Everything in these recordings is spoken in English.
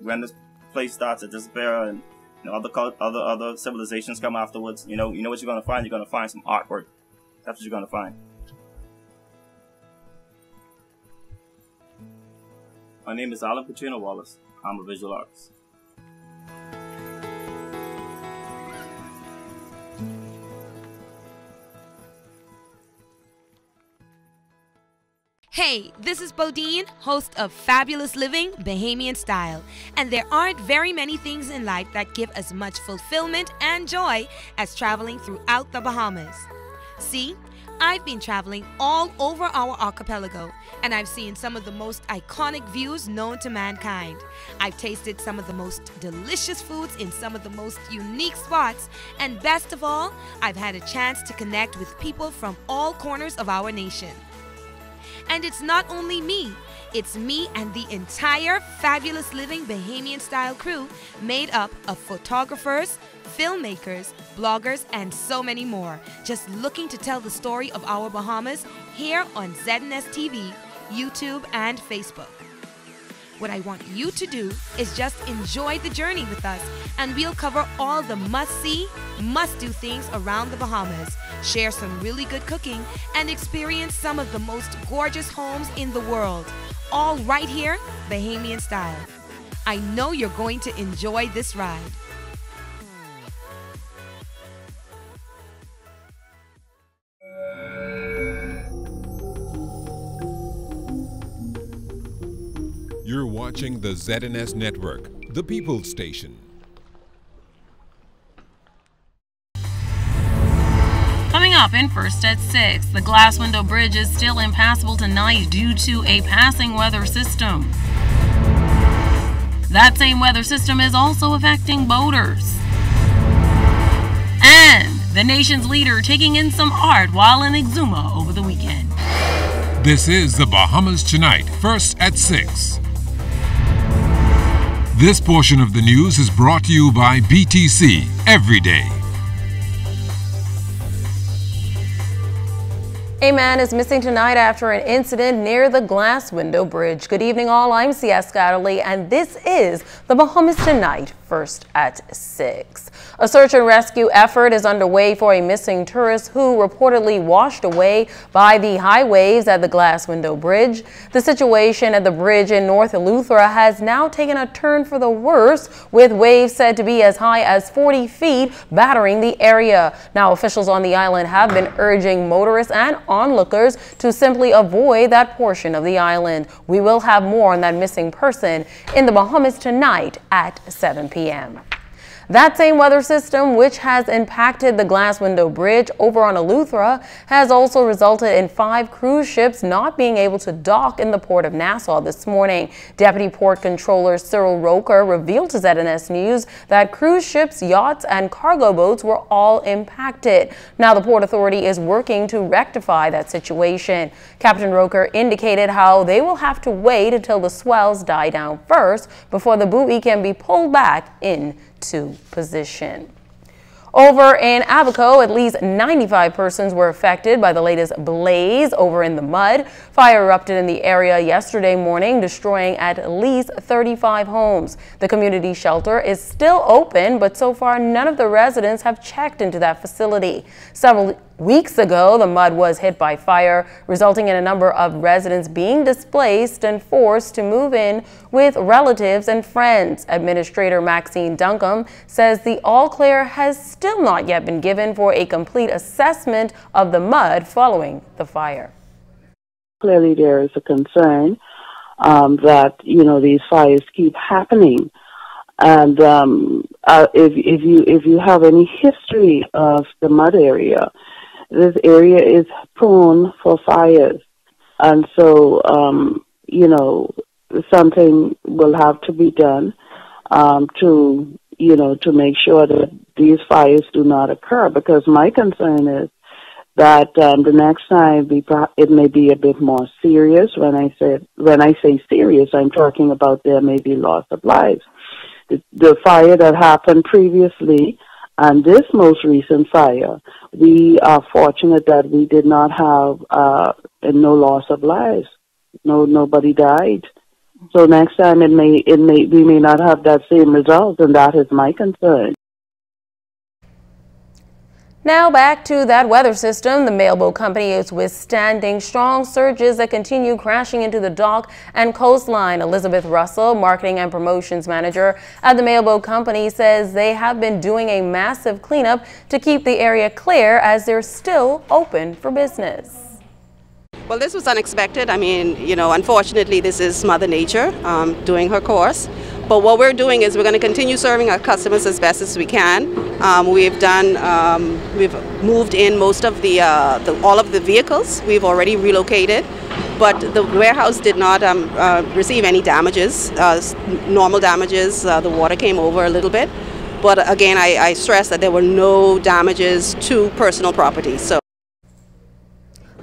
when this place starts to disappear and other civilizations come afterwards, you know what you're gonna find. You're gonna find some artwork. That's what you're gonna find. My name is Alan Petrino Wallace. I'm a visual artist. Hey, this is Bodine, host of Fabulous Living, Bahamian Style. And there aren't very many things in life that give as much fulfillment and joy as traveling throughout the Bahamas. See, I've been traveling all over our archipelago, and I've seen some of the most iconic views known to mankind. I've tasted some of the most delicious foods in some of the most unique spots, and best of all, I've had a chance to connect with people from all corners of our nation. And it's not only me, it's me and the entire Fabulous Living Bahamian Style crew made up of photographers, filmmakers, bloggers, and so many more, just looking to tell the story of our Bahamas here on ZNS TV, YouTube, and Facebook. What I want you to do is just enjoy the journey with us, and we'll cover all the must-see, must-do things around the Bahamas, share some really good cooking, and experience some of the most gorgeous homes in the world, all right here, Bahamian Style. I know you're going to enjoy this ride. You're watching the ZNS Network, the People's Station. Coming up in First at 6, the Glass Window Bridge is still impassable tonight due to a passing weather system. That same weather system is also affecting boaters. And the nation's leader taking in some art while in Exuma over the weekend. This is the Bahamas Tonight, First at 6. This portion of the news is brought to you by BTC Every Day. A man is missing tonight after an incident near the Glass Window Bridge. Good evening all, I'm C.S. Scatterly, and this is the Bahamas Tonight, First at 6. A search and rescue effort is underway for a missing tourist who reportedly washed away by the high waves at the Glass Window Bridge. The situation at the bridge in North Eleuthera has now taken a turn for the worse, with waves said to be as high as 40 feet battering the area. Now, officials on the island have been urging motorists and onlookers to simply avoid that portion of the island. We will have more on that missing person in the Bahamas Tonight at 7 p.m. That same weather system, which has impacted the Glass Window Bridge over on Eleuthera, has also resulted in 5 cruise ships not being able to dock in the port of Nassau this morning. Deputy Port Controller Cyril Roker revealed to ZNS News that cruise ships, yachts, and cargo boats were all impacted. Now the Port Authority is working to rectify that situation. Captain Roker indicated how they will have to wait until the swells die down first before the buoy can be pulled back into position. Over in Abaco, at least 95 persons were affected by the latest blaze over in the Mud. Fire erupted in the area yesterday morning, destroying at least 35 homes. The community shelter is still open, but so far none of the residents have checked into that facility. Several weeks ago, the Mud was hit by fire, resulting in a number of residents being displaced and forced to move in with relatives and friends. Administrator Maxine Duncombe says the all clear has still not yet been given for a complete assessment of the Mud following the fire. Clearly there is a concern that, these fires keep happening. And if you have any history of the Mud area, this area is prone for fires. And so, something will have to be done to make sure that these fires do not occur. Because my concern is that the next time it may be a bit more serious. When I say serious, I'm talking about there may be loss of lives. The fire that happened previously and this most recent fire, we are fortunate that we did not have no loss of lives. Nobody died. So next time we may not have that same result, and that is my concern. Now back to that weather system. The Mailboat Company is withstanding strong surges that continue crashing into the dock and coastline. Elizabeth Russell, Marketing and Promotions Manager at the Mailboat Company, says they have been doing a massive cleanup to keep the area clear as they're still open for business. Well, this was unexpected. I mean, unfortunately, this is Mother Nature doing her course. But what we're doing is we're going to continue serving our customers as best as we can. We've moved in most of all of the vehicles. We've already relocated, but the warehouse did not receive any damages, normal damages. The water came over a little bit, but again, I stress that there were no damages to personal property. So.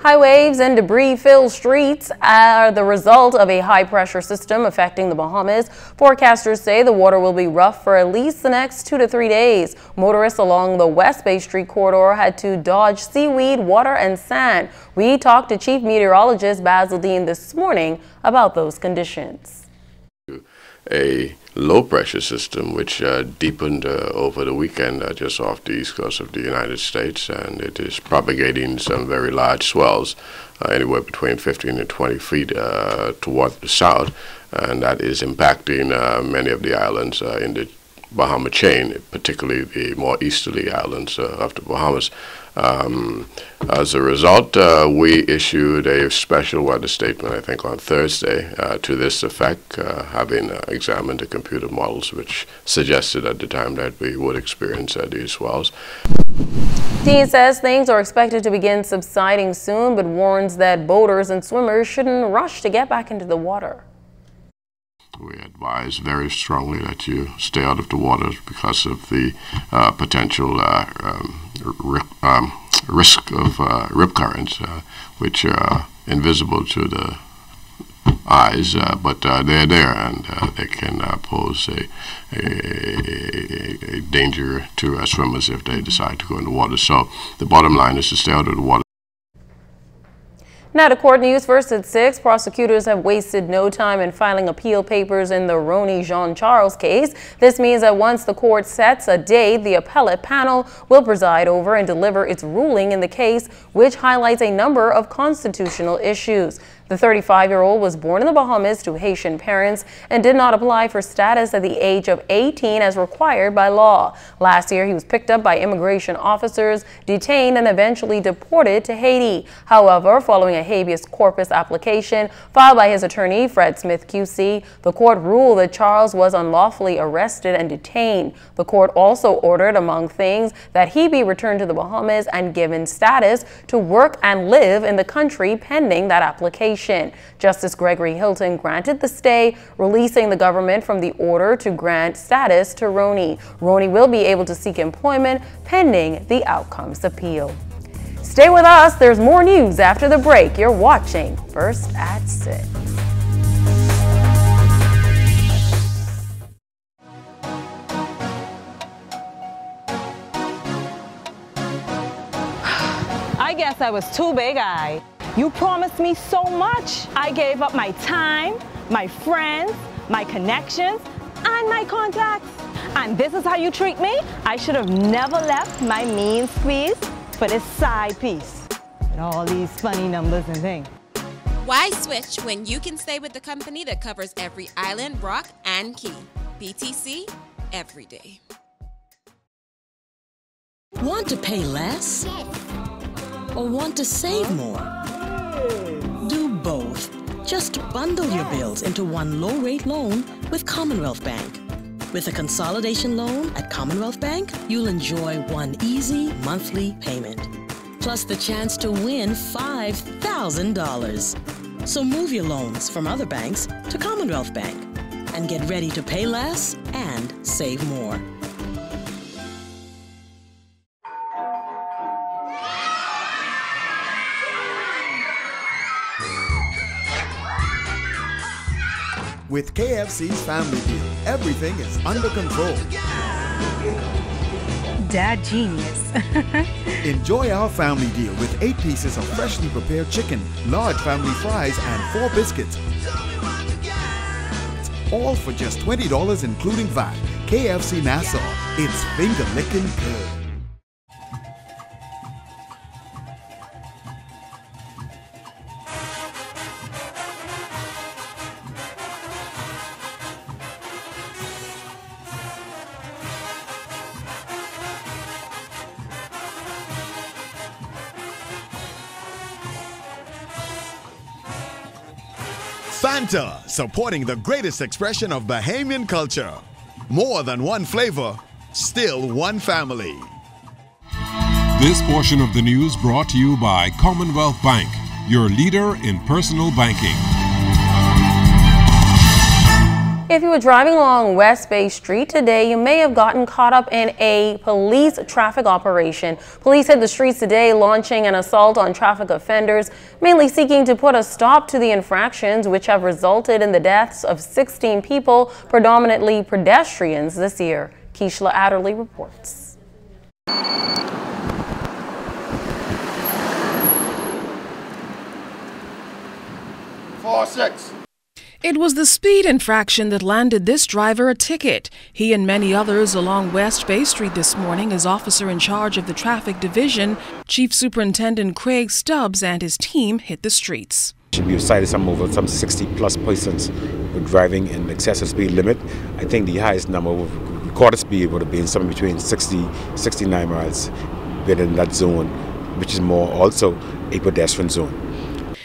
High waves and debris-filled streets are the result of a high-pressure system affecting the Bahamas. Forecasters say the water will be rough for at least the next 2 to 3 days. Motorists along the West Bay Street corridor had to dodge seaweed, water, and sand. We talked to Chief Meteorologist Basil Dean this morning about those conditions. A low-pressure system which deepened over the weekend just off the east coast of the United States, and it is propagating some very large swells, anywhere between 15 and 20 feet toward the south, and that is impacting many of the islands in the Bahama chain, particularly the more easterly islands of the Bahamas. As a result, we issued a special weather statement, I think, on Thursday to this effect, having examined the computer models which suggested at the time that we would experience these swells. Dean says things are expected to begin subsiding soon, but warns that boaters and swimmers shouldn't rush to get back into the water. We advise very strongly that you stay out of the water because of the potential risk of rip currents, which are invisible to the eyes, but they're there, and they can pose a danger to swimmers if they decide to go in the water. So the bottom line is to stay out of the water. Now to court news, first at 6. Prosecutors have wasted no time in filing appeal papers in the Ronnie Jean Charles case. This means that once the court sets a date, the appellate panel will preside over and deliver its ruling in the case, which highlights a number of constitutional issues. The 35-year-old was born in the Bahamas to Haitian parents and did not apply for status at the age of 18 as required by law. Last year, he was picked up by immigration officers, detained, and eventually deported to Haiti. However, following a habeas corpus application filed by his attorney, Fred Smith QC, the court ruled that Charles was unlawfully arrested and detained. The court also ordered, among things, that he be returned to the Bahamas and given status to work and live in the country pending that application. Justice Gregory Hilton granted the stay, releasing the government from the order to grant status to Ronnie. Ronnie will be able to seek employment pending the outcome's appeal. Stay with us. There's more news after the break. You're watching First at 6. I guess I was too big-eyed. You promised me so much. I gave up my time, my friends, my connections, and my contacts. And this is how you treat me? I should have never left my mean squeeze for this side piece. And all these funny numbers and things. Why switch when you can stay with the company that covers every island, rock, and key? BTC, every day. Want to pay less? Or want to save more? Do both. Just bundle your bills into one low-rate loan with Commonwealth Bank. With a consolidation loan at Commonwealth Bank, you'll enjoy one easy monthly payment, plus the chance to win $5,000. So move your loans from other banks to Commonwealth Bank and get ready to pay less and save more. With KFC's Family Deal, everything is under control. Dad genius. Enjoy our family deal with 8 pieces of freshly prepared chicken, large family fries, and 4 biscuits. all for just $20 including VAT. KFC Nassau, it's finger-licking good. Fanta, supporting the greatest expression of Bahamian culture. More than one flavor, still one family. This portion of the news brought to you by Commonwealth Bank, your leader in personal banking. If you were driving along West Bay Street today, you may have gotten caught up in a police traffic operation. Police hit the streets today, launching an assault on traffic offenders, mainly seeking to put a stop to the infractions, which have resulted in the deaths of 16 people, predominantly pedestrians, this year. Keishla Adderley reports. 4-6. It was the speed infraction that landed this driver a ticket. He and many others along West Bay Street this morning as officer in charge of the traffic division, Chief Superintendent Craig Stubbs and his team hit the streets. Should be cited some 60+ persons were driving in excess of speed limit. I think the highest number of recorded speed would have been somewhere between 60-69 miles within that zone, which is more also a pedestrian zone.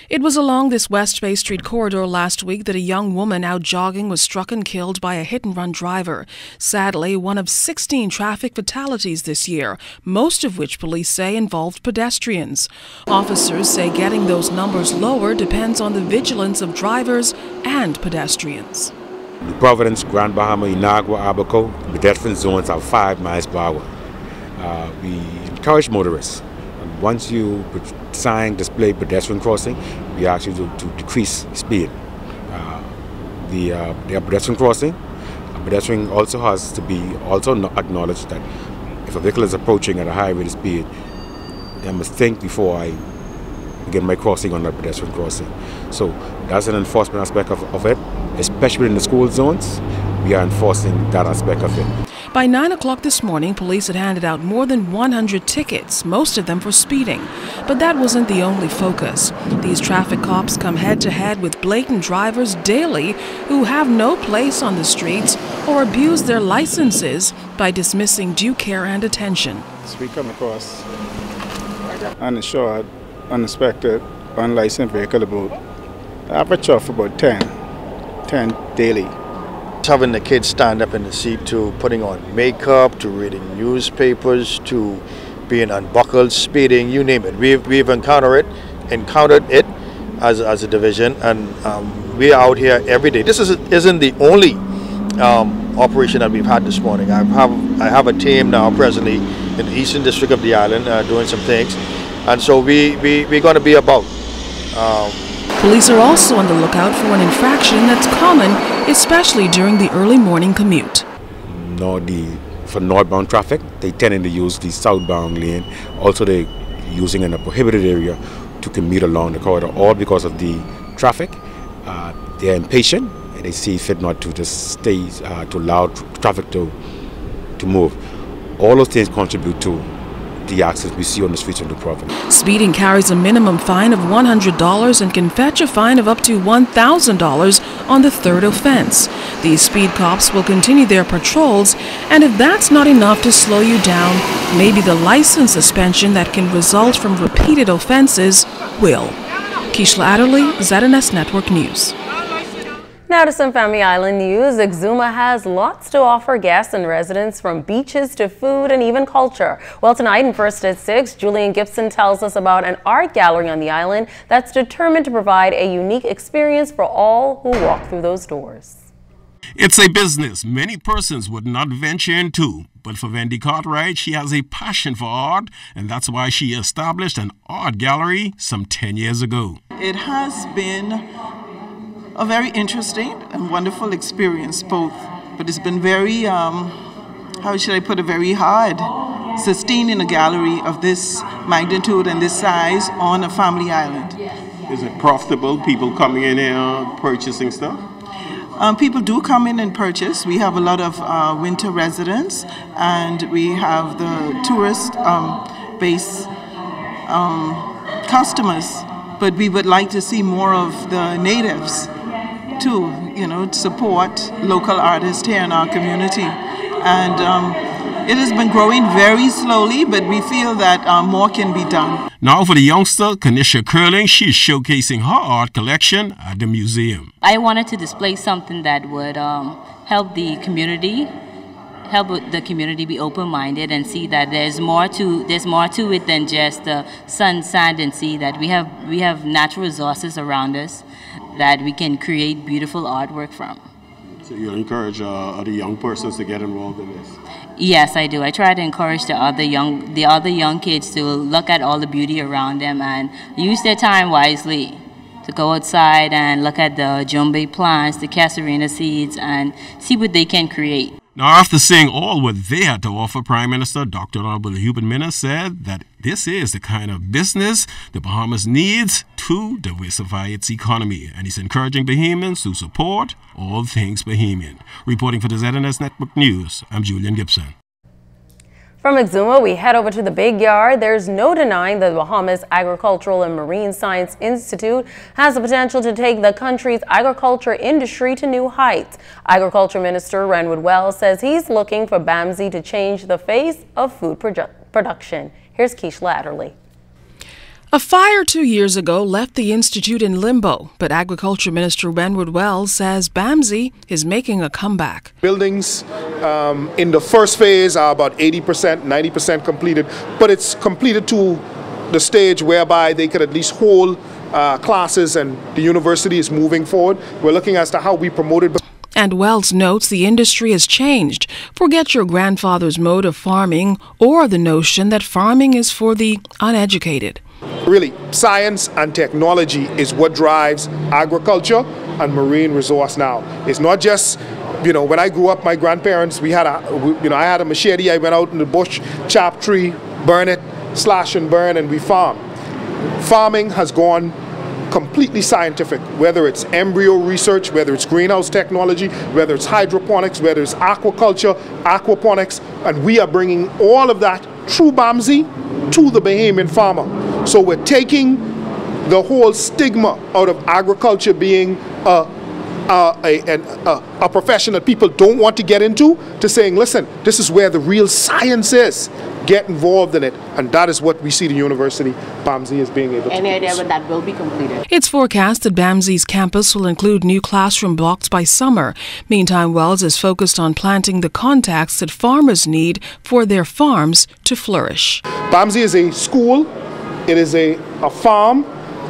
It was along this West Bay Street corridor last week that a young woman out jogging was struck and killed by a hit-and-run driver. Sadly, one of 16 traffic fatalities this year, most of which police say involved pedestrians. Officers say getting those numbers lower depends on the vigilance of drivers and pedestrians. The Providence, Grand Bahama, Inagua, Abaco, pedestrian zones are 5 miles per hour. We encourage motorists. Once you sign display pedestrian crossing, we ask you to decrease speed. The pedestrian crossing, a pedestrian also has to be acknowledged that if a vehicle is approaching at a high rate of speed, I must think before I begin my crossing on that pedestrian crossing. So that's an enforcement aspect of it, especially in the school zones. We are enforcing that aspect of it. By 9 o'clock this morning, police had handed out more than 100 tickets, most of them for speeding. But that wasn't the only focus. These traffic cops come head-to-head with blatant drivers daily who have no place on the streets or abuse their licenses by dismissing due care and attention. So we come across uninsured, unexpected, unlicensed vehicle about average of about 10 daily. Having the kids stand up in the seat, to putting on makeup, to reading newspapers, to being unbuckled, speeding, you name it. We've encountered it as a division, and we are out here every day. This isn't the only operation that we've had this morning. I have a team now presently in the Eastern District of the island doing some things, and so we're going to be about. Police are also on the lookout for an infraction that's common, especially during the early morning commute. For northbound traffic, they tend to use the southbound lane. Also, they're using in a prohibited area to commute along the corridor, all because of the traffic. They're impatient and they see fit not to just stay to allow traffic to move. All those things contribute to the accidents we see on the streets of New Providence. Speeding carries a minimum fine of $100 and can fetch a fine of up to $1,000 on the third offense. These speed cops will continue their patrols, and if that's not enough to slow you down, maybe the license suspension that can result from repeated offenses will. Keishla Adderley, ZNS Network News. Now to some Family Island news. Exuma has lots to offer guests and residents, from beaches to food and even culture. Well, tonight in First at 6, Julian Gibson tells us about an art gallery on the island that's determined to provide a unique experience for all who walk through those doors. It's a business many persons would not venture into, but for Wendy Cartwright, she has a passion for art, and that's why she established an art gallery some 10 years ago. It has been a very interesting and wonderful experience, both, but it's been very, how should I put it, very hard sustaining a gallery of this magnitude and this size on a family island. Is it profitable, people coming in here purchasing stuff? People do come in and purchase. We have a lot of winter residents, and we have the tourist-based customers. But we would like to see more of the natives too, to support local artists here in our community. And it has been growing very slowly, but we feel that more can be done. Now for the youngster, Kanisha Curling, she's showcasing her art collection at the museum. I wanted to display something that would help the community be open-minded and see that there's more to it than just the sun, sand, and sea. That we have natural resources around us that we can create beautiful artwork from. So you encourage other young persons to get involved in this? Yes, I do. I try to encourage the other young kids to look at all the beauty around them and use their time wisely. To go outside and look at the jumbe plants, the casuarina seeds, and see what they can create. Now, after seeing all what they had to offer, Prime Minister Dr. Honorable Hubert Minnis said that this is the kind of business the Bahamas needs to diversify its economy. And he's encouraging Bahamians to support all things Bahamian. Reporting for the ZNS Network News, I'm Julian Gibson. From Exuma, we head over to the Big Yard. There's no denying the Bahamas Agricultural and Marine Science Institute has the potential to take the country's agriculture industry to new heights. Agriculture Minister Renwood Wells says he's looking for BAMSI to change the face of food production. Here's Keishla Adderley. A fire 2 years ago left the institute in limbo, but Agriculture Minister Renwood Wells says BAMSI is making a comeback. Buildings in the first phase are about 80%, 90% completed, but it's completed to the stage whereby they could at least hold classes and the university is moving forward. We're looking as to how we promote it. And Wells notes the industry has changed. Forget your grandfather's mode of farming or the notion that farming is for the uneducated. Really, science and technology is what drives agriculture and marine resource now. It's not just, when I grew up, my grandparents, I had a machete, I went out in the bush, chop tree, burn it, slash and burn, and we farm. Farming has gone completely scientific, whether it's embryo research, whether it's greenhouse technology, whether it's hydroponics, whether it's aquaculture, aquaponics, and we are bringing all of that through BAMSI to the Bahamian farmer. So we're taking the whole stigma out of agriculture being a profession that people don't want to get into, to saying, listen, this is where the real science is. Get involved in it. And that is what we see the university, BAMSI, is being able to do. Any idea when that will be completed? It's forecast that BAMSI's campus will include new classroom blocks by summer. Meantime, Wells is focused on planting the contacts that farmers need for their farms to flourish. BAMSI is a school. It is a farm.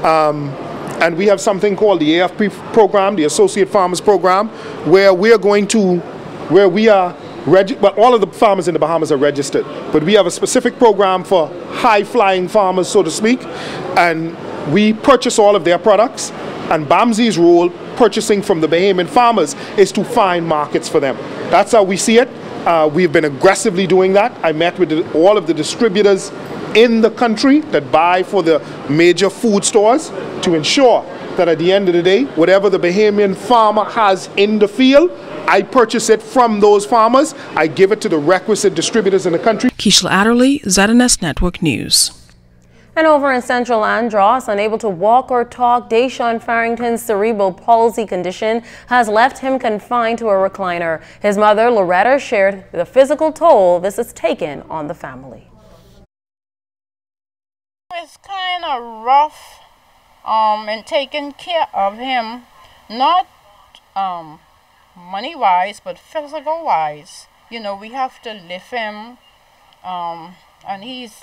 And we have something called the AFP program, the Associate Farmers Program, where we are all of the farmers in the Bahamas are registered, but we have a specific program for high-flying farmers, so to speak, and we purchase all of their products, and BAMSI's role, purchasing from the Bahamian farmers, is to find markets for them. That's how we see it. We've been aggressively doing that. I met with all of the distributors in the country that buy for the major food stores to ensure that at the end of the day, whatever the Bahamian farmer has in the field, I purchase it from those farmers. I give it to the requisite distributors in the country. Keishla Adderley, ZNS Network News. And over in Central Andros, unable to walk or talk, Deshaun Farrington's cerebral palsy condition has left him confined to a recliner. His mother, Loretta, shared the physical toll this has taken on the family. It's kind of rough in taking care of him, not money-wise, but physical-wise. We have to lift him, and he's,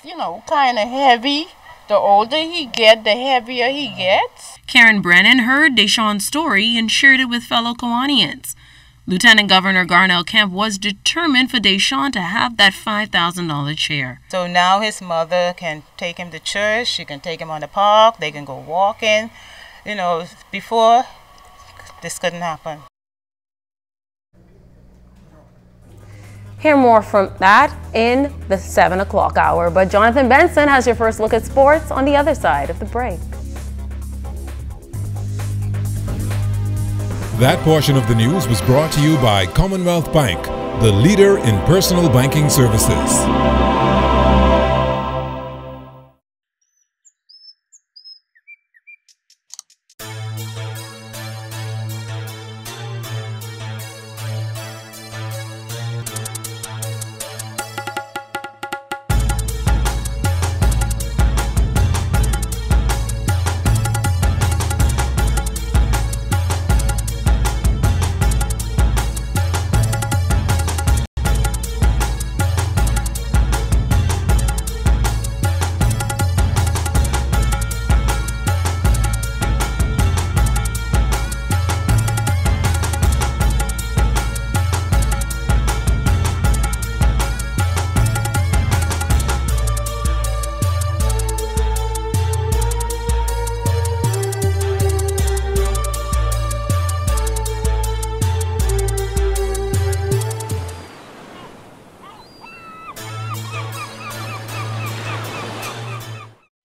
kind of heavy. The older he gets, the heavier he gets. Karen Brennan heard Deshaun's story and shared it with fellow Kiwanians. Lieutenant Governor Garnell Kemp was determined for Deshaun to have that $5,000 chair. So now his mother can take him to church, she can take him on the park, they can go walking. Before, this couldn't happen. Hear more from that in the 7 o'clock hour. But Jonathan Benson has your first look at sports on the other side of the break. That portion of the news was brought to you by Commonwealth Bank, the leader in personal banking services.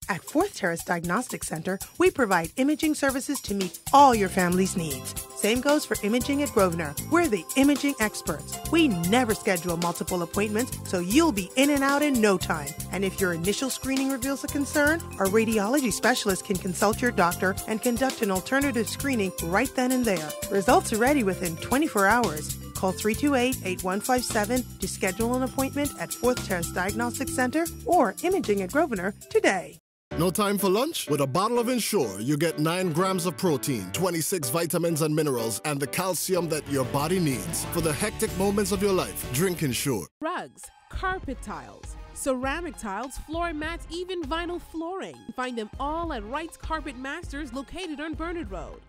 At Fourth Terrace Diagnostic Center, we provide imaging services to meet all your family's needs. Same goes for imaging at Grosvenor. We're the imaging experts. We never schedule multiple appointments, so you'll be in and out in no time. And if your initial screening reveals a concern, our radiology specialist can consult your doctor and conduct an alternative screening right then and there. Results are ready within 24 hours. Call 328-8157 to schedule an appointment at Fourth Terrace Diagnostic Center or Imaging at Grosvenor today. No time for lunch? With a bottle of Ensure, you get 9 grams of protein, 26 vitamins and minerals, and the calcium that your body needs. For the hectic moments of your life, drink Ensure. Rugs, carpet tiles, ceramic tiles, floor mats, even vinyl flooring. Find them all at Wright's Carpet Masters located on Bernard Road.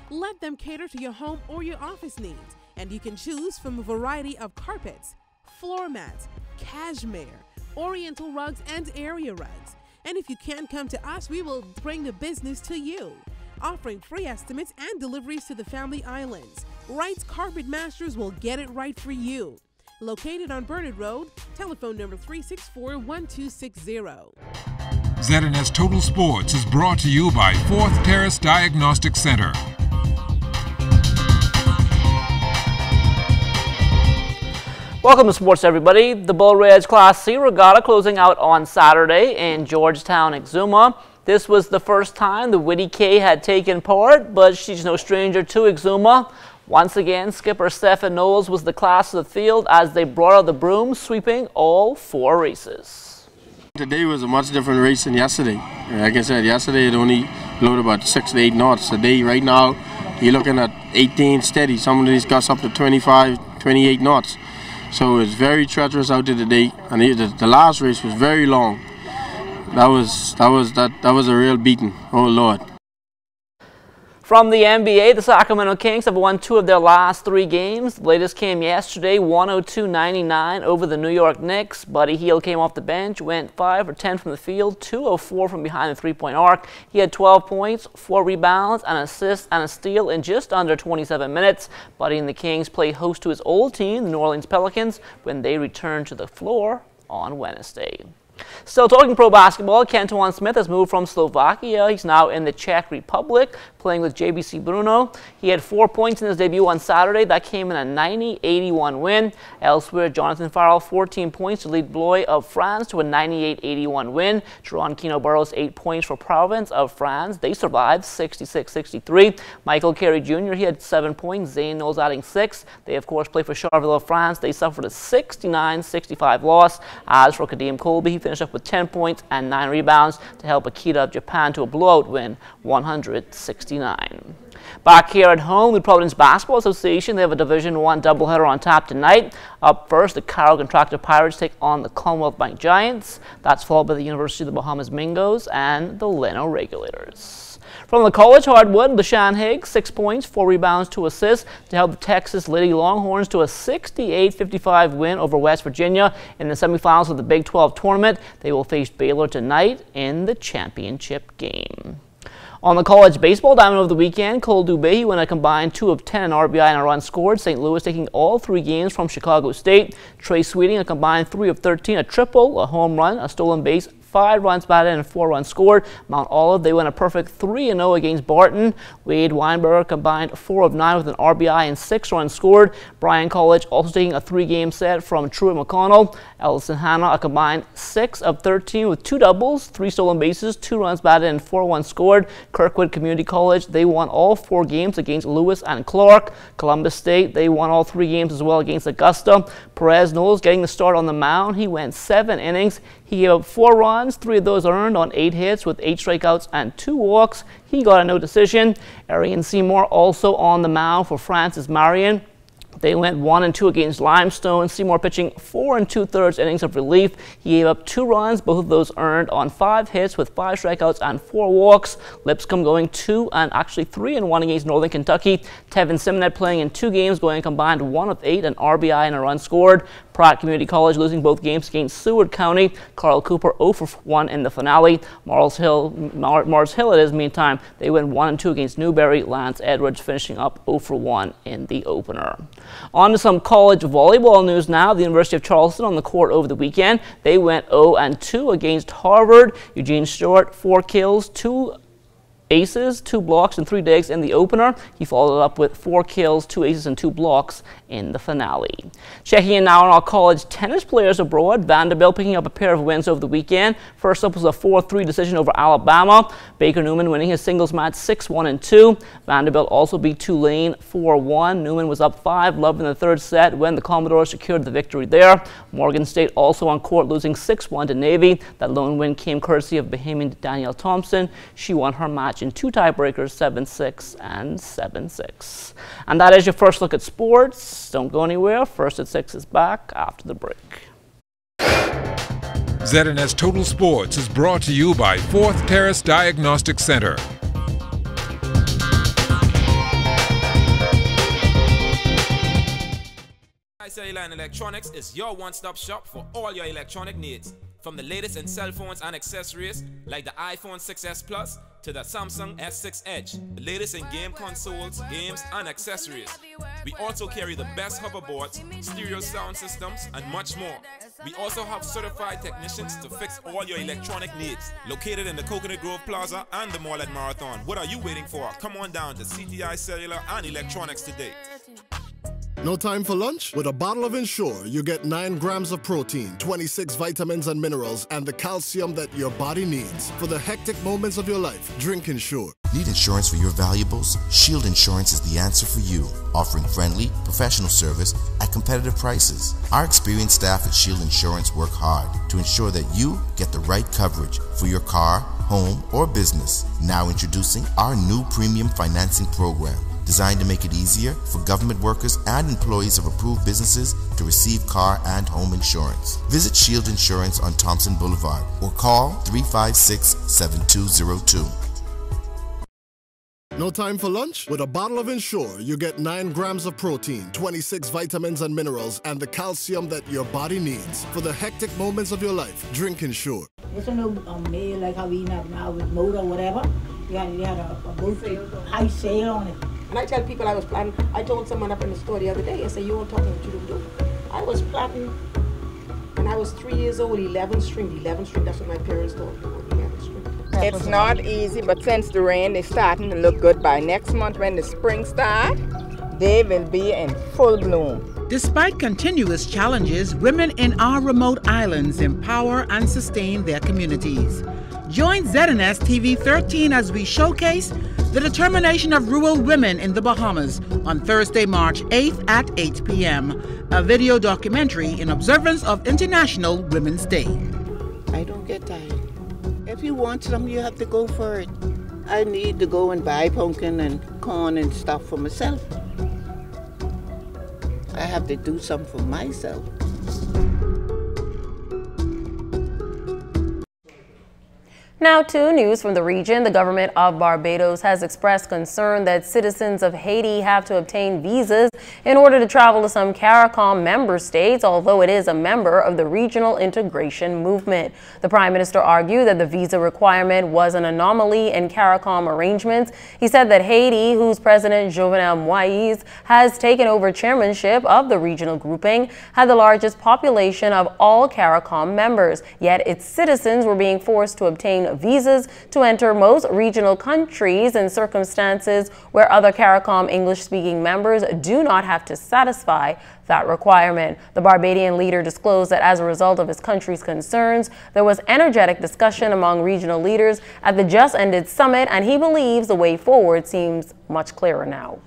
Let them cater to your home or your office needs, and you can choose from a variety of carpets, floor mats, cashmere, oriental rugs, and area rugs. And if you can't come to us, we will bring the business to you, offering free estimates and deliveries to the Family Islands. Wright's Carpet Masters will get it right for you. Located on Bernard Road, telephone number 364-1260. ZNS Total Sports is brought to you by Fourth Terrace Diagnostic Center. Welcome to sports, everybody. The Bull Reds Class C Regatta closing out on Saturday in Georgetown, Exuma. This was the first time the Whitty K had taken part, but she's no stranger to Exuma. Once again, skipper Stephen Knowles was the class of the field as they brought out the broom, sweeping all 4 races. Today was a much different race than yesterday. Like I said, yesterday it only loaded about 6 to 8 knots. Today, right now, you're looking at 18 steady. Some of these gusts up to 25, 28 knots. So it's very treacherous out there today, and the last race was very long. That was a real beating. Oh Lord. From the NBA, the Sacramento Kings have won 2 of their last 3 games. The latest came yesterday, 102-99 over the New York Knicks. Buddy Hield came off the bench, went 5 for 10 from the field, 2 of 4 from behind the 3-point arc. He had 12 points, 4 rebounds, an assist, and a steal in just under 27 minutes. Buddy and the Kings play host to his old team, the New Orleans Pelicans, when they return to the floor on Wednesday. Still talking pro basketball, Kentuan Smith has moved from Slovakia. He's now in the Czech Republic, playing with JBC Brno. He had 4 points in his debut on Saturday. That came in a 90-81 win. Elsewhere, Jonathan Farrell, 14 points to lead Blois of France to a 98-81 win. Jerron Kino Burrows, 8 points for Province of France. They survived 66-63. Michael Carey Jr., he had 7 points. Zane Knowles adding 6. They, of course, play for Charleville of France. They suffered a 69-65 loss. As for Kadeem Colby, he finished up with 10 points and 9 rebounds to help Akita of Japan to a blowout win, 169. Back here at home, the Providence Basketball Association, they have a Division I doubleheader on tap tonight. Up first, the Carroll Contractor Pirates take on the Commonwealth Bank Giants. That's followed by the University of the Bahamas Mingos and the Leno Regulators. From the college hardwood, LaShawn Higgs, 6 points, 4 rebounds, 2 assists to help the Texas Lady Longhorns to a 68-55 win over West Virginia in the semifinals of the Big 12 tournament. They will face Baylor tonight in the championship game. On the college baseball diamond of the weekend, Cole Dubé won a combined 2 of 10 RBI and a run scored. St. Louis taking all 3 games from Chicago State. Trey Sweeting a combined 3 of 13, a triple, a home run, a stolen base, 5 runs batted and 4 runs scored. Mount Olive, they went a perfect 3-0 against Barton. Wade Weinberger combined 4 of 9 with an RBI and 6 runs scored. Bryan College also taking a 3-game set from Truett McConnell. Ellison Hanna a combined 6 of 13 with 2 doubles, 3 stolen bases, 2 runs batted and 4 runs scored. Kirkwood Community College, they won all 4 games against Lewis and Clark. Columbus State, they won all 3 games as well against Augusta. Perez Knowles getting the start on the mound. He went 7 innings. He gave up 4 runs, 3 of those earned on 8 hits with 8 strikeouts and 2 walks. He got a no decision. Arian Seymour also on the mound for Francis Marion. They went 1-2 against Limestone. Seymour pitching 4 2/3 innings of relief. He gave up 2 runs, both of those earned on 5 hits with 5 strikeouts and 4 walks. Lipscomb going 3-1 against Northern Kentucky. Tevin Simonet playing in 2 games, going combined 1 of 8, an RBI and a run scored. Pratt Community College losing both games against Seward County. Carl Cooper 0 for 1 in the finale. Mars Hill it is, meantime, they went 1-2 against Newberry. Lance Edwards finishing up 0 for 1 in the opener. On to some college volleyball news now. The University of Charleston on the court over the weekend. They went 0-2 against Harvard. Eugene Stewart, 4 kills, 2 aces, 2 blocks, and 3 digs in the opener. He followed up with 4 kills, 2 aces, and 2 blocks in the finale. Checking in now on our college tennis players abroad. Vanderbilt picking up a pair of wins over the weekend. First up was a 4-3 decision over Alabama. Baker Newman winning his singles match 6-1 and 2. Vanderbilt also beat Tulane 4-1. Newman was up 5-love in the 3rd set when the Commodores secured the victory there. Morgan State also on court losing 6-1 to Navy. That lone win came courtesy of Bahamian Danielle Thompson. She won her match in 2 tiebreakers, 7-6 and 7-6. And that is your first look at sports. Don't go anywhere. First at 6 is back after the break. ZNS Total Sports is brought to you by Fourth Terrace Diagnostic Center. Cellular and Electronics is your one-stop shop for all your electronic needs. From the latest in cell phones and accessories like the iPhone 6s Plus to the Samsung S6 Edge, the latest in game consoles, games, and accessories. We also carry the best hoverboards, stereo sound systems, and much more. We also have certified technicians to fix all your electronic needs. Located in the Coconut Grove Plaza and the mall at Marathon. What are you waiting for? Come on down to CTI Cellular and Electronics today. No time for lunch? With a bottle of Ensure, you get 9 grams of protein, 26 vitamins and minerals, and the calcium that your body needs. For the hectic moments of your life, drink Ensure. Need insurance for your valuables? Shield Insurance is the answer for you, offering friendly, professional service at competitive prices. Our experienced staff at Shield Insurance work hard to ensure that you get the right coverage for your car, home, or business. Now introducing our new premium financing program, designed to make it easier for government workers and employees of approved businesses to receive car and home insurance. Visit Shield Insurance on Thompson Boulevard or call 356-7202. No time for lunch? With a bottle of Ensure, you get 9 grams of protein, 26 vitamins and minerals, and the calcium that your body needs. For the hectic moments of your life, drink Ensure. It's a no mail like how we have now with motor or whatever. You had a both high sale on it. And I tell people I was planting. I told someone up in the store the other day, I said, you won't talk what you do. I was planting when I was 3 years old, 11 string. 11 string, that's what my parents told me, 11 string. It's not easy, but since the rain is starting to look good, by next month when the spring starts, they will be in full bloom. Despite continuous challenges, women in our remote islands empower and sustain their communities. Join ZNS TV 13 as we showcase the determination of rural women in the Bahamas on Thursday, March 8th at 8 p.m. A video documentary in observance of International Women's Day. I don't get tired. If you want something, you have to go for it. I need to go and buy pumpkin and corn and stuff for myself. I have to do something for myself. Now to news from the region. The government of Barbados has expressed concern that citizens of Haiti have to obtain visas in order to travel to some CARICOM member states, although it is a member of the regional integration movement. The Prime Minister argued that the visa requirement was an anomaly in CARICOM arrangements. He said that Haiti, whose President Jovenel Moïse has taken over chairmanship of the regional grouping, had the largest population of all CARICOM members, yet its citizens were being forced to obtain visas to enter most regional countries in circumstances where other CARICOM English-speaking members do not have to satisfy that requirement. The Barbadian leader disclosed that as a result of his country's concerns, there was energetic discussion among regional leaders at the just-ended summit, and he believes the way forward seems much clearer now.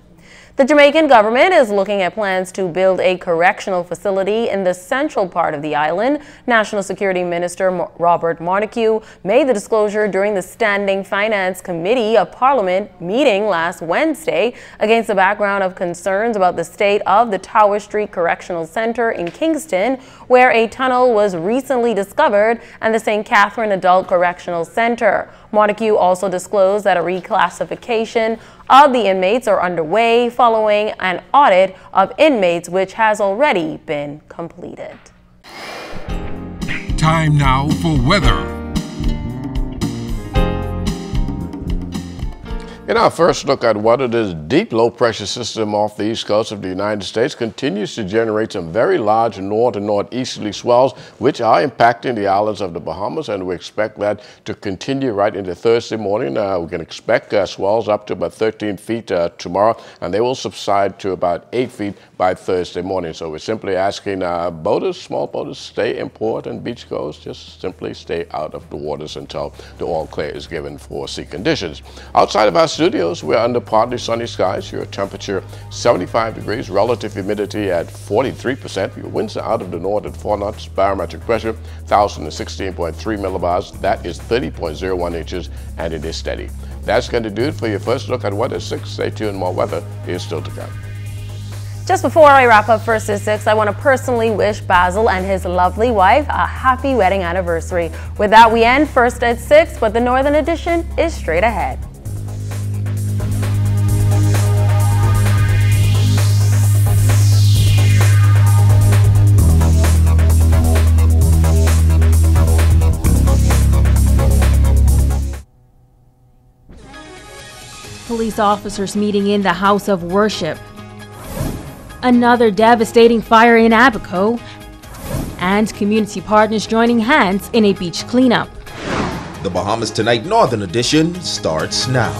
The Jamaican government is looking at plans to build a correctional facility in the central part of the island. National Security Minister Robert Montague made the disclosure during the Standing Finance Committee of Parliament meeting last Wednesday against the background of concerns about the state of the Tower Street Correctional Center in Kingston, where a tunnel was recently discovered, and the St. Catherine Adult Correctional Center. Montague also disclosed that a reclassification of the inmates are underway following an audit of inmates which has already been completed. Time now for weather. In our first look at weather, this deep low-pressure system off the east coast of the United States continues to generate some very large north and northeasterly swells, which are impacting the islands of the Bahamas, and we expect that to continue right into Thursday morning. We can expect swells up to about 13 feet tomorrow, and they will subside to about 8 feet by Thursday morning. So we're simply asking boaters, small boaters, stay in port and beach goers, just simply stay out of the waters until the all clear is given for sea conditions. Outside of our studios, we're under partly sunny skies. Your temperature 75 degrees, relative humidity at 43%. Your winds are out of the north at 4 knots. Barometric pressure 1,016.3 millibars. That is 30.01 inches, and it is steady. That's going to do it for your first look at weather 6. Stay tuned, more weather is still to come. Just before I wrap up First at 6, I want to personally wish Basil and his lovely wife a happy wedding anniversary. With that, we end First at 6, but the Northern edition is straight ahead. Police officers meeting in the house of worship. Another devastating fire in Abaco. And community partners joining hands in a beach cleanup. The Bahamas Tonight Northern Edition starts now.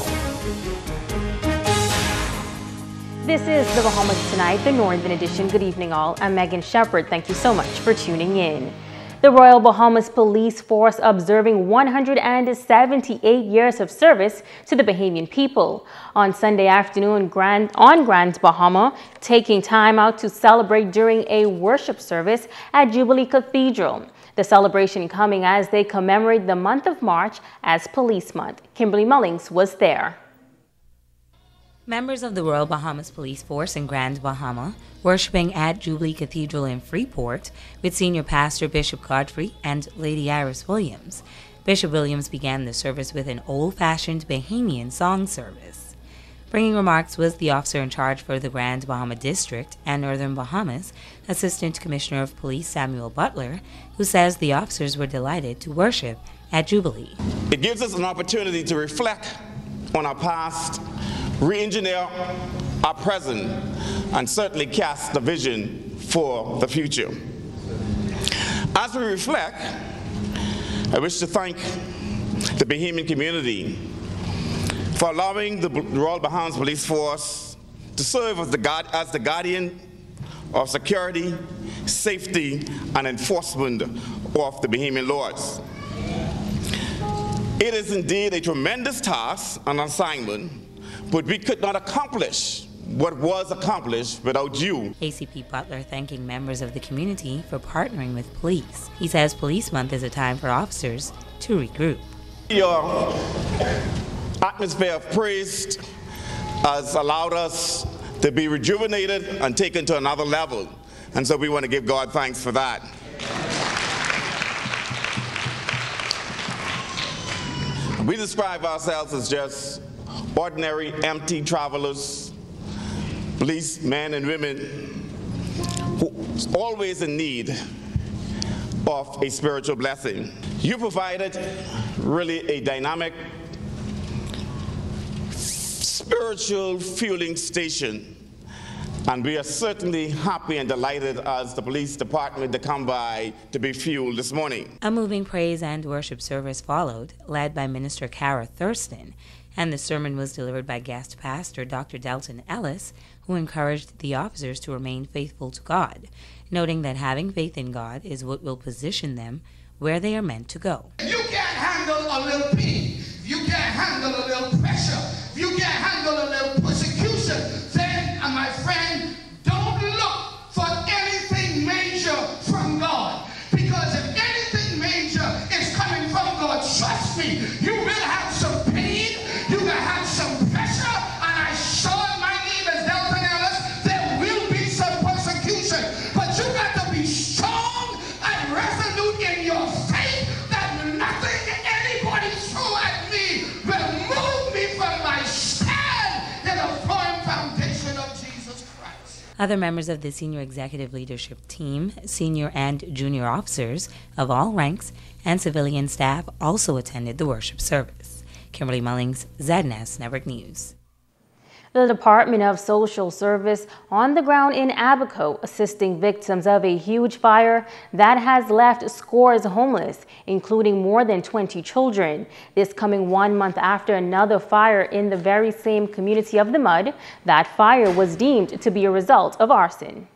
This is the Bahamas Tonight, the Northern Edition. Good evening all. I'm Megan Shepard. Thank you so much for tuning in. The Royal Bahamas Police Force observing 178 years of service to the Bahamian people. On Sunday afternoon on Grand Bahama, taking time out to celebrate during a worship service at Jubilee Cathedral. The celebration coming as they commemorate the month of March as Police Month. Kimberly Mullings was there. Members of the Royal Bahamas Police Force in Grand Bahama worshiping at Jubilee Cathedral in Freeport with Senior Pastor Bishop Godfrey and Lady Iris Williams. Bishop Williams began the service with an old-fashioned Bahamian song service. Bringing remarks was the officer in charge for the Grand Bahama District and Northern Bahamas, Assistant Commissioner of Police Samuel Butler, who says the officers were delighted to worship at Jubilee. It gives us an opportunity to reflect on our past, re-engineer our present, and certainly cast the vision for the future. As we reflect, I wish to thank the Bahamian community for allowing the Royal Bahamas Police Force to serve as the guardian of security, safety, and enforcement of the Bahamian laws. It is indeed a tremendous task and assignment, but we could not accomplish what was accomplished without you. ACP Butler thanking members of the community for partnering with police. He says Police Month is a time for officers to regroup. Your atmosphere of praise has allowed us to be rejuvenated and taken to another level. And so we want to give God thanks for that. We describe ourselves as just ordinary, empty travelers, police men and women who are always in need of a spiritual blessing. You provided really a dynamic, spiritual fueling station. And we are certainly happy and delighted as the police department to come by to be fueled this morning. A moving praise and worship service followed, led by Minister Kara Thurston, and the sermon was delivered by guest pastor Dr. Dalton Ellis, who encouraged the officers to remain faithful to God, noting that having faith in God is what will position them where they are meant to go. If you can't handle a little pain, if you can't handle a little pressure, if you can't handle a little persecution, then, my friend, don't look for anything major from God. Because if anything major is coming from God, trust me, you will have some pain, you will have some pressure, and I saw my name as Dalton Ellis, there will be some persecution. But you got to be strong and resolute in your faith that nothing anybody threw at me will move me from my stand in a firm foundation of Jesus Christ. Other members of the senior executive leadership team, senior and junior officers of all ranks, and civilian staff also attended the worship service. Kimberly Mullings, ZNS Network News. The Department of Social Service on the ground in Abaco assisting victims of a huge fire that has left scores homeless, including more than 20 children. This coming 1 month after another fire in the very same community of the Mud. That fire was deemed to be a result of arson.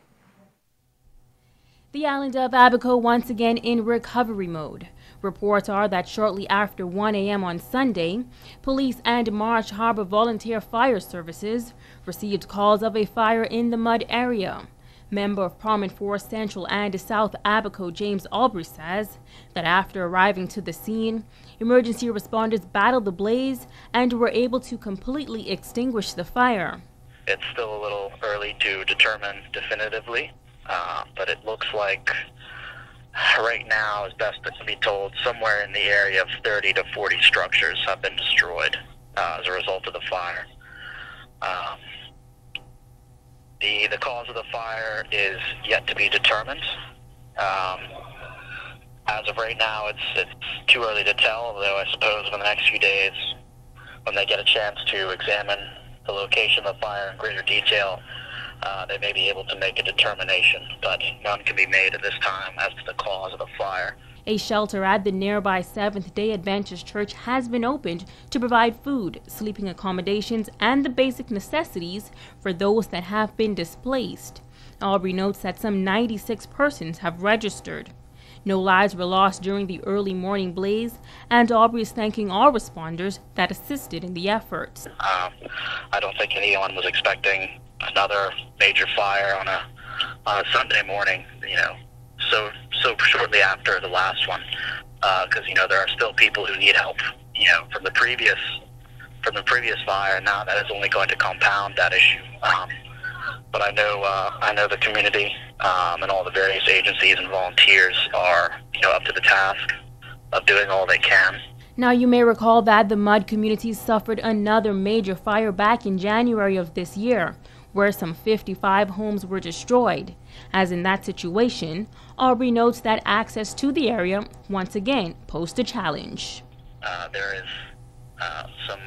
The island of Abaco once again in recovery mode. Reports are that shortly after 1 a.m. on Sunday, police and Marsh Harbor Volunteer Fire Services received calls of a fire in the Mud area. Member of Parliament for Central and South Abaco, James Aubrey, says that after arriving to the scene, emergency responders battled the blaze and were able to completely extinguish the fire. It's still a little early to determine definitively, but it looks like right now, as best to be told, somewhere in the area of 30 to 40 structures have been destroyed as a result of the fire. The cause of the fire is yet to be determined. As of right now, it's too early to tell, although I suppose within the next few days, when they get a chance to examine the location of the fire in greater detail, they may be able to make a determination, but none can be made at this time as to the cause of the fire. A shelter at the nearby Seventh-day Adventist Church has been opened to provide food, sleeping accommodations, and the basic necessities for those that have been displaced. Aubrey notes that some 96 persons have registered. No lives were lost during the early morning blaze, and Aubrey is thanking all responders that assisted in the efforts. I don't think anyone was expecting another major fire on a Sunday morning, so shortly after the last one, because there are still people who need help, from the previous fire. Now that is only going to compound that issue. But I know the community and all the various agencies and volunteers are up to the task of doing all they can. Now, you may recall that the Mud community suffered another major fire back in January of this year, where some 55 homes were destroyed. As in that situation, Aubrey notes that access to the area once again posed a challenge. There is some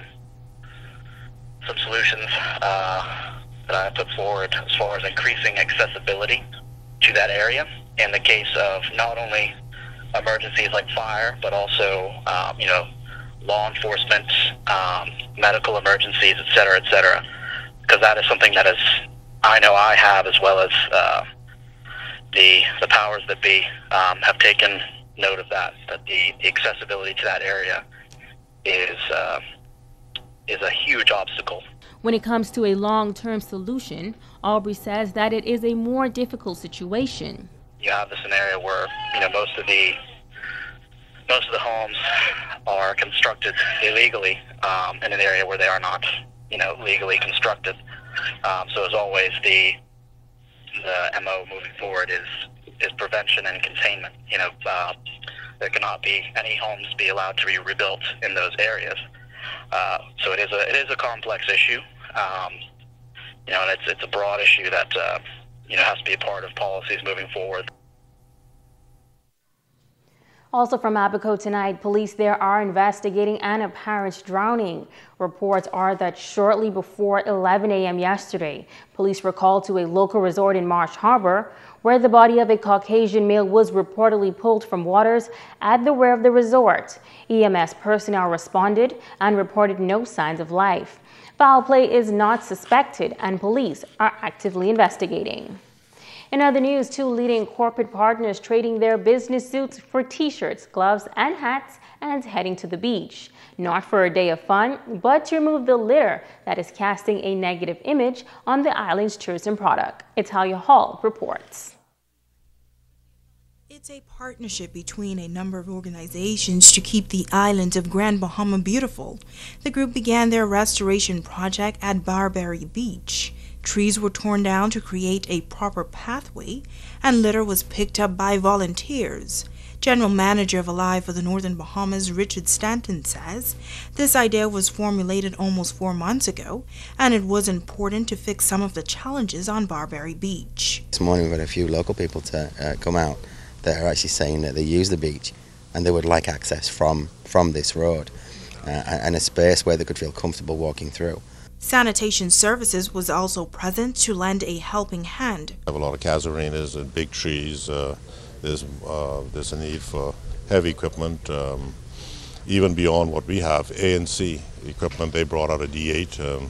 solutions that I put forward as far as increasing accessibility to that area in the case of not only emergencies like fire, but also law enforcement, medical emergencies, et cetera, because that is something that I know I have, as well as the powers that be have taken note of that the accessibility to that area is a huge obstacle. When it comes to a long-term solution, Aubrey says that it is a more difficult situation. You have the scenario where most of the homes are constructed illegally in an area where they are not legally constructed. So as always, the MO moving forward is prevention and containment. there cannot be any homes be allowed to be rebuilt in those areas. So it is a complex issue, you know, and it's a broad issue that you know, has to be a part of policies moving forward. Also from Abaco tonight, police there are investigating an apparent drowning. Reports are that shortly before 11 a.m. yesterday, police were called to a local resort in Marsh Harbor, where the body of a Caucasian male was reportedly pulled from waters at the rear of the resort. EMS personnel responded and reported no signs of life. Foul play is not suspected, and police are actively investigating. In other news, two leading corporate partners trading their business suits for t-shirts, gloves, and hats and heading to the beach. Not for a day of fun, but to remove the litter that is casting a negative image on the island's tourism product. Italia Hall reports. It's a partnership between a number of organizations to keep the island of Grand Bahama beautiful. The group began their restoration project at Barbary Beach. Trees were torn down to create a proper pathway, and litter was picked up by volunteers. General Manager of Alive for the Northern Bahamas, Richard Stanton, says this idea was formulated almost 4 months ago, and it was important to fix some of the challenges on Barbary Beach. This morning we've had a few local people to come out that are actually saying that they use the beach and they would like access from this road and a space where they could feel comfortable walking through. Sanitation Services was also present to lend a helping hand. We have a lot of casuarinas and big trees. There's a need for heavy equipment, even beyond what we have. A&C equipment they brought out of D8,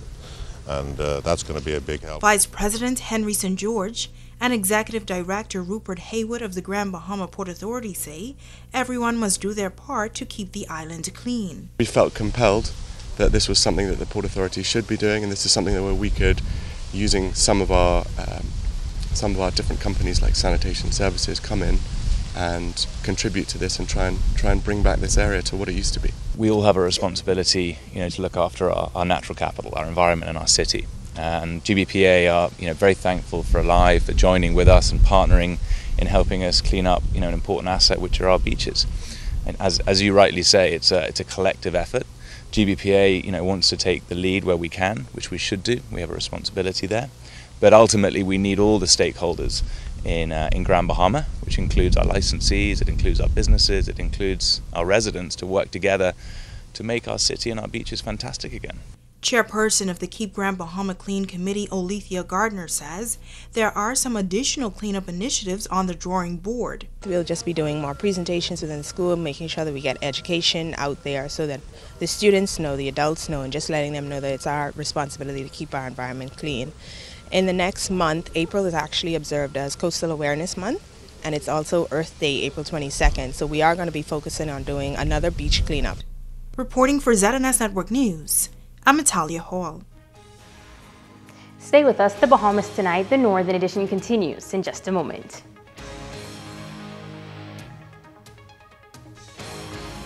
and that's going to be a big help. Vice President Henry St. George and Executive Director Rupert Haywood of the Grand Bahama Port Authority say everyone must do their part to keep the island clean. We felt compelled that this was something that the Port Authority should be doing, and this is something that we could, using some of our different companies like Sanitation Services, come in and contribute to this and try and bring back this area to what it used to be. We all have a responsibility, to look after our natural capital, our environment, and our city. And GBPA are, very thankful for Alive for joining with us and partnering in helping us clean up, an important asset, which are our beaches. And as you rightly say, it's a collective effort. GBPA, wants to take the lead where we can, which we should do. We have a responsibility there. But ultimately, we need all the stakeholders in Grand Bahama, which includes our licensees, it includes our businesses, it includes our residents, to work together to make our city and our beaches fantastic again. Chairperson of the Keep Grand Bahama Clean Committee, Olethea Gardner, says there are some additional cleanup initiatives on the drawing board. We'll just be doing more presentations within the school, making sure that we get education out there so that the students know, the adults know, and just letting them know that it's our responsibility to keep our environment clean. In the next month, April is actually observed as Coastal Awareness Month, and it's also Earth Day, April 22nd, so we are going to be focusing on doing another beach cleanup. Reporting for ZNS Network News, I'm Italia Hall. Stay with us. The Bahamas Tonight, the Northern Edition, continues in just a moment.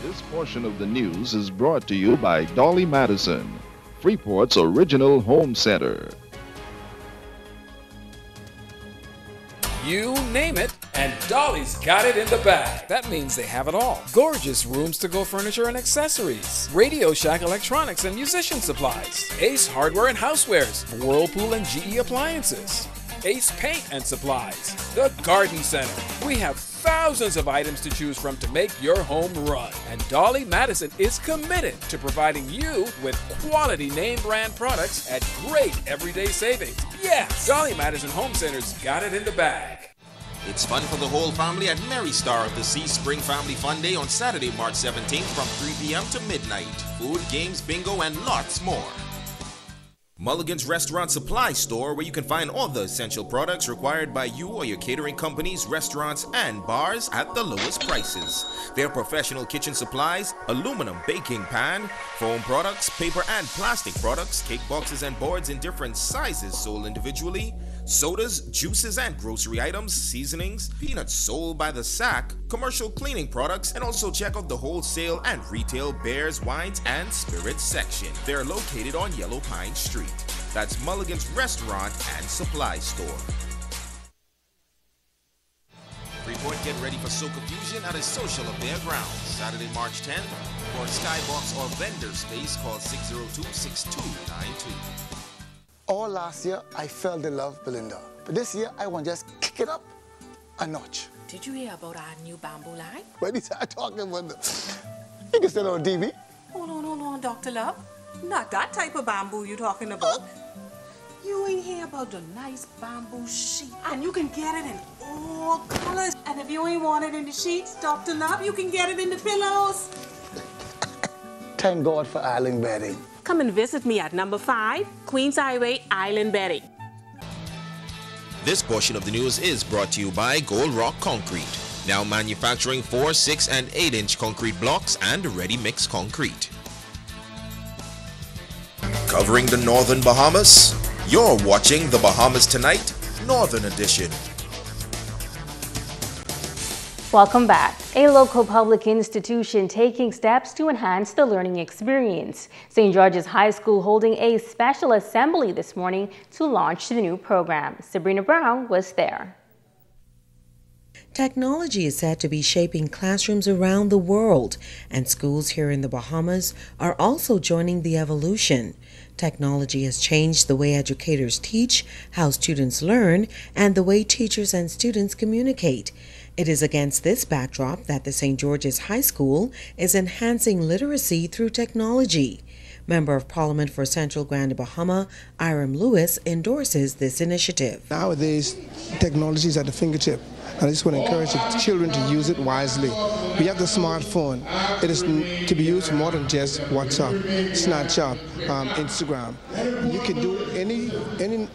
This portion of the news is brought to you by Dolly Madison, Freeport's original home center. You name it, and Dolly's got it in the bag. That means they have it all. Gorgeous rooms to go furniture and accessories. Radio Shack electronics and musician supplies. Ace hardware and housewares. Whirlpool and GE appliances. Ace paint and supplies. The Garden Center. We have thousands of items to choose from to make your home run. And Dolly Madison is committed to providing you with quality name brand products at great everyday savings. Yes, Dolly Madison Home Center's got it in the bag. It's fun for the whole family at Merry Star of the Sea Spring Family Fun Day on Saturday, March 17th from 3 p.m. to midnight. Food, games, bingo, and lots more. Mulligan's Restaurant Supply Store, where you can find all the essential products required by you or your catering companies, restaurants, and bars at the lowest prices. Their professional kitchen supplies, aluminum baking pan, foam products, paper and plastic products, cake boxes and boards in different sizes sold individually, sodas, juices and grocery items, seasonings, peanuts sold by the sack, commercial cleaning products, and also check out the wholesale and retail beers, wines, and spirits section. They're located on Yellow Pine Street. That's Mulligan's Restaurant and Supply Store. Freeport get ready for Soca Fusion at a social affair ground. Saturday, March 10th. For Skybox or vendor space, call 602-6292. All last year, I fell in love with Belinda. But this year, I want to just kick it up a notch. Did you hear about our new bamboo line? When you start talking about you can still on TV. Hold on, Dr. Love. Not that type of bamboo you're talking about. You ain't hear about the nice bamboo sheet. And you can get it in all colors. And if you ain't want it in the sheets, Dr. Love, you can get it in the pillows. Thank God for island bedding. Come and visit me at number 5, Queens Highway, Island Bedding. This portion of the news is brought to you by Gold Rock Concrete, now manufacturing 4, 6, and 8-inch concrete blocks and ready-mix concrete. Covering the Northern Bahamas, you're watching The Bahamas Tonight, Northern Edition. Welcome back. A local public institution taking steps to enhance the learning experience. St. George's High School holding a special assembly this morning to launch the new program. Sabrina Brown was there. Technology is said to be shaping classrooms around the world, and schools here in the Bahamas are also joining the evolution. Technology has changed the way educators teach, how students learn, and the way teachers and students communicate. It is against this backdrop that the St. George's High School is enhancing literacy through technology. Member of Parliament for Central Grand Bahama, Iram Lewis, endorses this initiative. Nowadays, technology is at the fingertip, and I just want to encourage the children to use it wisely. We have the smartphone. It is to be used more than just WhatsApp, Snapchat, Instagram. You can do any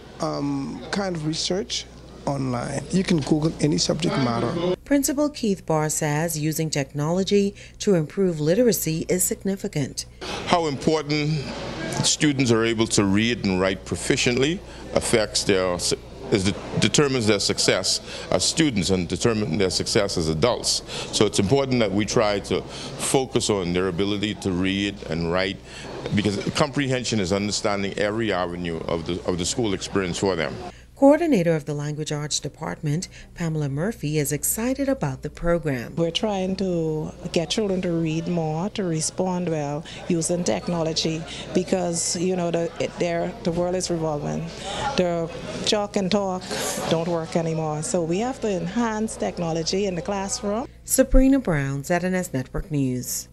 kind of research online. You can Google any subject matter. Principal Keith Barr says using technology to improve literacy is significant. How important students are able to read and write proficiently determines their success as students and determines their success as adults. So it's important that we try to focus on their ability to read and write, because comprehension is understanding every avenue of the school experience for them. Coordinator of the Language Arts Department, Pamela Murphy, is excited about the program. We're trying to get children to read more, to respond well using technology, because the world is revolving. The chalk and talk don't work anymore, so we have to enhance technology in the classroom. Sabrina Brown, ZNS Network News.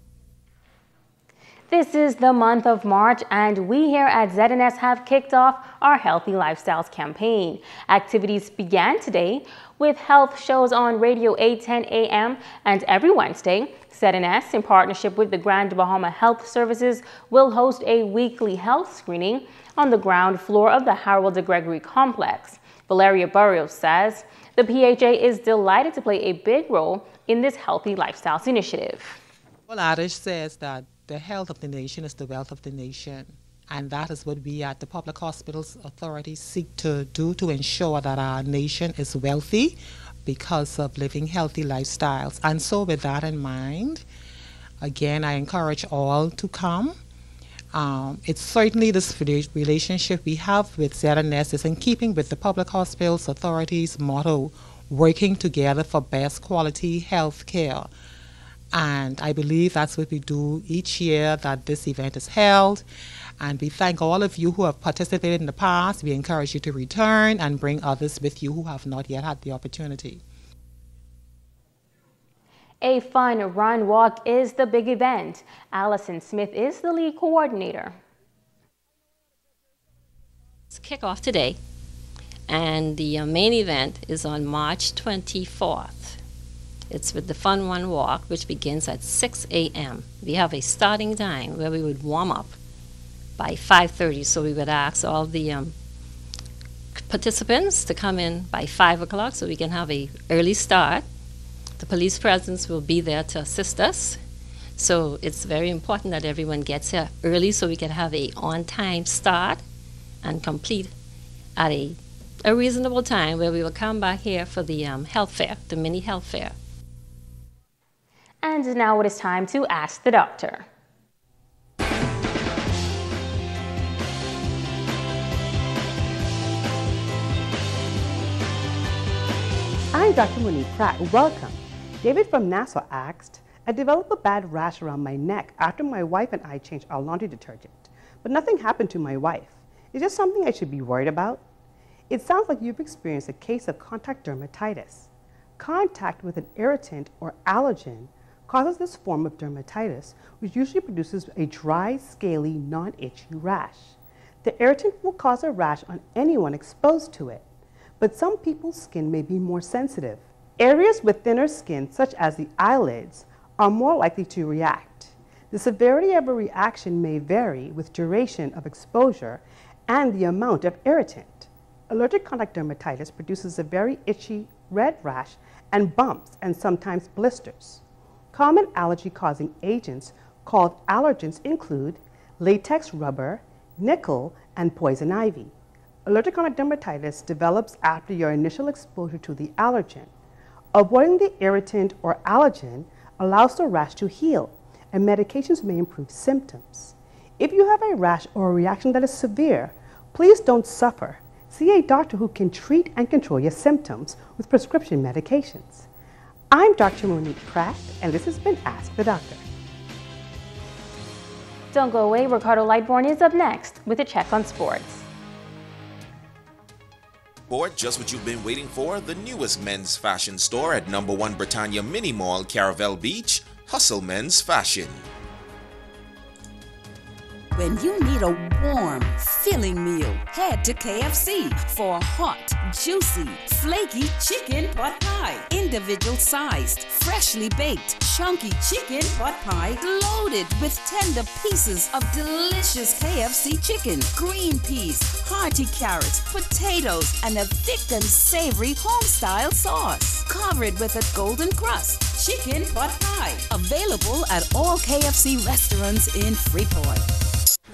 This is the month of March, and we here at ZNS have kicked off our Healthy Lifestyles campaign. Activities began today with health shows on Radio 810 AM, and every Wednesday, ZNS, in partnership with the Grand Bahama Health Services, will host a weekly health screening on the ground floor of the Harold de Gregory complex. Valeria Barrios says the PHA is delighted to play a big role in this Healthy Lifestyles initiative. Well, Adish says that the health of the nation is the wealth of the nation, and that is what we at the Public Hospitals Authority seek to do, to ensure that our nation is wealthy because of living healthy lifestyles. And so with that in mind, again, I encourage all to come. It's certainly this relationship we have with ZNS is in keeping with the Public Hospitals Authority's motto, working together for best quality health care. And I believe that's what we do each year that this event is held. And we thank all of you who have participated in the past. We encourage you to return and bring others with you who have not yet had the opportunity. A fun run walk is the big event. Allison Smith is the lead coordinator. It's kickoff today, and the main event is on March 24th. It's with the Fun Run Walk, which begins at 6 a.m. We have a starting time where we would warm up by 5:30, so we would ask all the participants to come in by 5 o'clock so we can have an early start. The police presence will be there to assist us, so it's very important that everyone gets here early so we can have a on-time start and complete at a reasonable time, where we will come back here for the health fair, the mini health fair. And now it is time to Ask the Doctor. I'm Dr. Monique Pratt. Welcome. David from Nassau asked, I developed a bad rash around my neck after my wife and I changed our laundry detergent, but nothing happened to my wife. Is this something I should be worried about? It sounds like you've experienced a case of contact dermatitis. Contact with an irritant or allergen causes this form of dermatitis, which usually produces a dry, scaly, non-itchy rash. The irritant will cause a rash on anyone exposed to it, but some people's skin may be more sensitive. Areas with thinner skin, such as the eyelids, are more likely to react. The severity of a reaction may vary with duration of exposure and the amount of irritant. Allergic contact dermatitis produces a very itchy red rash and bumps and sometimes blisters. Common allergy-causing agents called allergens include latex rubber, nickel, and poison ivy. Allergic contact dermatitis develops after your initial exposure to the allergen. Avoiding the irritant or allergen allows the rash to heal, and medications may improve symptoms. If you have a rash or a reaction that is severe, please don't suffer. See a doctor who can treat and control your symptoms with prescription medications. I'm Dr. Monique Pratt, and this has been Ask the Doctor. Don't go away, Ricardo Lightbourne is up next with a check on sports. Or just what you've been waiting for, the newest men's fashion store at No. 1 Britannia Mini Mall, Caravel Beach, Hustle Men's Fashion. When you need a warm, filling meal, head to KFC for a hot, juicy, flaky chicken pot pie. Individual sized, freshly baked, chunky chicken pot pie loaded with tender pieces of delicious KFC chicken, green peas, hearty carrots, potatoes, and a thick and savory home-style sauce. Covered with a golden crust, chicken pot pie. Available at all KFC restaurants in Freeport.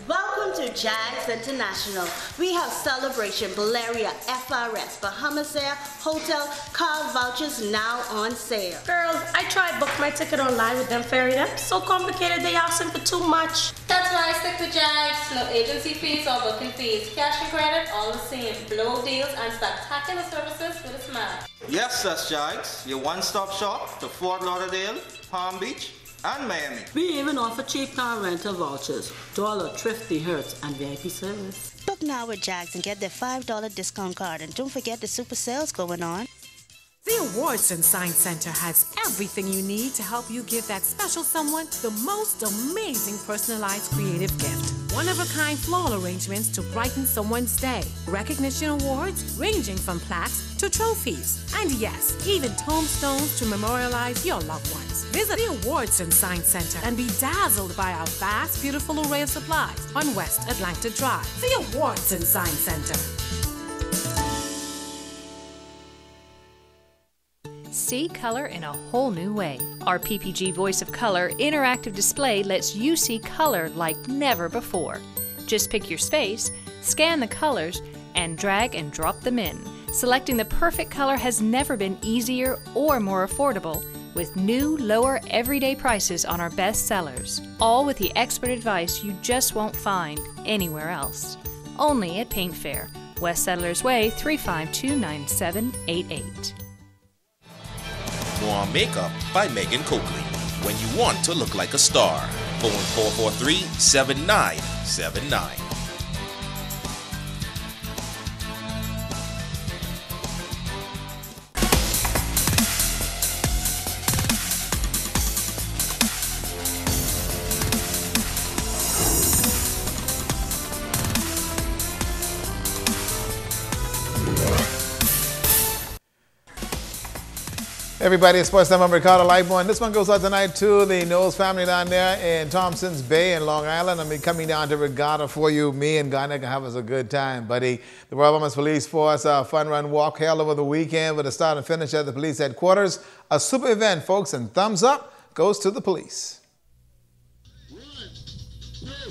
Welcome to Jags International. We have Celebration, Valeria, FRS, Bahamas Air, Hotel, car vouchers now on sale. Girls, I tried book my ticket online with them ferry them. So complicated, they asking for too much. That's why I stick with Jags. No agency fees or booking fees. Cash and credit, all the same. Blow deals and spectacular services with a smile. Yes, that's Jags. Your one-stop shop to Fort Lauderdale, Palm Beach, and Miami. We even offer cheap car rental vouchers to all our thrifty Hertz and VIP service. Book now with Jags and get their $5 discount card. And don't forget the super sales going on. The Awards and Science Center has everything you need to help you give that special someone the most amazing personalized creative gift. One-of-a-kind floral arrangements to brighten someone's day. Recognition awards ranging from plaques to trophies. And yes, even tombstones to memorialize your loved ones. Visit the Awards and Science Center and be dazzled by our vast, beautiful array of supplies on West Atlanta Drive. The Awards and Science Center. See color in a whole new way. Our PPG Voice of Color interactive display lets you see color like never before. Just pick your space, scan the colors, and drag and drop them in. Selecting the perfect color has never been easier or more affordable, with new, lower, everyday prices on our best sellers. All with the expert advice you just won't find anywhere else. Only at Paint Fair, West Settlers Way, 3529788. More Makeup by Megan Coakley. When you want to look like a star. Phone 443-7979. Everybody, it's Sports Number Ricardo Lightbourne. This one goes out tonight to the Knowles family down there in Thompson's Bay in Long Island. I'll be coming down to Regatta for you. Me and Garnet can have us a good time, buddy. The Royal Bahamas Police Force Fun Run Walk held over the weekend with a start and finish at the police headquarters. A super event, folks, and thumbs up goes to the police.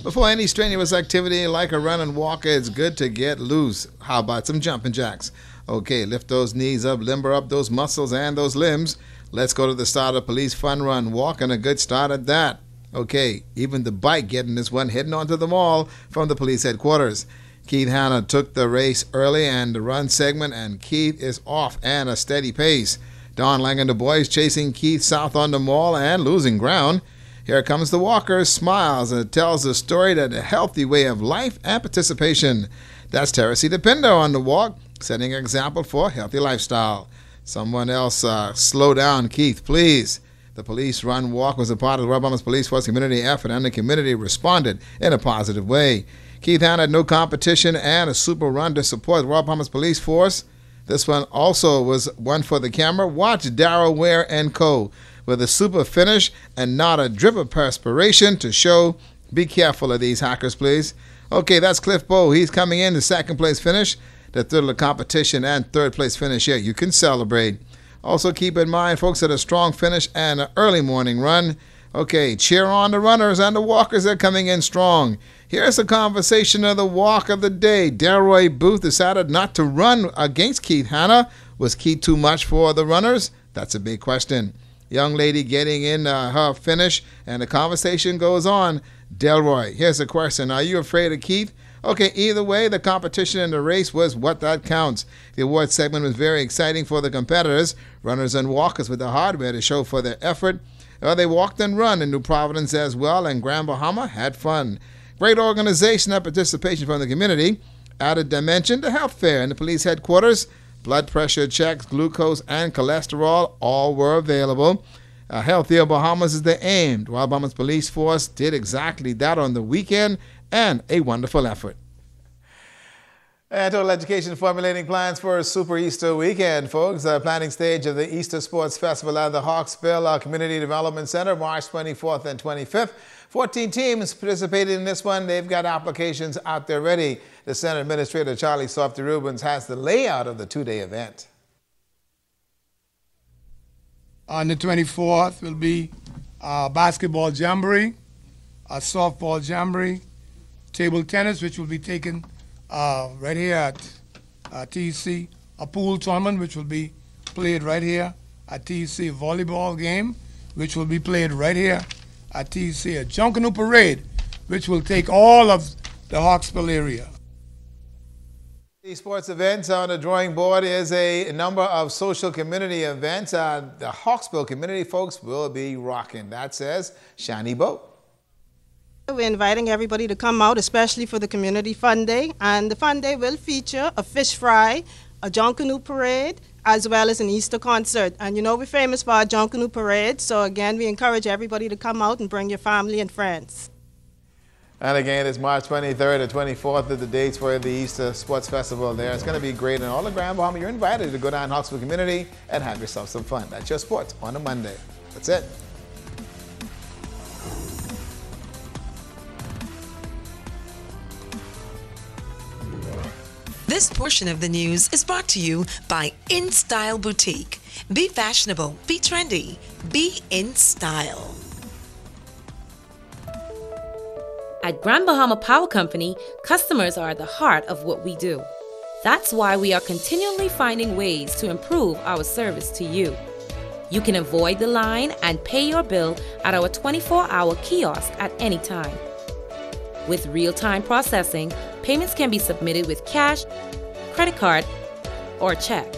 Before any strenuous activity like a run and walk, it's good to get loose. How about some jumping jacks? Okay, lift those knees up, limber up those muscles and those limbs. Let's go to the start of Police Fun Run Walk, and a good start at that. Okay, even the bike getting this one heading onto the mall from the police headquarters. Keith Hanna took the race early and the run segment, and Keith is off and a steady pace. Don Lang and the boys chasing Keith south on the mall and losing ground. Here comes the walker, smiles, and it tells the story that a healthy way of life and participation. That's Teresita Pindo on the walk, setting an example for a healthy lifestyle. Someone else, slow down, Keith, please. The police run walk was a part of the Royal Bahamas Police Force community effort, and the community responded in a positive way. Keith Hanna had no competition and a super run to support the Royal Bahamas Police Force. This one also was one for the camera. Watch Darryl Ware and Co. with a super finish and not a drip of perspiration to show. Be careful of these hackers, please. Okay, that's Cliff Bowe. He's coming in the second place finish, the third of the competition, and third place finish here. You can celebrate. Also keep in mind, folks, that a strong finish and an early morning run. Okay, cheer on the runners and the walkers that are coming in strong. Here's a conversation of the walk of the day. Delroy Booth decided not to run against Keith Hanna. Was Keith too much for the runners? That's a big question. Young lady getting in her finish, and the conversation goes on. Delroy, here's a question. Are you afraid of Keith? Okay, either way, the competition in the race was what that counts. The award segment was very exciting for the competitors, runners and walkers with the hardware to show for their effort. They walked and run in New Providence as well, and Grand Bahama had fun. Great organization and participation from the community. Added dimension to health fair in the police headquarters. Blood pressure checks, glucose, and cholesterol all were available. Healthier Bahamas is the aim. Royal Bahamas Police Force did exactly that on the weekend, and a wonderful effort. And Total Education formulating plans for a Super Easter weekend, folks. Planning stage of the Easter Sports Festival at the Hawksbill Community Development Center, March 24th and 25th. 14 teams participated in this one. They've got applications out there ready. The Center Administrator, Charlie Softy Rubens, has the layout of the two-day event. On the 24th will be basketball jamboree, a softball jamboree, table tennis, which will be taken right here at TEC, a pool tournament, which will be played right here at TEC, a volleyball game, which will be played right here at TEC, a Junkanoo parade, which will take all of the Hawksbill area. The sports events on the drawing board is a number of social community events. The Hawksbill community folks will be rocking. That says Shani Boat. We're inviting everybody to come out, especially for the Community Fun Day. And the Fun Day will feature a fish fry, a Junkanoo parade, as well as an Easter concert. And you know we're famous for our Junkanoo parade, so again, we encourage everybody to come out and bring your family and friends. And again, it's March 23rd and 24th are the dates for the Easter Sports Festival there. It's going to be great. And all the Grand Bahama, you're invited to go down to Hawksbill Community and have yourself some fun. That's your sports on a Monday. That's it. This portion of the news is brought to you by InStyle Boutique. Be fashionable, be trendy, be in style. At Grand Bahama Power Company, customers are at the heart of what we do. That's why we are continually finding ways to improve our service to you. You can avoid the line and pay your bill at our 24-hour kiosk at any time. With real-time processing, payments can be submitted with cash, credit card, or check.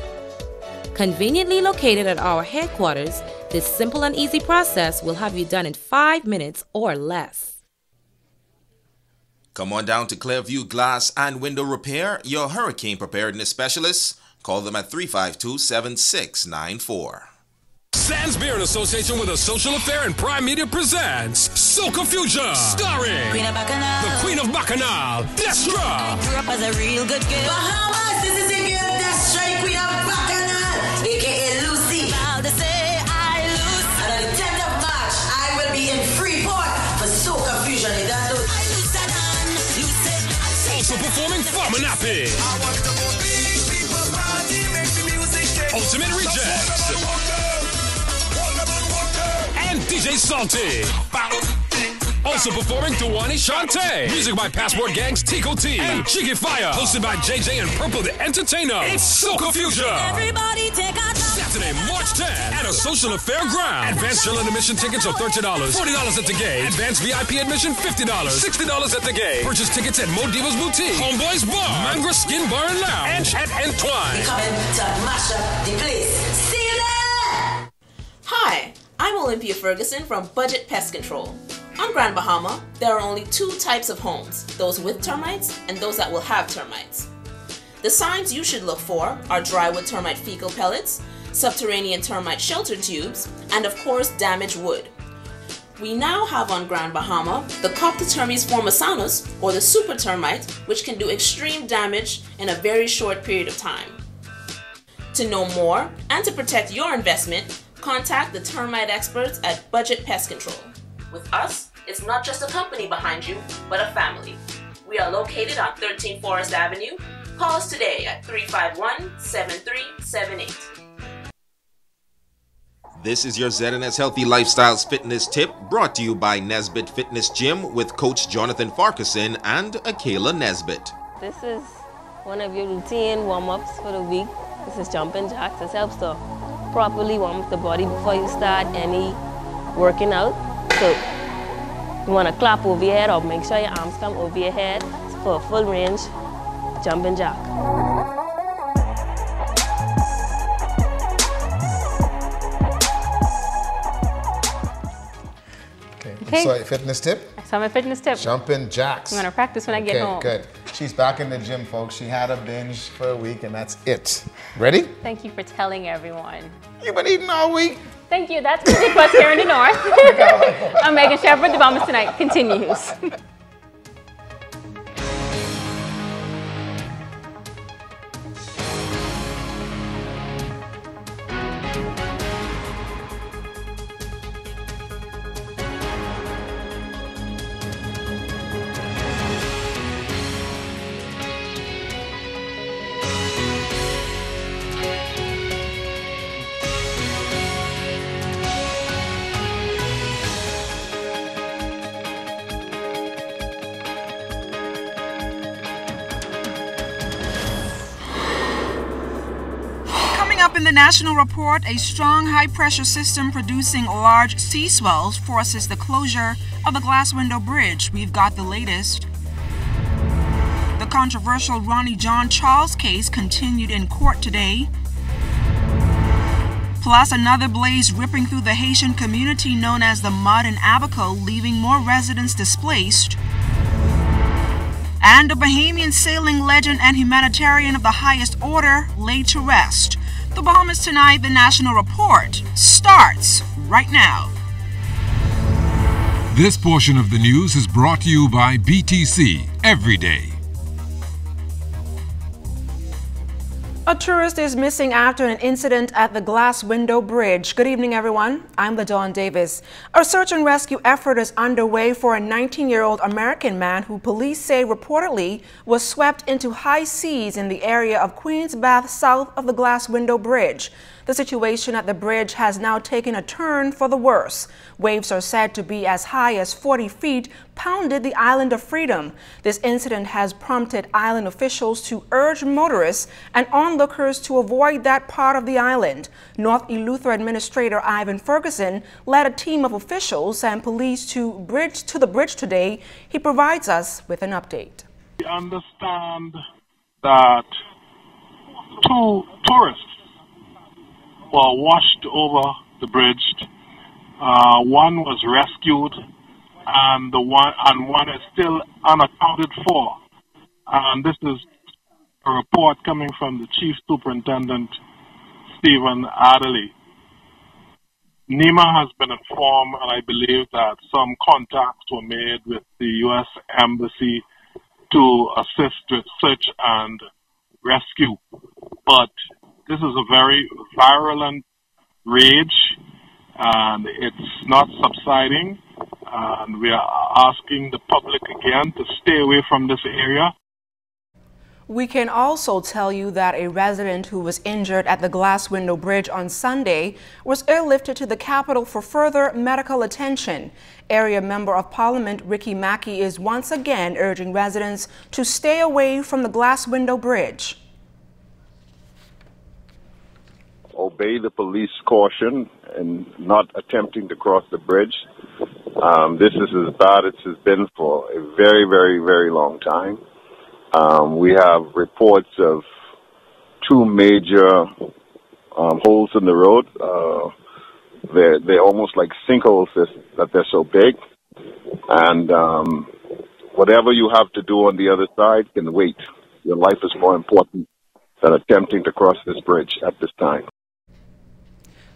Conveniently located at our headquarters, this simple and easy process will have you done in 5 minutes or less. Come on down to Clearview Glass and Window Repair, your hurricane preparedness specialists. Call them at 352-7694. Sands Beer in association with a social affair and Prime Media presents Soca Fusion, starring Queen of Bacchanal, the Queen of Bacchanal, Destra. Grew up as a real good girl. Bahamas, this is the girl Destra, the Queen of Bacchanal, aka Lucy. Proud to say I lose. And on the 10th of March, I will be in Freeport for Soca Fusion. Also performing Farmer Nappy, Ultimate Rejects, and DJ Salty. Also performing Duwani Shante. Music by Passport Gang's Tico T and Cheeky Fire. Hosted by JJ and Purple the Entertainer. It's Soca Fusion. Everybody take a Saturday, March 10th at a social affair ground. Advanced general admission tickets are $30, $40 at the gate. Advanced VIP admission, $50, $60 at the gate. Purchase tickets at Mo Divas Boutique, Homeboys Bar, Mangra Skin Bar and Lounge, and Entwine. We coming to mash up the place. See you there! Hi, I'm Olympia Ferguson from Budget Pest Control. On Grand Bahama, there are only two types of homes, those with termites and those that will have termites. The signs you should look for are drywood termite fecal pellets, subterranean termite shelter tubes, and of course damaged wood. We now have on Grand Bahama the Coptotermes formosanus, or the super termite, which can do extreme damage in a very short period of time. To know more and to protect your investment, contact the termite experts at Budget Pest Control. With us, it's not just a company behind you, but a family. We are located on 13 Forest Avenue. Call us today at 351-7378. This is your ZNS Healthy Lifestyles Fitness Tip, brought to you by Nesbitt Fitness Gym with Coach Jonathan Farquharson and Akela Nesbitt. This is one of your routine warm-ups for the week. This is jumping jacks. This helps to properly warm up the body before you start any working out. So you want to clap over your head or make sure your arms come over your head for a full range jumping jack. Okay. So fitness tip? So my fitness tip. Jumping jacks. I'm going to practice when I get home. Good. She's back in the gym, folks. She had a binge for a week, and that's it. Ready? Thank you for telling everyone. You've been eating all week. Thank you. That's Music Bus here in the North. I'm Megan Shepherd. The Bahamas Tonight continues. In the national report, a strong high-pressure system producing large sea swells forces the closure of the Glass Window Bridge. We've got the latest. The controversial Ronnie John Charles case continued in court today. Plus, another blaze ripping through the Haitian community known as the Mud in Abaco, leaving more residents displaced. And a Bahamian sailing legend and humanitarian of the highest order laid to rest. The Bahamas Tonight, the National Report, starts right now. This portion of the news is brought to you by BTC Every Day. A tourist is missing after an incident at the Glass Window Bridge. Good evening, everyone. I'm LaDawn Davis. A search and rescue effort is underway for a 19-year-old American man who police say reportedly was swept into high seas in the area of Queens Bath south of the Glass Window Bridge. The situation at the bridge has now taken a turn for the worse. Waves are said to be as high as 40 feet, pounded the island of Freedom. This incident has prompted island officials to urge motorists and onlookers to avoid that part of the island. North Eleuthera Administrator Ivan Ferguson led a team of officials and police to the bridge today. He provides us with an update. We understand that two tourists were washed over the bridge. One was rescued, and one is still unaccounted for. And this is a report coming from the Chief Superintendent, Stephen Adderley. NEMA has been informed, and I believe that some contacts were made with the U.S. Embassy to assist with search and rescue. But this is a very virulent rage, and it's not subsiding. And we are asking the public again to stay away from this area. We can also tell you that a resident who was injured at the Glass Window Bridge on Sunday was airlifted to the capital for further medical attention. Area Member of Parliament Ricky Mackey is once again urging residents to stay away from the Glass Window Bridge. obey the police caution and not attempting to cross the bridge. This is as bad as it's been for a very, very, very long time. We have reports of 2 major holes in the road. They're almost like sinkholes that they're so big. And whatever you have to do on the other side can wait. Your life is more important than attempting to cross this bridge at this time.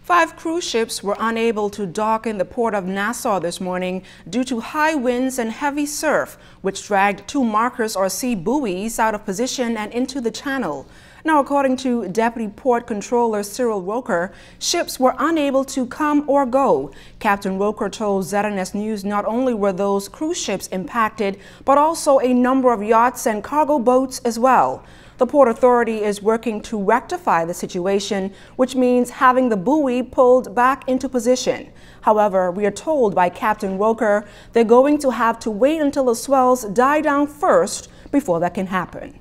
5 cruise ships were unable to dock in the port of Nassau this morning due to high winds and heavy surf, which dragged 2 markers or sea buoys out of position and into the channel. Now, according to Deputy Port Controller Cyril Roker, ships were unable to come or go. Captain Roker told ZNS News not only were those cruise ships impacted, but also a number of yachts and cargo boats as well. The Port Authority is working to rectify the situation, which means having the buoy pulled back into position. However, we are told by Captain Roker they're going to have to wait until the swells die down first before that can happen.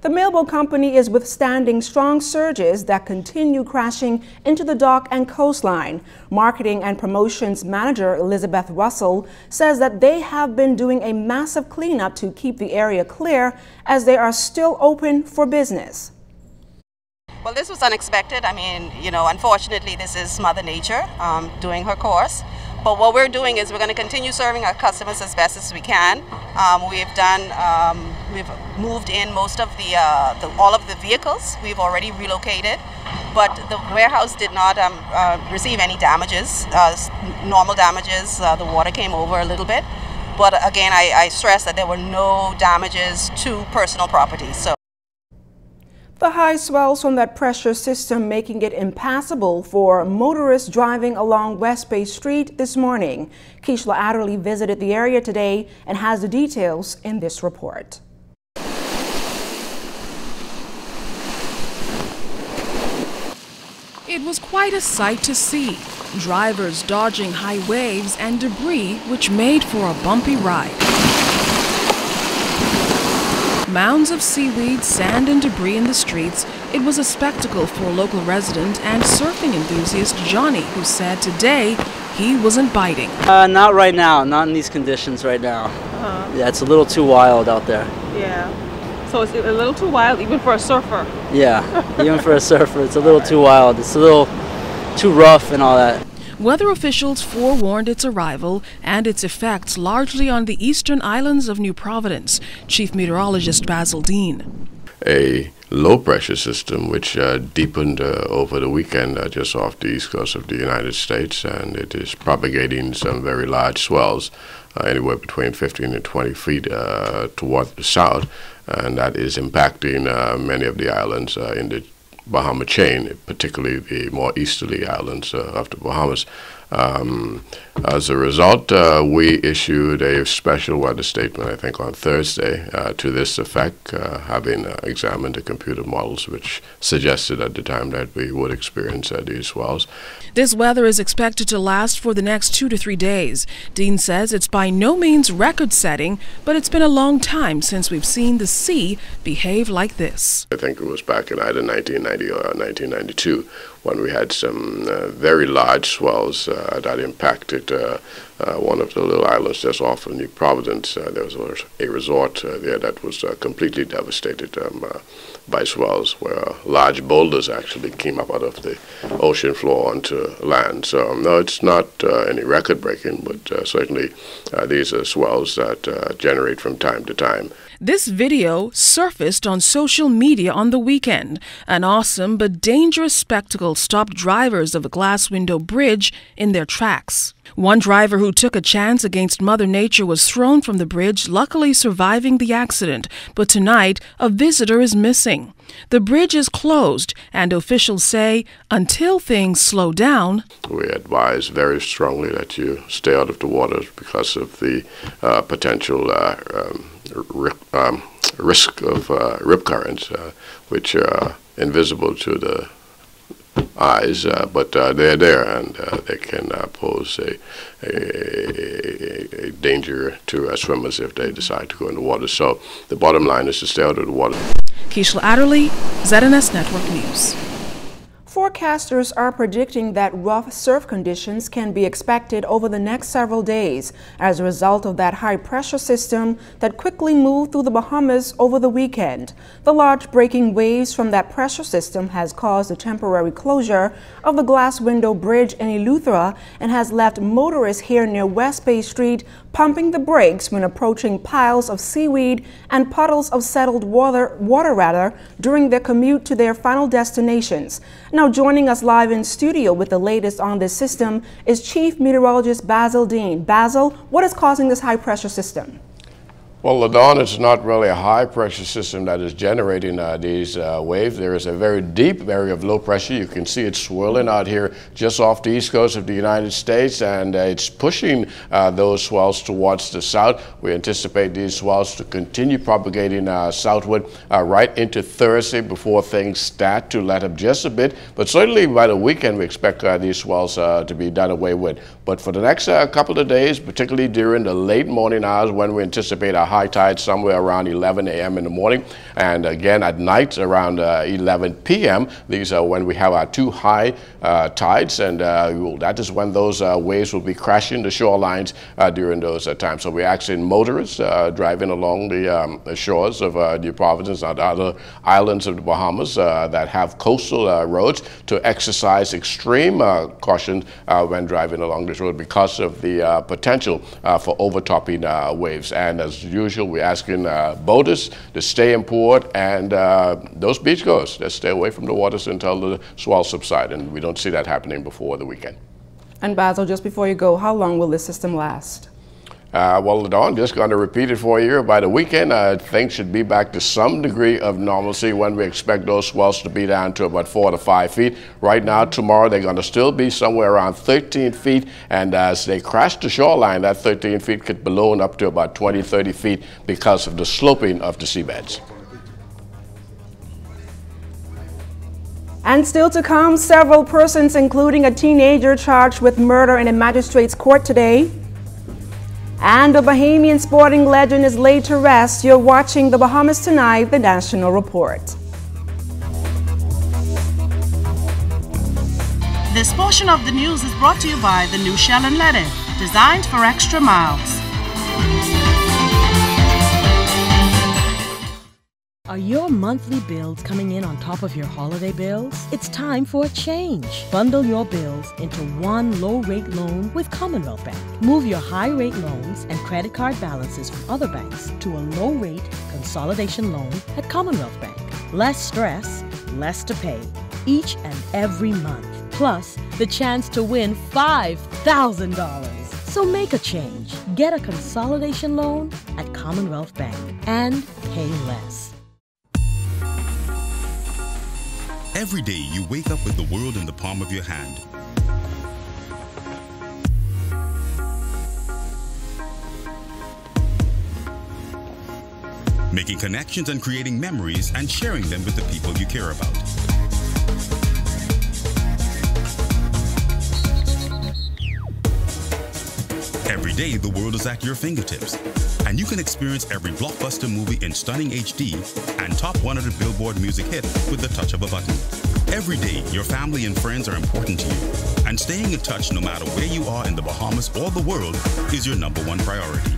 The Mailboat Company is withstanding strong surges that continue crashing into the dock and coastline. Marketing and Promotions Manager Elizabeth Russell says that they have been doing a massive cleanup to keep the area clear as they are still open for business. Well, this was unexpected. I mean, unfortunately, this is Mother Nature doing her course. But what we're doing is we're going to continue serving our customers as best as we can. We've moved in most of all of the vehicles. We've already relocated, but the warehouse did not receive any damages, normal damages. The water came over a little bit, but again, I stress that there were no damages to personal property. So. The high swells from that pressure system making it impassable for motorists driving along West Bay Street this morning. Keishla Adderley visited the area today and has the details in this report. It was quite a sight to see. Drivers dodging high waves and debris which made for a bumpy ride. Mounds of seaweed, sand and debris in the streets. It was a spectacle for local resident and surfing enthusiast Johnny, who said today he wasn't biting. Not right now, not in these conditions right now. Yeah, it's a little too wild out there. Yeah, so it's a little too wild even for a surfer. Yeah, even for a surfer, it's a little too wild. It's a little too rough and all that. Weather officials forewarned its arrival and its effects largely on the eastern islands of New Providence. Chief Meteorologist Basil Dean. A low-pressure system which deepened over the weekend just off the east coast of the United States, and it is propagating some very large swells, anywhere between 15 and 20 feet toward the south, and that is impacting many of the islands in the Bahama chain, particularly the more easterly islands of the Bahamas. As a result, we issued a special weather statement, I think, on Thursday to this effect, having examined the computer models which suggested at the time that we would experience these swells. This weather is expected to last for the next 2 to 3 days. Dean says it's by no means record-setting, but it's been a long time since we've seen the sea behave like this. I think it was back in either 1990 or 1992 when we had some very large swells that impacted one of the little islands just off of New Providence. There was a resort there that was completely devastated by swells, where large boulders actually came up out of the ocean floor onto land. So no, it's not any record-breaking, but certainly these are swells that generate from time to time. This video surfaced on social media on the weekend. An awesome but dangerous spectacle stopped drivers of a glass window bridge in their tracks. One driver who took a chance against Mother Nature was thrown from the bridge, luckily surviving the accident. But tonight, a visitor is missing. The bridge is closed, and officials say until things slow down. We advise very strongly that you stay out of the water because of the potential risk of rip currents, which are invisible to the eyes, but they're there, and they can pose a danger to swimmers if they decide to go in the water. So the bottom line is to stay out of the water. Keishla Adderley, ZNS Network News. Forecasters are predicting that rough surf conditions can be expected over the next several days as a result of that high-pressure system that quickly moved through the Bahamas over the weekend. The large breaking waves from that pressure system has caused a temporary closure of the Glass Window Bridge in Eleuthera and has left motorists here near West Bay Street pumping the brakes when approaching piles of seaweed and puddles of settled water during their commute to their final destinations. Now joining us live in studio with the latest on this system is Chief Meteorologist Basil Dean. Basil, what is causing this high pressure system? Well, LaDawn, it's not really a high-pressure system that is generating these waves. There is a very deep area of low pressure. You can see it swirling out here just off the east coast of the United States, and it's pushing those swells towards the south. We anticipate these swells to continue propagating southward right into Thursday before things start to let up just a bit. But certainly by the weekend, we expect these swells to be done away with. But for the next couple of days, particularly during the late morning hours when we anticipate a high tide somewhere around 11 a.m. in the morning, and again at night around 11 p.m. These are when we have our two high tides, and that is when those waves will be crashing the shorelines during those times. So we're asking motorists driving along the shores of New Providence and other islands of the Bahamas that have coastal roads to exercise extreme caution when driving along this road because of the potential for overtopping waves. And as usual, we're asking boaters to stay in port, and those beachgoers to stay away from the waters until the swells subside, and we don't see that happening before the weekend. And Basil, just before you go, how long will this system last? Well, Dawn, just going to repeat it for you. By the weekend, things should be back to some degree of normalcy when we expect those swells to be down to about 4 to 5 feet. Right now, tomorrow, they're going to still be somewhere around 13 feet. And as they crash the shoreline, that 13 feet could balloon up to about 20, 30 feet because of the sloping of the seabeds. And still to come, several persons, including a teenager, charged with murder in a magistrate's court today. And the Bahamian sporting legend is laid to rest. You're watching The Bahamas Tonight, the National Report. This portion of the news is brought to you by the new Shell & Letty, designed for extra miles. Are your monthly bills coming in on top of your holiday bills? It's time for a change. Bundle your bills into one low-rate loan with Commonwealth Bank. Move your high-rate loans and credit card balances from other banks to a low-rate consolidation loan at Commonwealth Bank. Less stress, less to pay, each and every month. Plus, the chance to win $5,000. So make a change. Get a consolidation loan at Commonwealth Bank and pay less. Every day you wake up with the world in the palm of your hand. Making connections and creating memories and sharing them with the people you care about. Every day the world is at your fingertips, and you can experience every blockbuster movie in stunning HD and top 100 Billboard music hit with the touch of a button. Every day, your family and friends are important to you, and staying in touch no matter where you are in the Bahamas or the world is your #1 priority.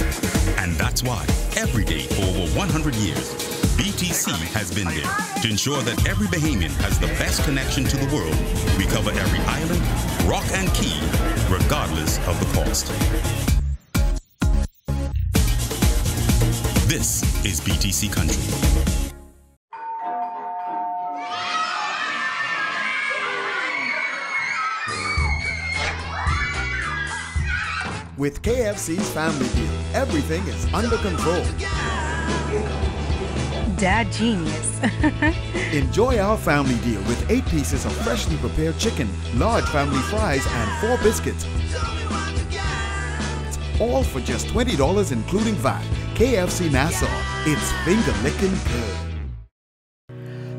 And that's why, every day for over 100 years, BTC has been there to ensure that every Bahamian has the best connection to the world. We cover every island, rock and key, regardless of the cost. This is BTC Country. With KFC's Family Deal, everything is under control. Dad genius. Enjoy our family deal with 8 pieces of freshly prepared chicken, large family fries, and 4 biscuits. All for just $20 including VAT. KFC Nassau, it's finger-licking good.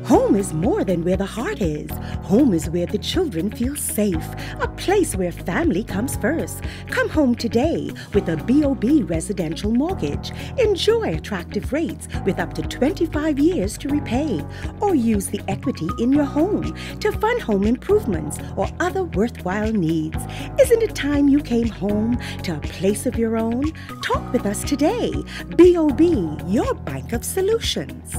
Home is more than where the heart is. Home is where the children feel safe, a place where family comes first. Come home today with a BOB residential mortgage. Enjoy attractive rates with up to 25 years to repay, or use the equity in your home to fund home improvements or other worthwhile needs. Isn't it time you came home to a place of your own? Talk with us today. BOB, your bank of solutions.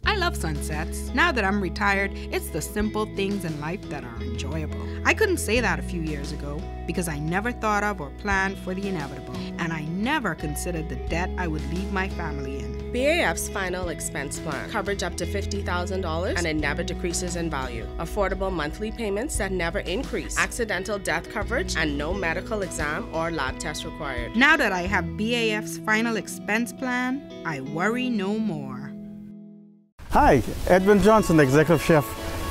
I love sunsets. Now that I'm retired, it's the simple things in life that are enjoyable. I couldn't say that a few years ago because I never thought of or planned for the inevitable, and I never considered the debt I would leave my family in. BAF's final expense plan. Coverage up to $50,000 and it never decreases in value. Affordable monthly payments that never increase. Accidental death coverage and no medical exam or lab test required. Now that I have BAF's final expense plan, I worry no more. Hi, Edwin Johnson, Executive Chef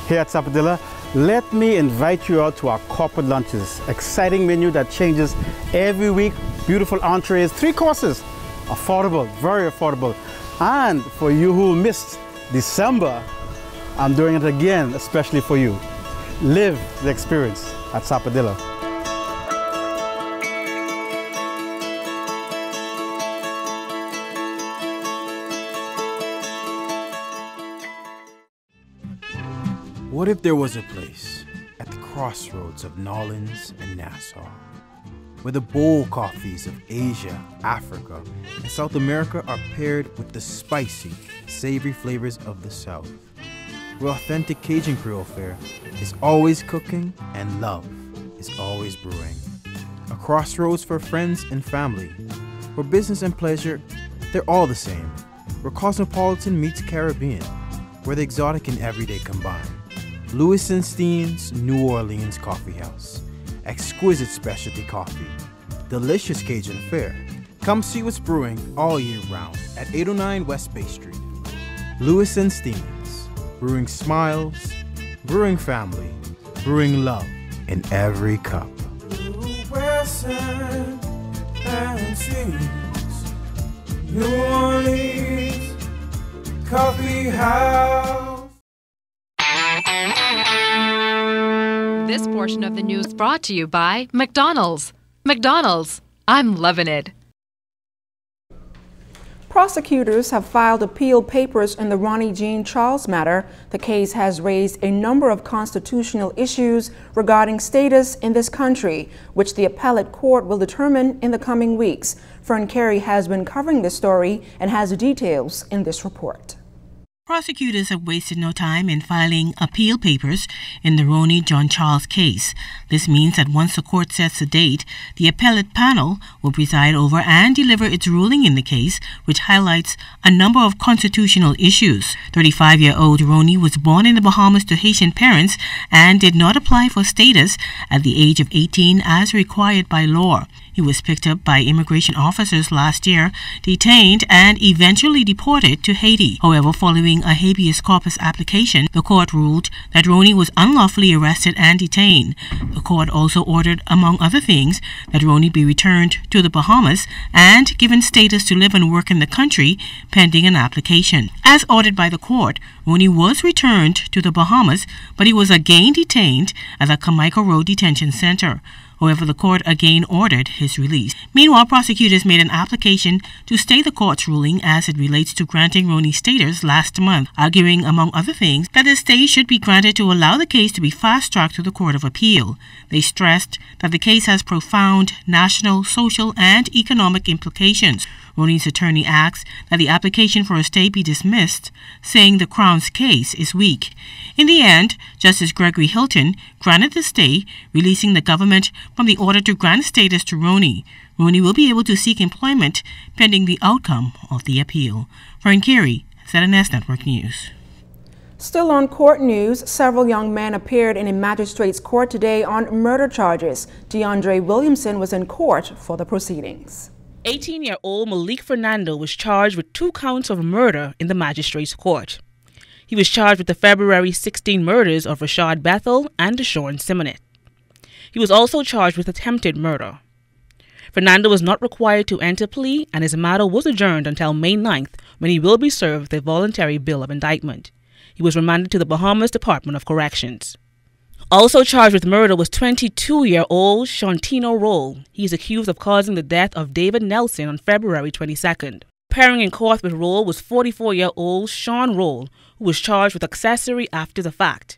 here at Sapodilla. Let me invite you out to our corporate lunches. Exciting menu that changes every week. Beautiful entrees, 3 courses. Affordable, very affordable. And for you who missed December, I'm doing it again, especially for you. Live the experience at Sapodilla. What if there was a place at the crossroads of Nolens and Nassau, where the bold coffees of Asia, Africa, and South America are paired with the spicy, savory flavors of the South, where authentic Cajun Creole fare is always cooking and love is always brewing. A crossroads for friends and family, where business and pleasure, they're all the same, where cosmopolitan meets Caribbean, where the exotic and everyday combine. Louis & Steen's New Orleans Coffee House. Exquisite specialty coffee. Delicious Cajun fare. Come see what's brewing all year round at 809 West Bay Street. Louis & Steen's. Brewing smiles, brewing family, brewing love in every cup. New Orleans Coffee House. This portion of the news brought to you by McDonald's. McDonald's, I'm loving it. Prosecutors have filed appeal papers in the Ronnie Jean Charles matter. The case has raised a number of constitutional issues regarding status in this country, which the appellate court will determine in the coming weeks. Fern Carey has been covering this story and has details in this report. Prosecutors have wasted no time in filing appeal papers in the Ronnie John Charles case. This means that once the court sets a date, the appellate panel will preside over and deliver its ruling in the case, which highlights a number of constitutional issues. 35-year-old Ronnie was born in the Bahamas to Haitian parents and did not apply for status at the age of 18 as required by law. He was picked up by immigration officers last year, detained, and eventually deported to Haiti. However, following a habeas corpus application, the court ruled that Ronnie was unlawfully arrested and detained. The court also ordered, among other things, that Ronnie be returned to the Bahamas and given status to live and work in the country pending an application. As ordered by the court, Ronnie was returned to the Bahamas, but he was again detained at the Carmichael Road Detention Center. However, the court again ordered his release. Meanwhile, prosecutors made an application to stay the court's ruling as it relates to granting Ronnie status last month, arguing, among other things, that the stay should be granted to allow the case to be fast-tracked to the Court of Appeal. They stressed that the case has profound national, social, and economic implications. Ronnie's attorney asks that the application for a stay be dismissed, saying the Crown's case is weak. In the end, Justice Gregory Hilton granted the stay, releasing the government from the order to grant status to Ronnie. Ronnie will be able to seek employment pending the outcome of the appeal. Fern Carey, ZNS Network News. Still on court news, several young men appeared in a magistrate's court today on murder charges. DeAndre Williamson was in court for the proceedings. 18-year-old Malik Fernando was charged with 2 counts of murder in the magistrate's court. He was charged with the February 16 murders of Rashad Bethel and Deshaun Simonet. He was also charged with attempted murder. Fernando was not required to enter plea, and his matter was adjourned until May 9th, when he will be served with a voluntary bill of indictment. He He was remanded to the Bahamas Department of Corrections. Also charged with murder was 22-year-old Shantino Roll. He is accused of causing the death of David Nelson on February 22nd. Appearing in court with Roll was 44-year-old Sean Roll, who was charged with accessory after the fact.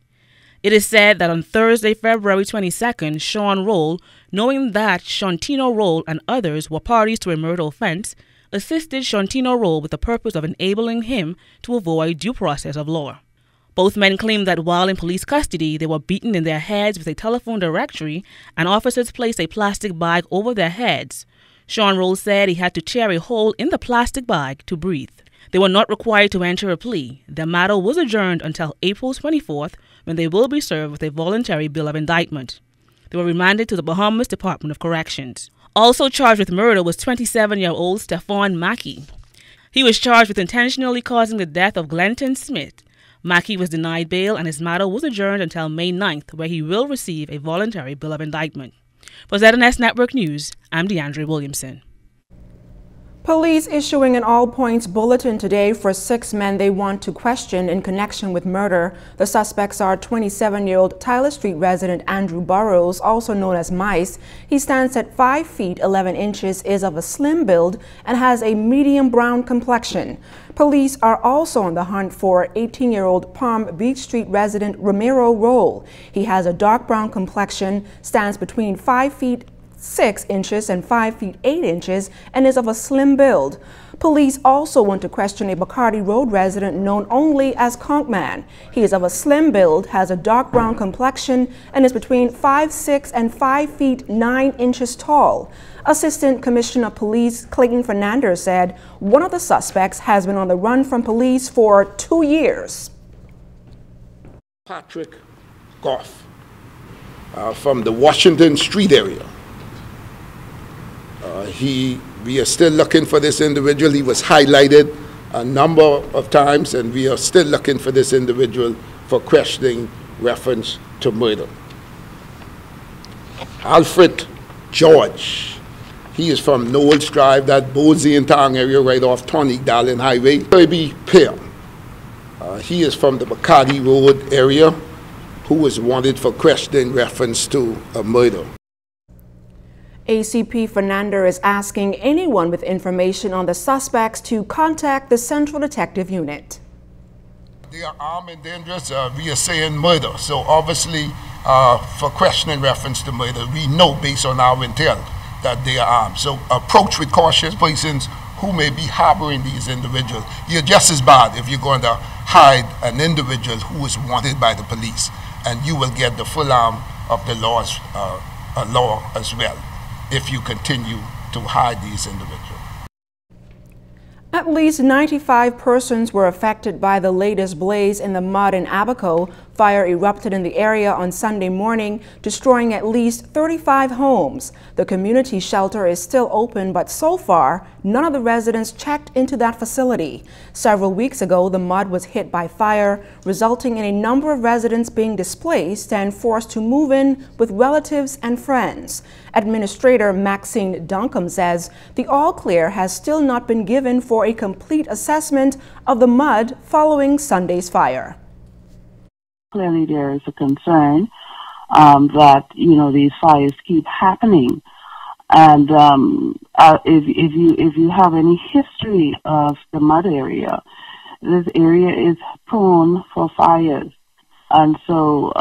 It is said that on Thursday, February 22nd, Sean Roll, knowing that Shantino Roll and others were parties to a murder offense, assisted Shantino Roll with the purpose of enabling him to avoid due process of law. Both men claimed that while in police custody, they were beaten in their heads with a telephone directory and officers placed a plastic bag over their heads. Sean Roll said he had to tear a hole in the plastic bag to breathe. They were not required to enter a plea. The matter was adjourned until April 24th, when they will be served with a voluntary bill of indictment. They were remanded to the Bahamas Department of Corrections. Also charged with murder was 27-year-old Stephon Mackey. He was charged with intentionally causing the death of Glenton Smith. Mackey was denied bail and his matter was adjourned until May 9th, where he will receive a voluntary bill of indictment. For ZNS Network News, I'm DeAndre Williamson. Police issuing an all-points bulletin today for 6 men they want to question in connection with murder. The suspects are 27-year-old Tyler Street resident Andrew Burrows, also known as Mice. He stands at 5 feet 11 inches, is of a slim build, and has a medium brown complexion. Police are also on the hunt for 18-year-old Palm Beach Street resident Ramiro Roll. He has a dark brown complexion, stands between 5 feet 6 inches and 5 feet 8 inches, and is of a slim build. Police also want to question a Bacardi Road resident known only as Conkman. He is of a slim build, has a dark brown complexion, and is between 5'6" and 5 feet 9 inches tall. Assistant Commissioner of Police Clayton Fernandez said one of the suspects has been on the run from police for 2 years. Patrick Goff from the Washington Street area. We are still looking for this individual. He was highlighted a number of times, and we are still looking for this individual for questioning reference to murder. Alfred George. He is from Knowles Drive, that Boise and Tong area right off Tony Dallin Highway. Kirby Pear. He is from the Bacardi Road area, who was wanted for questioning reference to a murder. ACP Fernandez is asking anyone with information on the suspects to contact the Central Detective Unit. They are armed and dangerous. We are saying murder. So obviously, for questioning reference to murder, we know based on our intel that they are armed. So approach with caution persons who may be harboring these individuals. You're just as bad if you're going to hide an individual who is wanted by the police, and you will get the full arm of the law as well if you continue to hide these individuals. At least 95 persons were affected by the latest blaze in the mud in Abaco. Fire erupted in the area on Sunday morning, destroying at least 35 homes. The community shelter is still open, but so far, none of the residents checked into that facility. Several weeks ago, the mud was hit by fire, resulting in a number of residents being displaced and forced to move in with relatives and friends. Administrator Maxine Duncombe says the all-clear has still not been given for a complete assessment of the mud following Sunday's fire. Clearly, there is a concern that these fires keep happening, and if you have any history of the mud area, this area is prone for fires, and so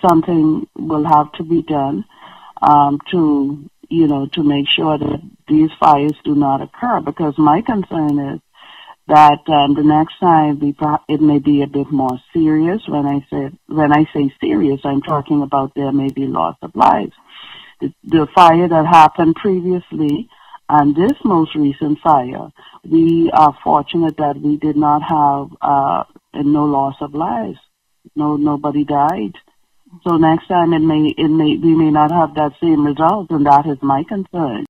something will have to be done to make sure that these fires do not occur. Because my concern is that the next time it may be a bit more serious. When I say serious, I'm talking about there may be loss of lives. The fire that happened previously and this most recent fire, we are fortunate that we did not have no loss of lives. Nobody died. So next time we may not have that same result, and that is my concern.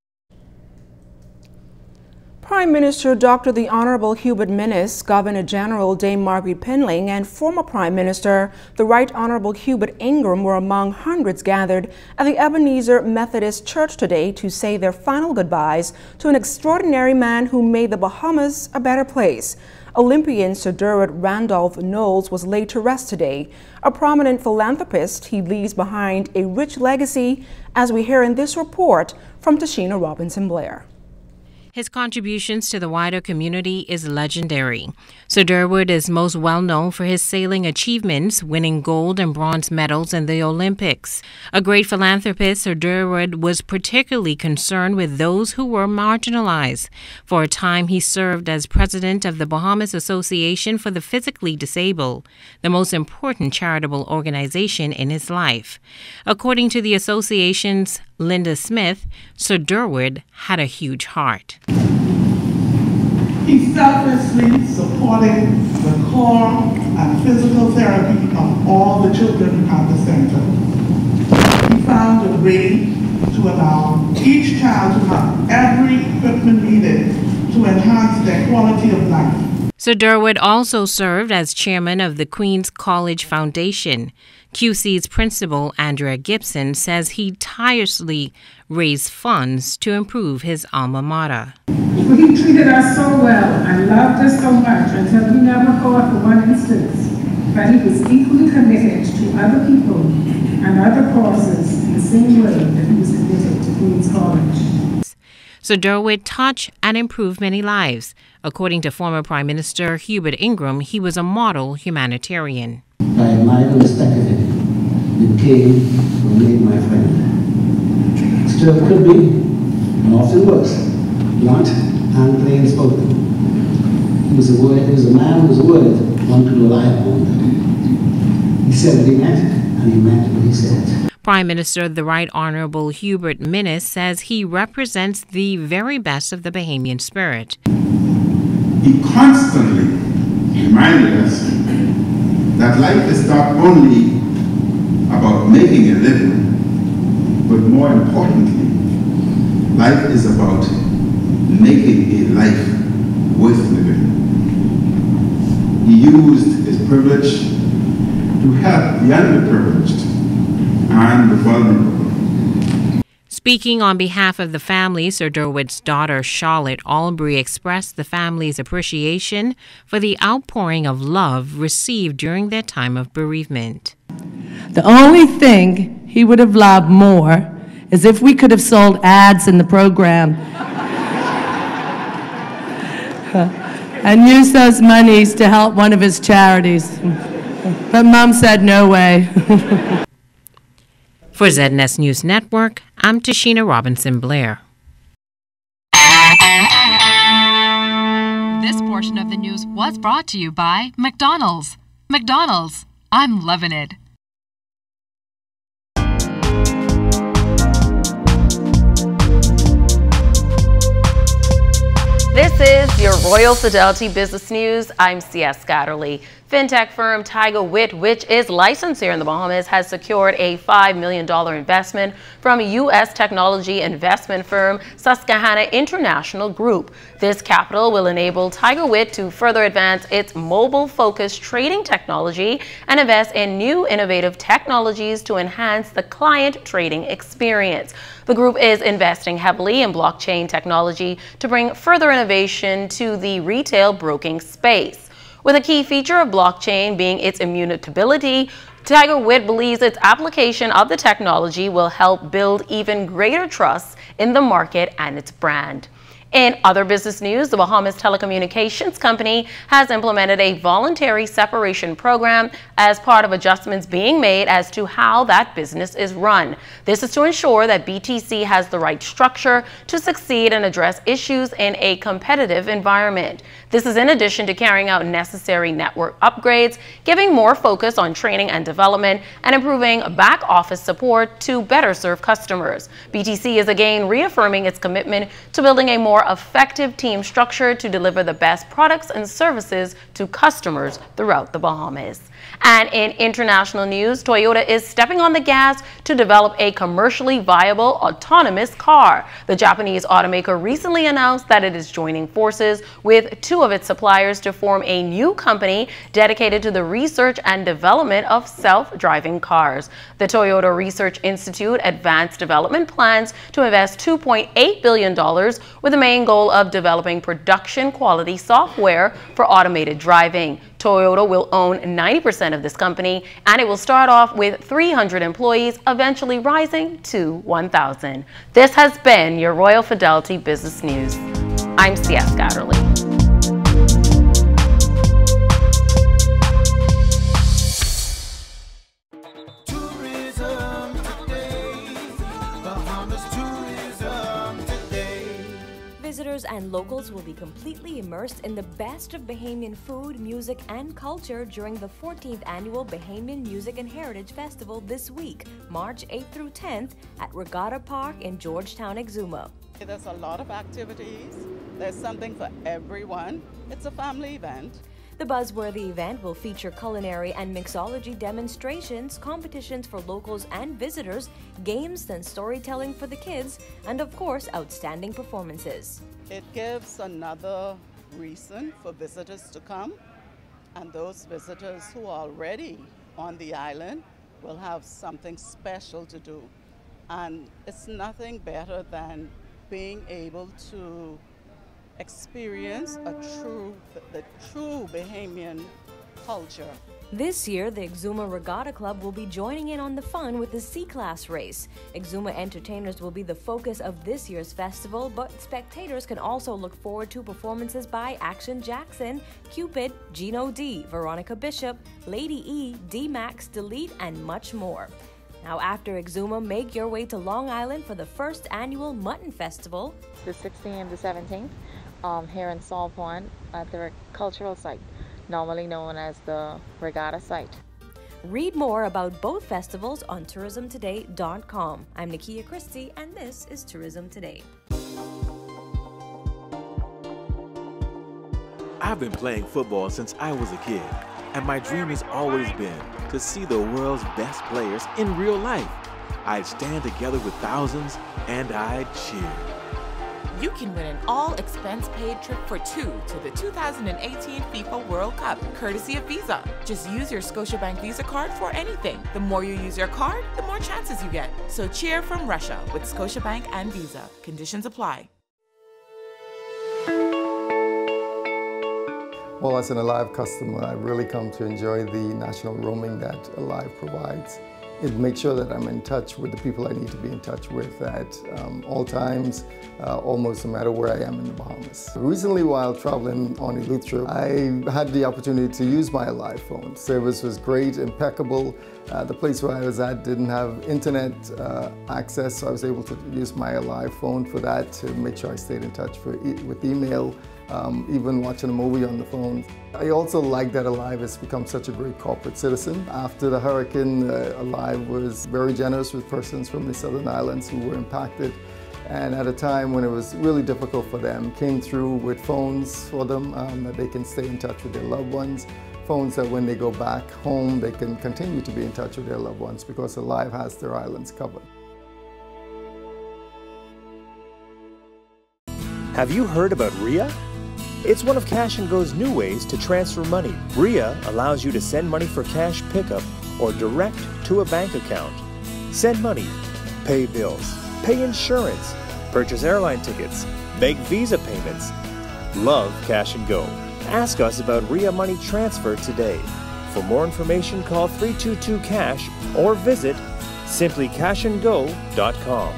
Prime Minister Dr. the Honorable Hubert Minnis, Governor General Dame Margaret Pinling, and former Prime Minister the Right Honorable Hubert Ingram were among hundreds gathered at the Ebenezer Methodist Church today to say their final goodbyes to an extraordinary man who made the Bahamas a better place. Olympian Sir Derwent Randolph Knowles was laid to rest today. A prominent philanthropist, he leaves behind a rich legacy, as we hear in this report from Tashina Robinson Blair. His contributions to the wider community is legendary. Sir Derwent is most well known for his sailing achievements, winning gold and bronze medals in the Olympics. A great philanthropist, Sir Derwent was particularly concerned with those who were marginalized. For a time, he served as president of the Bahamas Association for the Physically Disabled, the most important charitable organization in his life. According to the association's Linda Smith, Sir Derwent had a huge heart. He selflessly supported the core and physical therapy of all the children at the center. He found a way to allow each child to have every equipment needed to enhance their quality of life. Sir Derwent also served as chairman of the Queen's College Foundation. QC's principal, Andrea Gibson, says he tirelessly raised funds to improve his alma mater. He treated us so well and loved us so much until he never thought for one instance that he was equally committed to other people and other causes in the same way that he was committed to Queen's College. Sir Derwent touched and improved many lives. According to former Prime Minister Hubert Ingraham, he was a model humanitarian. I admired and respected him. The king who made my friend. Still could be, and often was, blunt and plain spoken. He was a man whose word one could rely upon. He said what he meant, and he meant what he said. Prime Minister the Right Honourable Hubert Minnis says he represents the very best of the Bahamian spirit. He constantly reminded us that life is not only about making a living, but more importantly, life is about making a life worth living. He used his privilege to help the underprivileged and the vulnerable. Speaking on behalf of the family, Sir Derwent's daughter Charlotte Albury expressed the family's appreciation for the outpouring of love received during their time of bereavement. The only thing he would have loved more is if we could have sold ads in the program and used those monies to help one of his charities. But Mom said no way. For ZNS News Network, I'm Tashina Robinson Blair. This portion of the news was brought to you by McDonald's. McDonald's, I'm loving it. This is your Royal Fidelity Business News. I'm C.S. Scatterly. Fintech firm Tiger Witt, which is licensed here in the Bahamas, has secured a $5 million investment from U.S. technology investment firm Susquehanna International Group. This capital will enable Tiger Witt to further advance its mobile-focused trading technology and invest in new innovative technologies to enhance the client trading experience. The group is investing heavily in blockchain technology to bring further innovation to the retail broking space. With a key feature of blockchain being its immutability, Tiger Witt believes its application of the technology will help build even greater trust in the market and its brand. In other business news, the Bahamas Telecommunications Company has implemented a voluntary separation program as part of adjustments being made as to how that business is run. This is to ensure that BTC has the right structure to succeed and address issues in a competitive environment. This is in addition to carrying out necessary network upgrades, giving more focus on training and development, and improving back office support to better serve customers. BTC is again reaffirming its commitment to building a more effective team structure to deliver the best products and services to customers throughout the Bahamas. And in international news, Toyota is stepping on the gas to develop a commercially viable autonomous car. The Japanese automaker recently announced that it is joining forces with two of its suppliers to form a new company dedicated to the research and development of self-driving cars. The Toyota Research Institute advanced development plans to invest $2.8 billion with the main goal of developing production quality software for automated driving. Toyota will own 90% of this company, and it will start off with 300 employees, eventually rising to 1,000. This has been your Royal Fidelity Business News. I'm C.S. Gatterly. Visitors and locals will be completely immersed in the best of Bahamian food, music, and culture during the 14th Annual Bahamian Music and Heritage Festival this week, March 8th through 10th at Regatta Park in Georgetown, Exuma. There's a lot of activities. There's something for everyone. It's a family event. The buzzworthy event will feature culinary and mixology demonstrations, competitions for locals and visitors, games and storytelling for the kids, and of course, outstanding performances. It gives another reason for visitors to come, and those visitors who are already on the island will have something special to do. And it's nothing better than being able to experience the true Bahamian culture. This year, the Exuma Regatta Club will be joining in on the fun with the C-Class race. Exuma entertainers will be the focus of this year's festival, but spectators can also look forward to performances by Action Jackson, Cupid, Gino D, Veronica Bishop, Lady E, D-Max, Delete, and much more. Now, after Exuma, make your way to Long Island for the first annual Mutton Festival. The 16th and the 17th. Here in Saul Point at the cultural site, normally known as the Regatta site. Read more about both festivals on tourismtoday.com. I'm Nakia Christie, and this is Tourism Today. I've been playing football since I was a kid, and my dream has always been to see the world's best players in real life. I'd stand together with thousands, and I'd cheer. You can win an all-expense-paid trip for two to the 2018 FIFA World Cup, courtesy of Visa. Just use your Scotiabank Visa card for anything. The more you use your card, the more chances you get. So cheer from Russia with Scotiabank and Visa. Conditions apply. Well, as an Alive customer, I've really come to enjoy the national roaming that Alive provides. It makes sure that I'm in touch with the people I need to be in touch with at all times, almost no matter where I am in the Bahamas. Recently, while traveling on Eleuthera, I had the opportunity to use my Alive phone. Service was great, impeccable. The place where I was at didn't have internet access, so I was able to use my Alive phone for that to make sure I stayed in touch with email, even watching a movie on the phone. I also like that Alive has become such a great corporate citizen. After the hurricane, Alive was very generous with persons from the Southern Islands who were impacted. And at a time when it was really difficult for them, came through with phones for them that they can stay in touch with their loved ones. Phones that when they go back home, they can continue to be in touch with their loved ones because Alive has their islands covered. Have you heard about RIA? It's one of Cash and Go's new ways to transfer money. RIA allows you to send money for cash pickup or direct to a bank account. Send money, pay bills, pay insurance, purchase airline tickets, make Visa payments. Love Cash and Go. Ask us about RIA money transfer today. For more information, call 322-CASH or visit simplycashandgo.com.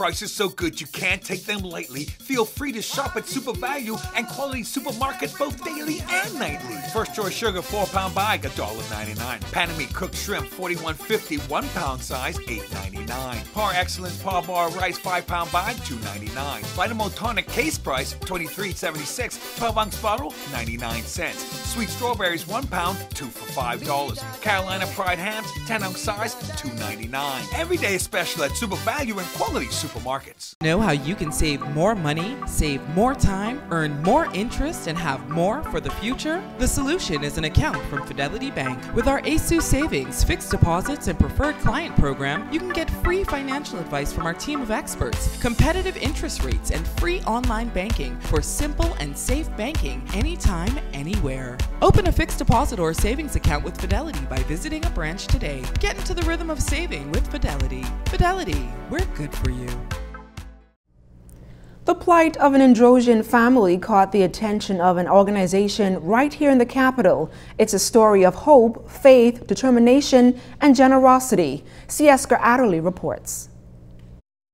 prices so good you can't take them lightly. Feel free to shop at Super Value and Quality Supermarket both daily and nightly. First choice sugar 4-pound bag $1.99. Panamint cooked shrimp 41.50 1-pound size $8.99. Par Excellence Par Bar rice 5-pound bag $2.99. Vitamin Tonic case price $23.76. 12-ounce bottle 99 cents. Sweet strawberries 1 pound 2 for $5. Carolina Pride hams 10-ounce size $2.99. Every day is special at Super Value and Quality Supermarkets. Know how you can save more money, save more time, earn more interest, and have more for the future? The solution is an account from Fidelity Bank. With our ASU Savings, fixed deposits, and preferred client program, you can get free financial advice from our team of experts, competitive interest rates, and free online banking for simple and safe banking anytime, anywhere. Open a fixed deposit or savings account with Fidelity by visiting a branch today. Get into the rhythm of saving with Fidelity. Fidelity, we're good for you. The plight of an Androsian family caught the attention of an organization right here in the capital. It's a story of hope, faith, determination, and generosity. Sieska Adderley reports.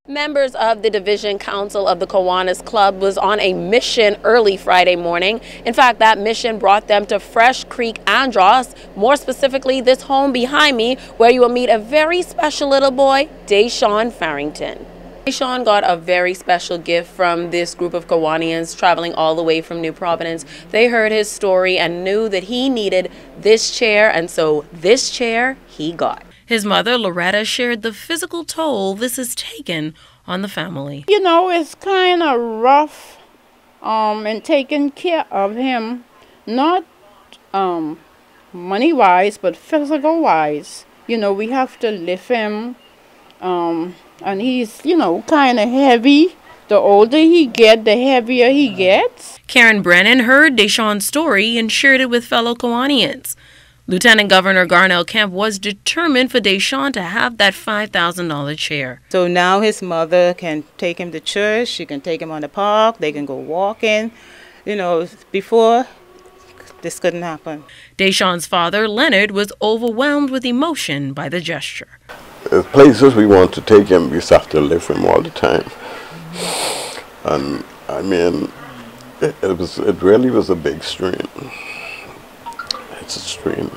Members of the Division Council of the Kiwanis Club was on a mission early Friday morning. In fact, that mission brought them to Fresh Creek, Andros, more specifically this home behind me, where you will meet a very special little boy, Deshaun Farrington. Deshaun got a very special gift from this group of Kiwanians traveling all the way from New Providence. They heard his story and knew that he needed this chair, and so this chair he got. His mother, Loretta, shared the physical toll this has taken on the family. You know, it's kind of rough in taking care of him, not money-wise, but physical-wise. You know, we have to lift him, and he's, you know, kind of heavy. The older he gets, the heavier he gets. Karen Brennan heard Deshaun's story and shared it with fellow Kiwanians. Lieutenant Governor Garnell Kemp was determined for Deshaun to have that $5,000 chair. So now his mother can take him to church, she can take him on the park, they can go walking. You know, before, this couldn't happen. Deshaun's father, Leonard, was overwhelmed with emotion by the gesture. The places we want to take him, we just have to live him all the time. And I mean, it really was a big strain. It's a strain.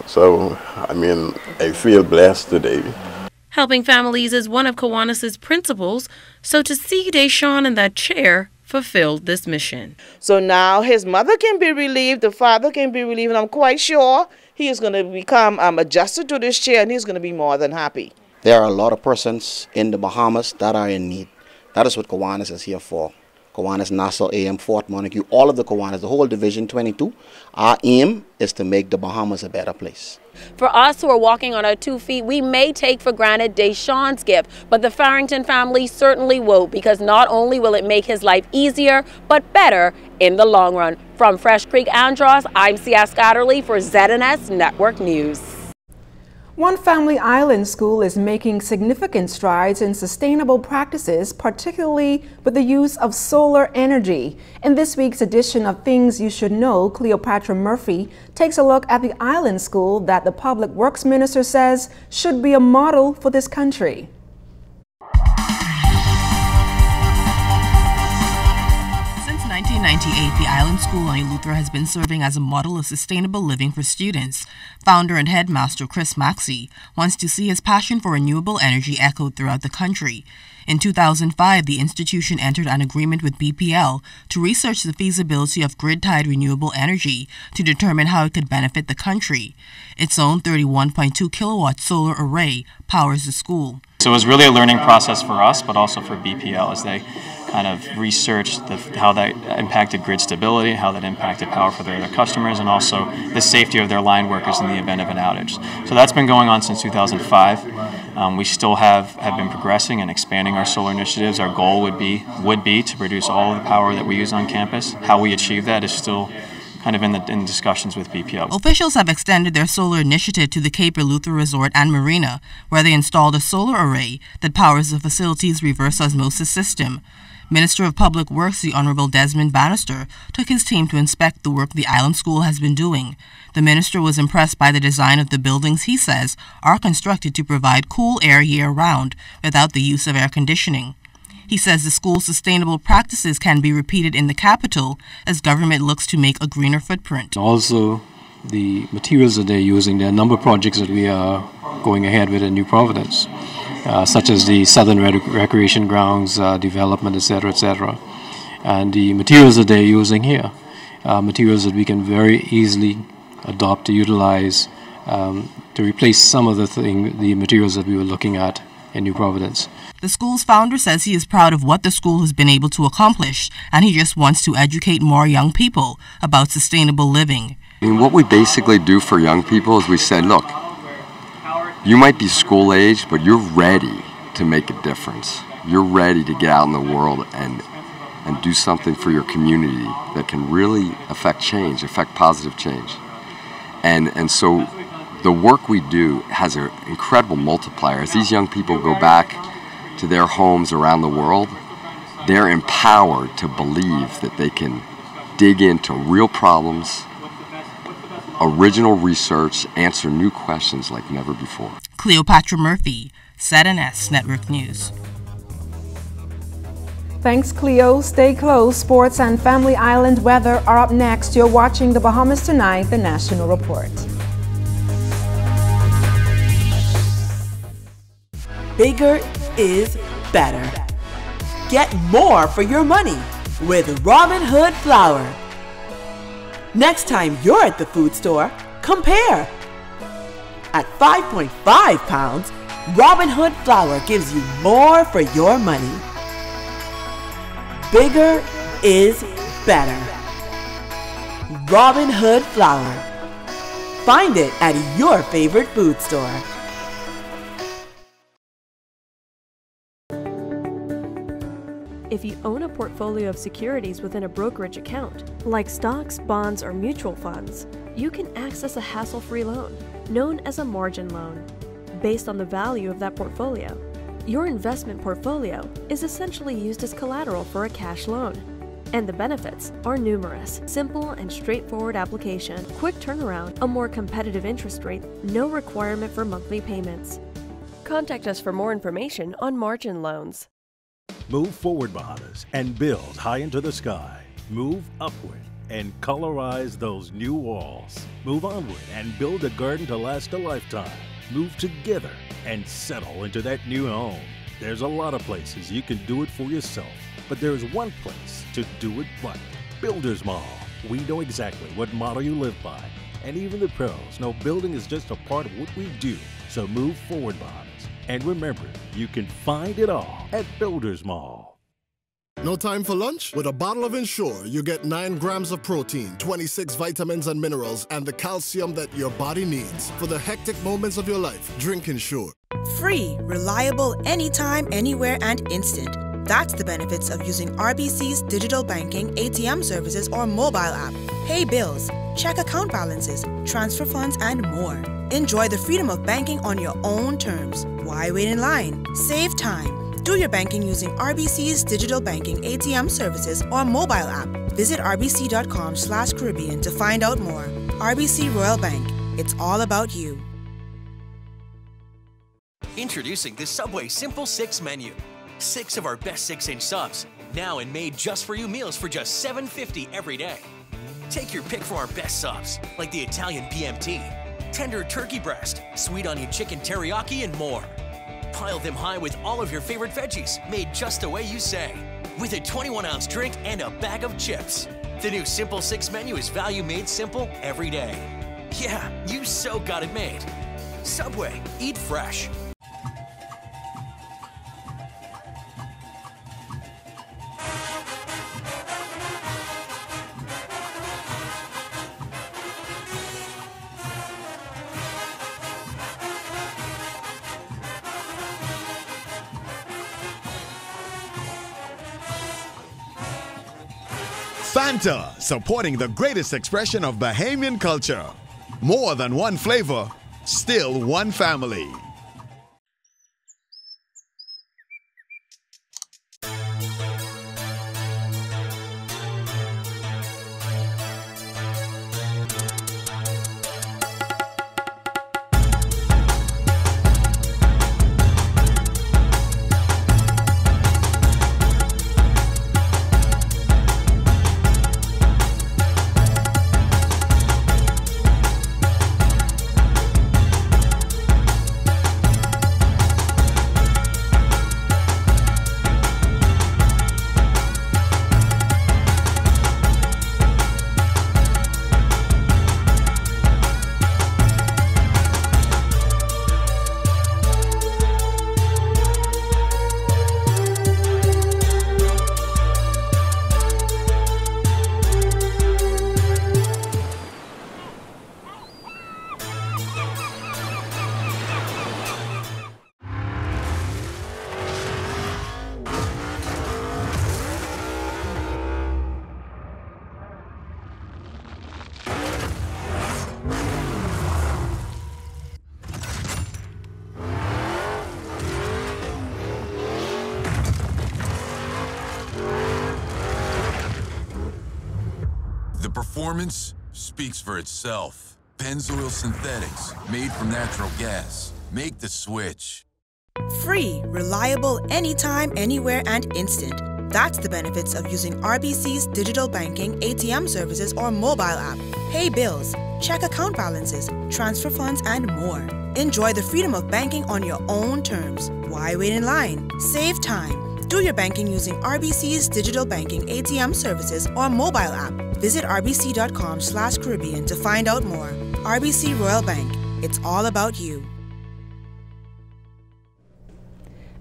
So, I mean, I feel blessed today. Helping families is one of Kiwanis' principles, so to see Deshaun in that chair fulfilled this mission. So now his mother can be relieved, the father can be relieved, and I'm quite sure he is going to become adjusted to this chair, and he's going to be more than happy. There are a lot of persons in the Bahamas that are in need. That is what Kiwanis is here for. Kiwanis, Nassau, AM, Fort Montague, all of the Kiwanis, the whole Division 22, our aim is to make the Bahamas a better place. For us who are walking on our 2 feet, we may take for granted Deshaun's gift, but the Farrington family certainly won't, because not only will it make his life easier, but better in the long run. From Fresh Creek, Andros, I'm Sieska Adderley for ZNS Network News. One Family Island school is making significant strides in sustainable practices, particularly with the use of solar energy. In this week's edition of Things You Should Know, Cleopatra Murphy takes a look at the island school that the Public Works Minister says should be a model for this country. In 1998, the Island School on Eleuthera has been serving as a model of sustainable living for students. Founder and headmaster Chris Maxey wants to see his passion for renewable energy echoed throughout the country. In 2005, the institution entered an agreement with BPL to research the feasibility of grid-tied renewable energy to determine how it could benefit the country. Its own 31.2 kilowatt solar array powers the school. So it was really a learning process for us, but also for BPL as they kind of researched how that impacted grid stability, how that impacted power for their customers, and also the safety of their line workers in the event of an outage. So that's been going on since 2005. We still have been progressing and expanding our solar initiatives. Our goal would be to produce all of the power that we use on campus. How we achieve that is still kind of in discussions with BPL. Officials have extended their solar initiative to the Cape Eleuthera Resort and Marina, where they installed a solar array that powers the facility's reverse osmosis system. Minister of Public Works, the Honorable Desmond Bannister, took his team to inspect the work the Island School has been doing. The minister was impressed by the design of the buildings he says are constructed to provide cool air year-round without the use of air conditioning. He says the school's sustainable practices can be repeated in the capital as government looks to make a greener footprint. Also, the materials that they're using, there are a number of projects that we are going ahead with in New Providence, such as the Southern Recreation Grounds development, etc., etc. And the materials that they're using here, materials that we can very easily adopt to utilize to replace some of the materials that we were looking at in New Providence. The school's founder says he is proud of what the school has been able to accomplish, and he just wants to educate more young people about sustainable living. I mean, what we basically do for young people is we say, look, you might be school age, but you're ready to make a difference. You're ready to get out in the world and do something for your community that can really affect change, affect positive change. And so the work we do has an incredible multiplier. As these young people go back to their homes around the world, they're empowered to believe that they can dig into real problems, original research, answer new questions like never before. Cleopatra Murphy, ZNS Network News. Thanks, Cleo. Stay close. Sports and Family Island weather are up next. You're watching The Bahamas Tonight, the National Report. Bigger is better. Get more for your money with Robin Hood Flour. Next time you're at the food store, compare. At 5.5 pounds, Robin Hood Flour gives you more for your money. Bigger is better. Robin Hood Flour. Find it at your favorite food store. If you own a portfolio of securities within a brokerage account, like stocks, bonds, or mutual funds, you can access a hassle-free loan, known as a margin loan, based on the value of that portfolio. Your investment portfolio is essentially used as collateral for a cash loan, and the benefits are numerous. Simple and straightforward application, quick turnaround, a more competitive interest rate, no requirement for monthly payments. Contact us for more information on margin loans. Move forward, Bahamas, and build high into the sky. Move upward and colorize those new walls. Move onward and build a garden to last a lifetime. Move together and settle into that new home. There's a lot of places you can do it for yourself, but there's one place to do it right. Builders Mall. We know exactly what motto you live by, and even the pros know building is just a part of what we do. So move forward, Bahamas. And remember, you can find it all at Builders Mall. No time for lunch? With a bottle of Ensure, you get 9 grams of protein, 26 vitamins and minerals, and the calcium that your body needs. For the hectic moments of your life, drink Ensure. Free, reliable, anytime, anywhere, and instant. That's the benefits of using RBC's digital banking, ATM services, or mobile app. Pay bills, check account balances, transfer funds, and more. Enjoy the freedom of banking on your own terms. Why wait in line? Save time. Do your banking using RBC's digital banking, ATM services, or mobile app. Visit rbc.com/Caribbean to find out more. RBC Royal Bank. It's all about you. Introducing the Subway Simple 6 menu. 6 of our best 6-inch subs, now and made just for you meals for just $7.50 every day. Take your pick from our best subs, like the Italian BMT, tender turkey breast, sweet onion chicken teriyaki, and more. Pile them high with all of your favorite veggies, made just the way you say, with a 21-ounce drink and a bag of chips. The new Simple 6 menu is value made simple every day. Yeah, you so got it made. Subway, eat fresh. Fanta, supporting the greatest expression of Bahamian culture. More than one flavor, still one family. Performance speaks for itself. Pennzoil Synthetics, made from natural gas. Make the switch. Free, reliable, anytime, anywhere, and instant. That's the benefits of using RBC's digital banking, ATM services, or mobile app. Pay bills, check account balances, transfer funds, and more. Enjoy the freedom of banking on your own terms. Why wait in line? Save time. Do your banking using RBC's digital banking, ATM services, or mobile app. Visit rbc.com/Caribbean to find out more. RBC Royal Bank. It's all about you.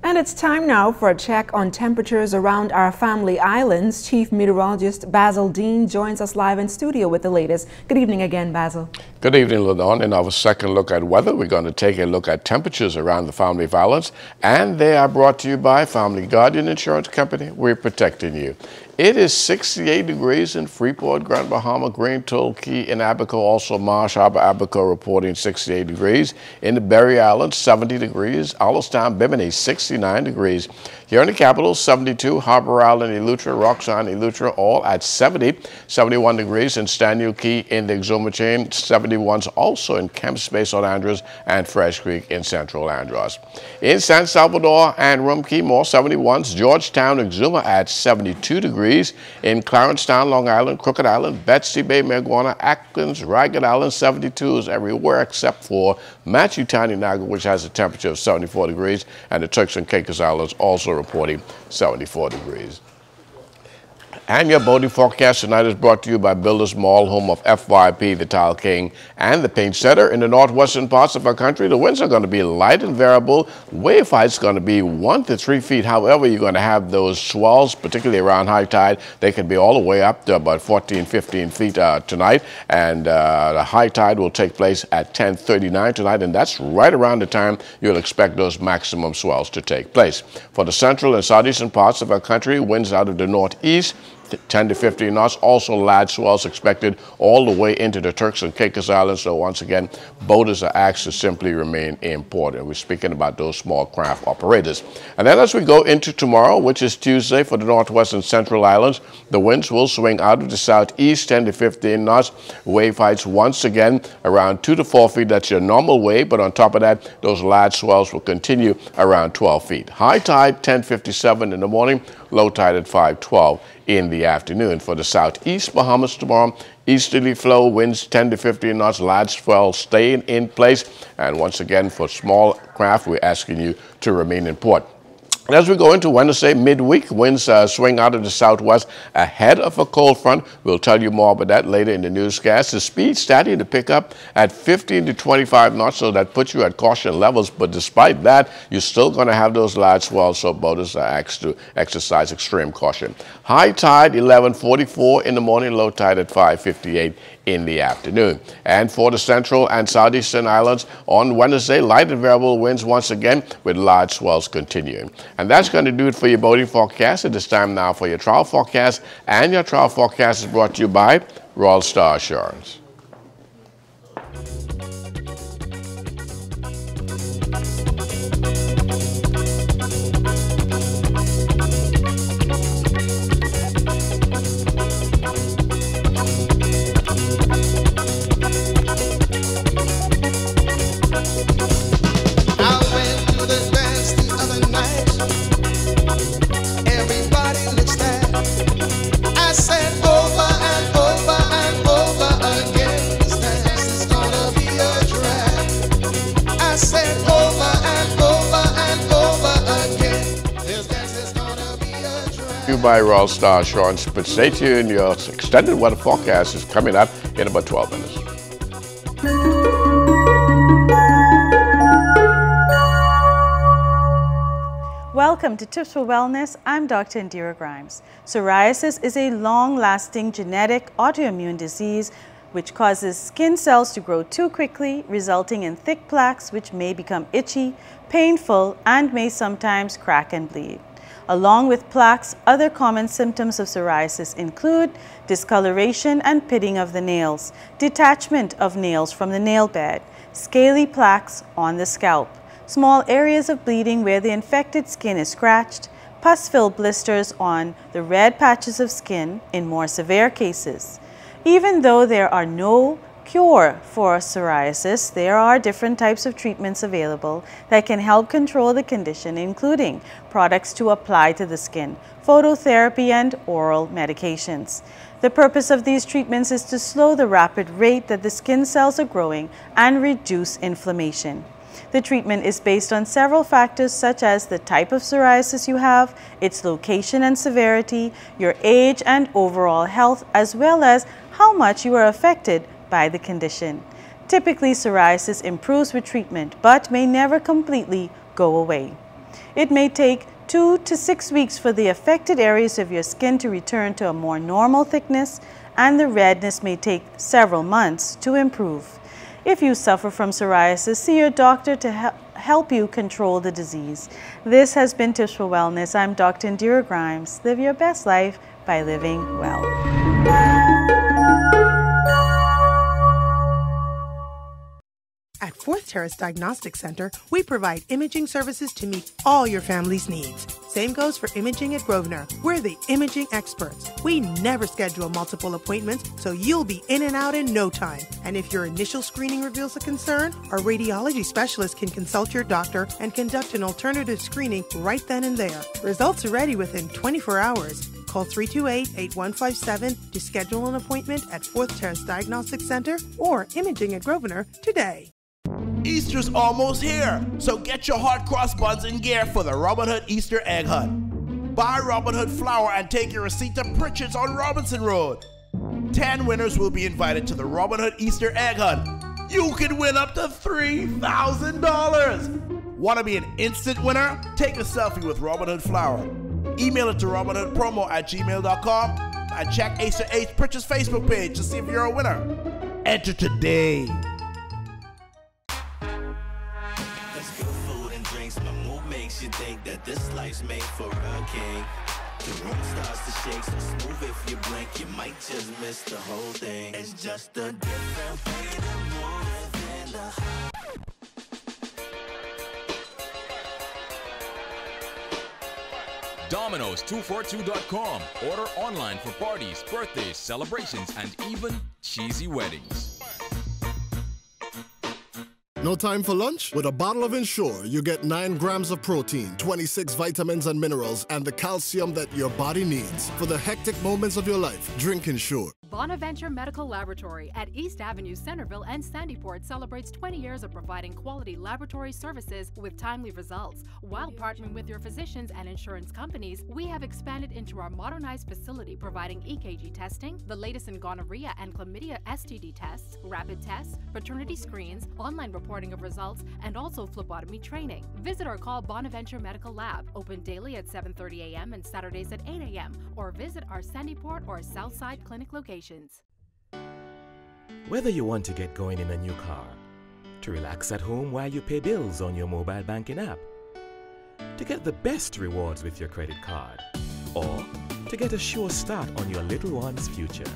And it's time now for a check on temperatures around our family islands. Chief Meteorologist Basil Dean joins us live in studio with the latest. Good evening again, Basil. Good evening, Ladon. In our second look at weather, we're going to take a look at temperatures around the family islands, and they are brought to you by Family Guardian Insurance Company. We're protecting you. It is 68 degrees in Freeport, Grand Bahama, Green Toll Key, in Abaco, also Marsh Harbor, Abaco reporting 68 degrees. In the Berry Islands, 70 degrees. Allenstown, Bimini, 69 degrees. Here in the capital, 72. Harbor Island, Eleuthera, Roxanne, Eleuthera, all at 70. 71 degrees in Stanley Key in the Exuma chain. 71s also in Camp Space on Andros and Fresh Creek in Central Andros. In San Salvador and Rum Key, more 71s. Georgetown, Exuma at 72 degrees. In Clarencetown, Long Island, Crooked Island, Betsy Bay, Maguana, Atkins, Ragged Island, 72s everywhere except for Machu-Taninaga, which has a temperature of 74 degrees, and the Turks and Caicos Islands also reporting 74 degrees. And your boating forecast tonight is brought to you by Builders Mall, home of FYP, the Tile King, and the Paint Setter. In the northwestern parts of our country, the winds are going to be light and variable. Wave height's going to be 1 to 3 feet. However, you're going to have those swells, particularly around high tide. They can be all the way up to about 14, 15 feet tonight. And the high tide will take place at 10:39 tonight, and that's right around the time you'll expect those maximum swells to take place. For the central and southeastern parts of our country, winds out of the northeast, 10 to 15 knots. Also large swells expected all the way into the Turks and Caicos Islands. So once again, boaters are asked to simply remain in port. And we're speaking about those small craft operators. And then as we go into tomorrow, which is Tuesday, for the northwest and central islands, the winds will swing out of the southeast, 10 to 15 knots. Wave heights once again around 2 to 4 feet. That's your normal wave. But on top of that, those large swells will continue around 12 feet. High tide 10:57 in the morning, low tide at 5:12 in the afternoon. For the southeast Bahamas tomorrow, easterly flow, winds 10 to 15 knots, large swell staying in place. And once again, for small craft, we're asking you to remain in port. And as we go into Wednesday, midweek, winds swing out of the southwest ahead of a cold front. We'll tell you more about that later in the newscast. The speed starting to pick up at 15 to 25 knots, so that puts you at caution levels. But despite that, you're still going to have those large swells, so boaters are asked to exercise extreme caution. High tide 11:44 in the morning, low tide at 5:58 in the afternoon. And for the central and southeastern islands on Wednesday, light and variable winds once again with large swells continuing. And that's going to do it for your boating forecast. It is time now for your trial forecast. And your trial forecast is brought to you by Royal Star Assurance. By Royal Star Assurance, but stay tuned. Your extended weather forecast is coming up in about 12 minutes. Welcome to Tips for Wellness. I'm Dr. Indira Grimes. Psoriasis is a long-lasting genetic autoimmune disease which causes skin cells to grow too quickly, resulting in thick plaques which may become itchy, painful, and may sometimes crack and bleed. Along with plaques, other common symptoms of psoriasis include discoloration and pitting of the nails, detachment of nails from the nail bed, scaly plaques on the scalp, small areas of bleeding where the infected skin is scratched, pus-filled blisters on the red patches of skin in more severe cases, Even though there are no cure for psoriasis, there are different types of treatments available that can help control the condition, including products to apply to the skin, phototherapy, and oral medications. The purpose of these treatments is to slow the rapid rate that the skin cells are growing and reduce inflammation. The treatment is based on several factors such as the type of psoriasis you have, its location and severity, your age and overall health, as well as how much you are affected by the condition. Typically, psoriasis improves with treatment but may never completely go away. It may take 2 to 6 weeks for the affected areas of your skin to return to a more normal thickness, and the redness may take several months to improve. If you suffer from psoriasis, see your doctor to help you control the disease. This has been Tips for Wellness. I'm Dr. Indira Grimes. Live your best life by living well. At Fourth Terrace Diagnostic Center, we provide imaging services to meet all your family's needs. Same goes for imaging at Grosvenor. We're the imaging experts. We never schedule multiple appointments, so you'll be in and out in no time. And if your initial screening reveals a concern, our radiology specialist can consult your doctor and conduct an alternative screening right then and there. Results are ready within 24 hours. Call 328-8157 to schedule an appointment at Fourth Terrace Diagnostic Center or Imaging at Grosvenor today. Easter's almost here, so get your hot cross buns in gear for the Robin Hood Easter Egg Hunt. Buy Robin Hood flour and take your receipt to Pritchard's on Robinson Road. 10 winners will be invited to the Robin Hood Easter Egg Hunt. You can win up to $3,000. Want to be an instant winner? Take a selfie with Robin Hood flour. Email it to robinhoodpromo@gmail.com and check Acer 8's Pritchard's Facebook page to see if you're a winner. Enter today. You think that this life's made for a king. The room starts to shake so smooth if you blink, you might just miss the whole thing. It's just a different way to move in the Domino's242.com. Order online for parties, birthdays, celebrations, and even cheesy weddings. No time for lunch? With a bottle of Ensure, you get 9 grams of protein, 26 vitamins and minerals, and the calcium that your body needs. For the hectic moments of your life, drink Ensure. Bonaventure Medical Laboratory at East Avenue, Centerville, and Sandyport celebrates 20 years of providing quality laboratory services with timely results. While partnering with your physicians and insurance companies, we have expanded into our modernized facility providing EKG testing, the latest in gonorrhea and chlamydia STD tests, rapid tests, paternity screens, online reporting of results, and also phlebotomy training. Visit or call Bonaventure Medical Lab, open daily at 7:30 a.m. and Saturdays at 8 a.m., or visit our Sandyport or Southside Clinic locations. Whether you want to get going in a new car, to relax at home while you pay bills on your mobile banking app, to get the best rewards with your credit card, or to get a sure start on your little one's future.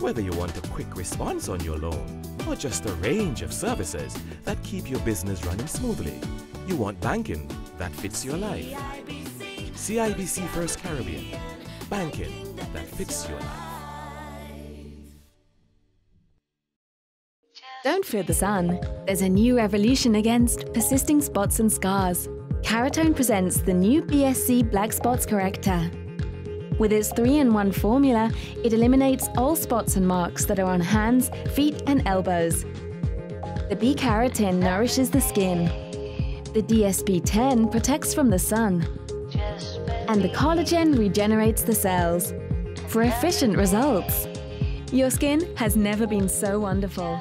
Whether you want a quick response on your loan, or just a range of services that keep your business running smoothly, you want banking that fits your life. CIBC First Caribbean. Banking that fits your life. Don't fear the sun. There's a new revolution against persisting spots and scars. Keratone presents the new BSC Black Spots Corrector. With its 3-in-1 formula, it eliminates all spots and marks that are on hands, feet, and elbows. The B-carotene nourishes the skin. The DSP-10 protects from the sun. And the collagen regenerates the cells. For efficient results. Your skin has never been so wonderful.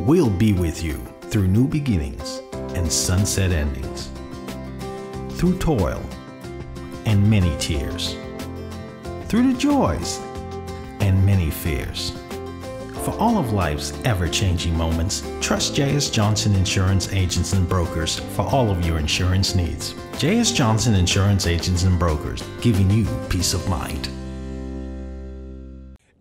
We'll be with you through new beginnings and sunset endings, through toil and many tears, through the joys and many fears. For all of life's ever-changing moments, trust J.S. Johnson Insurance Agents and Brokers for all of your insurance needs. J.S. Johnson Insurance Agents and Brokers, giving you peace of mind.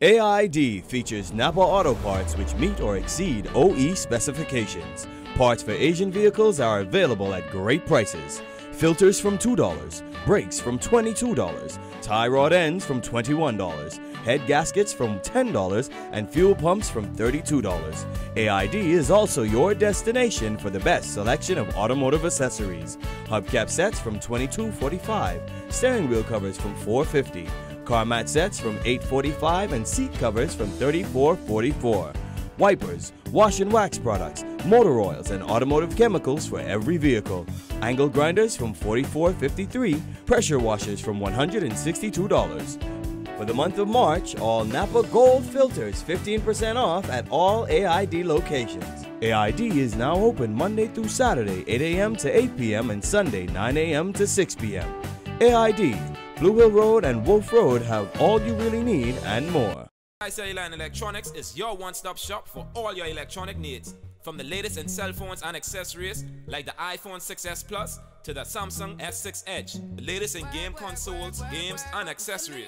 AID features Napa Auto Parts which meet or exceed OE specifications. Parts for Asian vehicles are available at great prices. Filters from $2, brakes from $22, tie rod ends from $21, head gaskets from $10, and fuel pumps from $32. AID is also your destination for the best selection of automotive accessories. Hubcap sets from $22.45, steering wheel covers from $4.50, car mat sets from $8.45, and seat covers from $34.44. Wipers, wash and wax products, motor oils, and automotive chemicals for every vehicle. Angle grinders from $44.53, pressure washers from $162. For the month of March, all Napa Gold filters 15% off at all AID locations. AID is now open Monday through Saturday, 8 a.m. to 8 p.m. and Sunday, 9 a.m. to 6 p.m. AID, Blue Hill Road and Wolf Road have all you really need and more. Cellular and Electronics is your one-stop shop for all your electronic needs. From the latest in cell phones and accessories like the iPhone 6s Plus to the Samsung S6 Edge, the latest in game consoles, games, and accessories.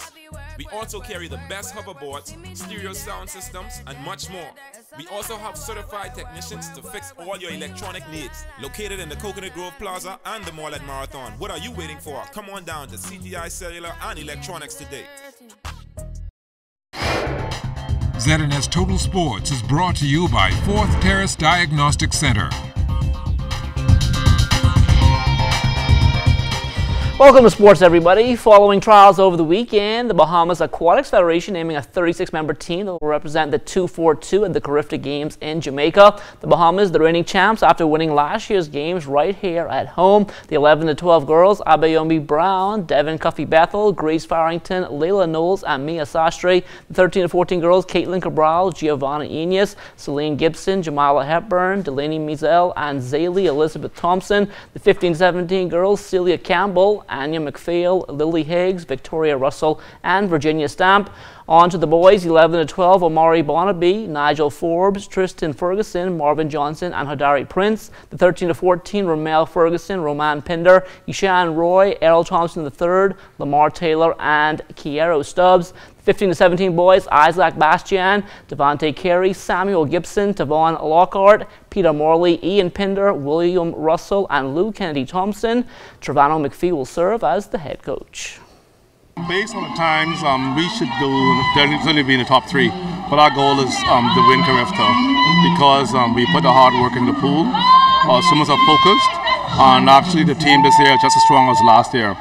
We also carry the best hoverboards, stereo sound systems, and much more. We also have certified technicians to fix all your electronic needs. Located in the Coconut Grove Plaza and the mall at Marathon. What are you waiting for? Come on down to CTI Cellular and Electronics today. ZNS Total Sports is brought to you by Fourth Terrace Diagnostic Center. Welcome to sports, everybody. Following trials over the weekend, the Bahamas Aquatics Federation naming a 36-member team that will represent the 242 at the Carifta Games in Jamaica. The Bahamas, the reigning champs after winning last year's games right here at home. The 11 to 12 girls, Abayomi Brown, Devin Cuffy Bethel, Grace Farrington, Layla Knowles, and Mia Sastre. The 13 to 14 girls, Caitlin Cabral, Giovanna Enos, Celine Gibson, Jamala Hepburn, Delaney Mizell, and Zaylee Elizabeth Thompson. The 15 to 17 girls, Celia Campbell, Anya McPhail, Lily Higgs, Victoria Russell, and Virginia Stamp. On to the boys, 11 to 12, Omari Bonaby, Nigel Forbes, Tristan Ferguson, Marvin Johnson, and Hadari Prince. The 13 to 14, Ramel Ferguson, Roman Pinder, Ishan Roy, Errol Thompson III, Lamar Taylor, and Kiero Stubbs. 15 to 17 boys, Isaac Bastian, Devontae Carey, Samuel Gibson, Tavon Lockhart, Peter Morley, Ian Pinder, William Russell, and Lou Kennedy Thompson. Trevano McPhee will serve as the head coach. Based on the times, we should certainly be in the top 3. But our goal is to win Carifta because we put the hard work in the pool. Our swimmers are focused, and actually the team this year is just as strong as last year.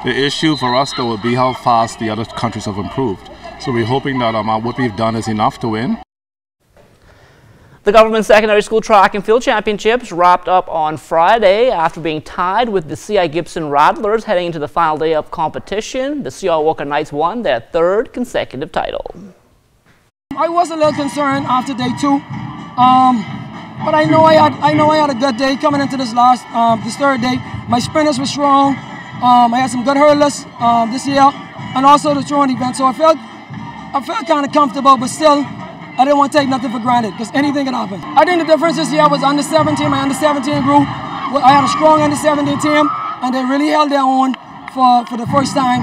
The issue for us, though, will be how fast the other countries have improved. So we're hoping that what we've done is enough to win. The Government Secondary School Track and Field Championships wrapped up on Friday after being tied with the C.I. Gibson Rattlers heading into the final day of competition. The C.I. Walker Knights won their 3rd consecutive title. I was a little concerned after day 2, but I know I had a good day coming into this 3rd day. My sprinters were strong. I had some good hurdlers this year, and also the throwing event. So I felt kind of comfortable, but still, I didn't want to take nothing for granted because anything can happen. I think the difference this year was under 17. My under 17 group. I had a strong under 17 team, and they really held their own for the first time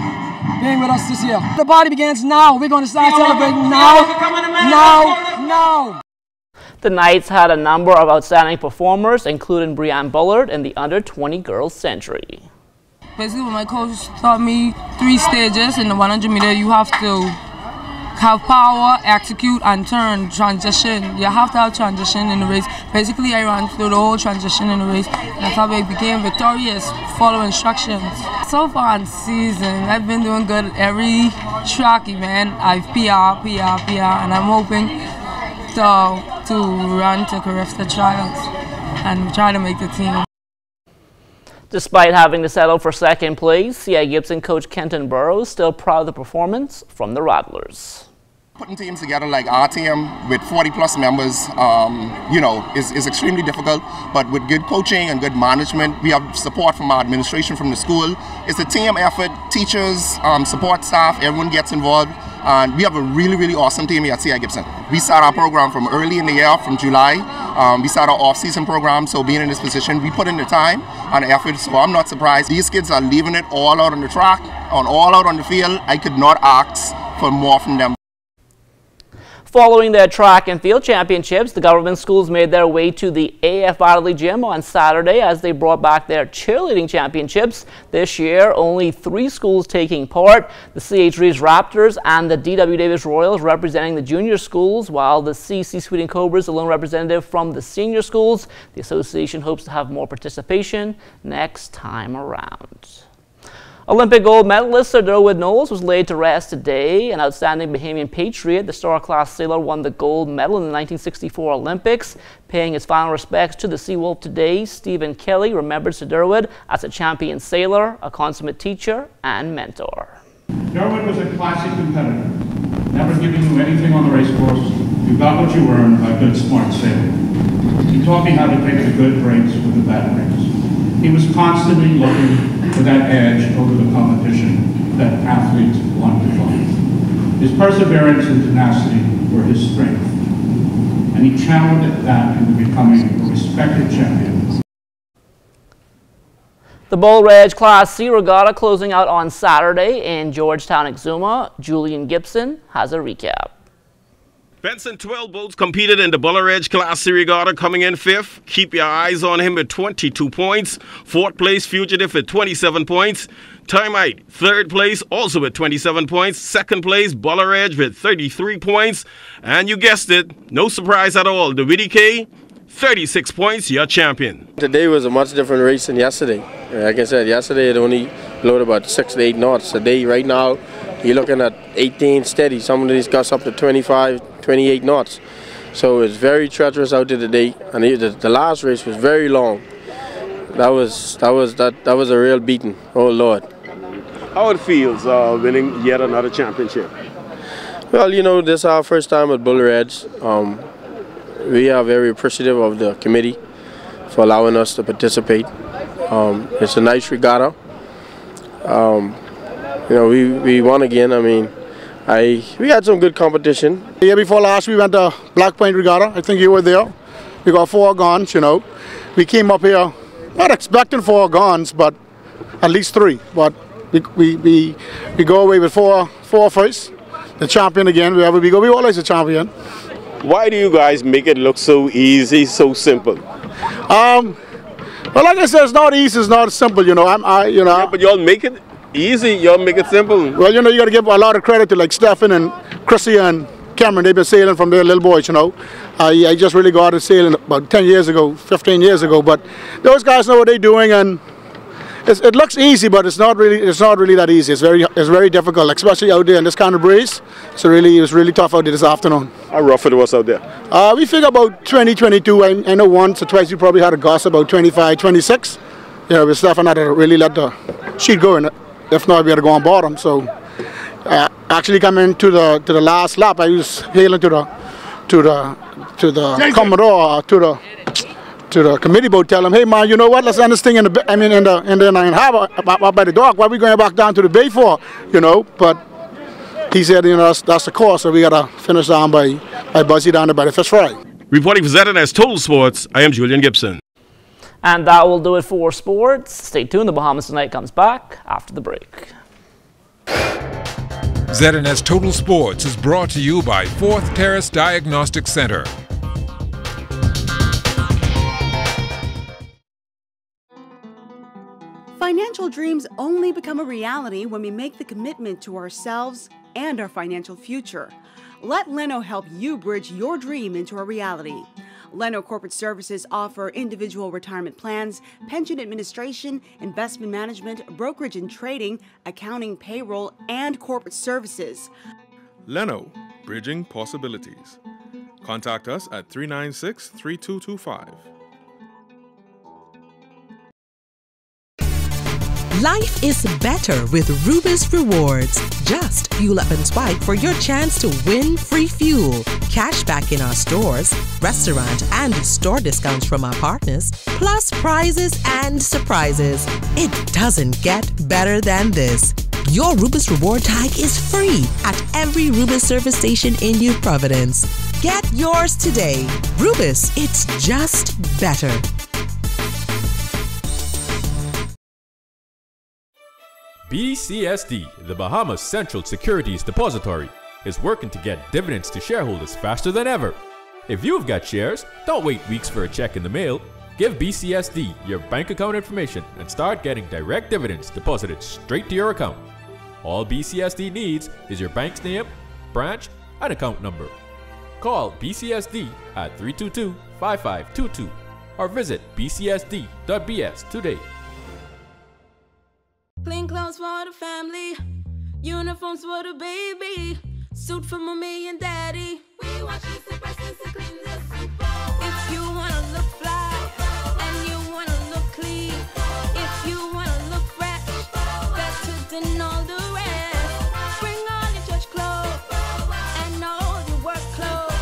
being with us this year. The party begins now. We're going to start celebrating now. The Knights had a number of outstanding performers, including Brianne Bullard in the under 20 girls century. Basically, what my coach taught me, 3 stages in the 100 meter. You have to have power, execute, and turn, transition. You have to have transition in the race. Basically, I ran through the whole transition in the race, and that's how I became victorious. Follow instructions. So far in season, I've been doing good at every track event. I've PR, and I'm hoping to run to Carifta trials and try to make the team. Despite having to settle for 2nd place, C.I. Gibson coach Kenton Burrows still proud of the performance from the Rattlers. Putting teams together like our team with 40+ members, is extremely difficult. But with good coaching and good management, we have support from our administration, from the school. It's a team effort. Teachers, support staff, everyone gets involved. And we have a really, really awesome team here at C.I. Gibson. We start our program from early in the year, from July. We start our off-season program, so being in this position, we put in the time and the effort, so I'm not surprised. These kids are leaving it all out on the track, all out on the field. I could not ask for more from them. Following their track and field championships, the government schools made their way to the AF Adderley Gym on Saturday as they brought back their cheerleading championships. This year, only 3 schools taking part: the CH Reeves Raptors and the DW Davis Royals representing the junior schools, while the CC Sweeting Cobras, the lone representative from the senior schools. The association hopes to have more participation next time around. Olympic gold medalist Sir Durwood Knowles was laid to rest today. An outstanding Bahamian patriot, the Star-class sailor won the gold medal in the 1964 Olympics. Paying his final respects to the Seawolf today, Stephen Kelly remembered Sir Durwood as a champion sailor, a consummate teacher, and mentor. Durwood was a classic competitor, never giving you anything on the race course. You got what you earned by good, smart sailing. He taught me how to pick the good breaks with the bad breaks. He was constantly looking for that edge over the competition that athletes want to find. His perseverance and tenacity were his strength, and he channeled that into becoming a respected champion. The Bull Reg Class C Regatta closing out on Saturday in Georgetown, Exuma. Julian Gibson has a recap. Benson 12 boats competed in the Buller Edge Class C Regatta, coming in 5th. Keep your eyes on him with 22 points. 4th place, Fugitive with 27 points. Termite, 3rd place, also with 27 points. 2nd place, Buller Edge with 33 points. And you guessed it, no surprise at all, the Widdy K, 36 points, your champion. Today was a much different race than yesterday. Like I said, yesterday it only loaded about 6 to 8 knots. Today, right now, you're looking at 18 steady. Some of these gusts up to 25, 28 knots. So it's very treacherous out there today. And the last race was very long. That was a real beating. Oh Lord. How it feels winning yet another championship? Well, you know, this is our first time at Buller Edge. We are very appreciative of the committee for allowing us to participate. It's a nice regatta. You know, we won again. I mean, we had some good competition. The year before last, we went to Black Point Regatta. I think you were there. We got 4 guns, you know. We came up here not expecting 4 guns, but at least 3. But we go away with 4 first. The champion again, wherever we go, we always a champion. Why do you guys make it look so easy, so simple? Well, like I said, it's not easy, it's not simple, you know. Yeah, but y'all make it easy, y'all make it simple. Well, you know, you got to give a lot of credit to like Stephen and Chrissy and Cameron. They've been sailing from their little boys, you know. I just really got into sailing about 10 years ago, 15 years ago. But those guys know what they're doing, and it looks easy, but it's not really that easy. It's very difficult, especially out there in this kind of breeze. So it was really tough out there this afternoon. How rough it was out there? We figure about 20, 22. I know once or twice we probably had a gust about 25, 26. You know, with Stephen had to really let the sheet go in it. If not, we had to go on bottom. So actually coming to the last lap, I was hailing to the Commodore, to the committee boat, tell them, hey man, you know what? Let's end this thing in the harbor by the dock. What are we going back down to the bay for? You know, but he said, you know, that's the course, so we gotta finish down by Buzzy down there by the fish fry. Reporting for ZNS Total Sports, I am Julian Gibson. And that will do it for sports. Stay tuned. The Bahamas Tonight comes back after the break. ZNS Total Sports is brought to you by 4th Terrace Diagnostic Center. Financial dreams only become a reality when we make the commitment to ourselves and our financial future. Let Leno help you bridge your dream into a reality. Leno Corporate Services offer individual retirement plans, pension administration, investment management, brokerage and trading, accounting, payroll, and corporate services. Leno, bridging possibilities. Contact us at 396-3225. Life is better with Rubis Rewards. Just fuel up and swipe for your chance to win free fuel, cash back in our stores, restaurant and store discounts from our partners, plus prizes and surprises. It doesn't get better than this. Your Rubis Reward tag is free at every Rubis service station in New Providence. Get yours today. Rubis, it's just better. BCSD, the Bahamas Central Securities Depository, is working to get dividends to shareholders faster than ever. If you've got shares, don't wait weeks for a check in the mail. Give BCSD your bank account information and start getting direct dividends deposited straight to your account. All BCSD needs is your bank's name, branch, and account number. Call BCSD at 322-5522 or visit bcsd.bs today. Clean clothes for the family, uniforms for the baby, suit for mommy and daddy. We wash and suppress and clean the super. If you wanna look fly and you wanna look clean, if you wanna look fresh, better than all the rest. Bring on your church clothes and all your work clothes.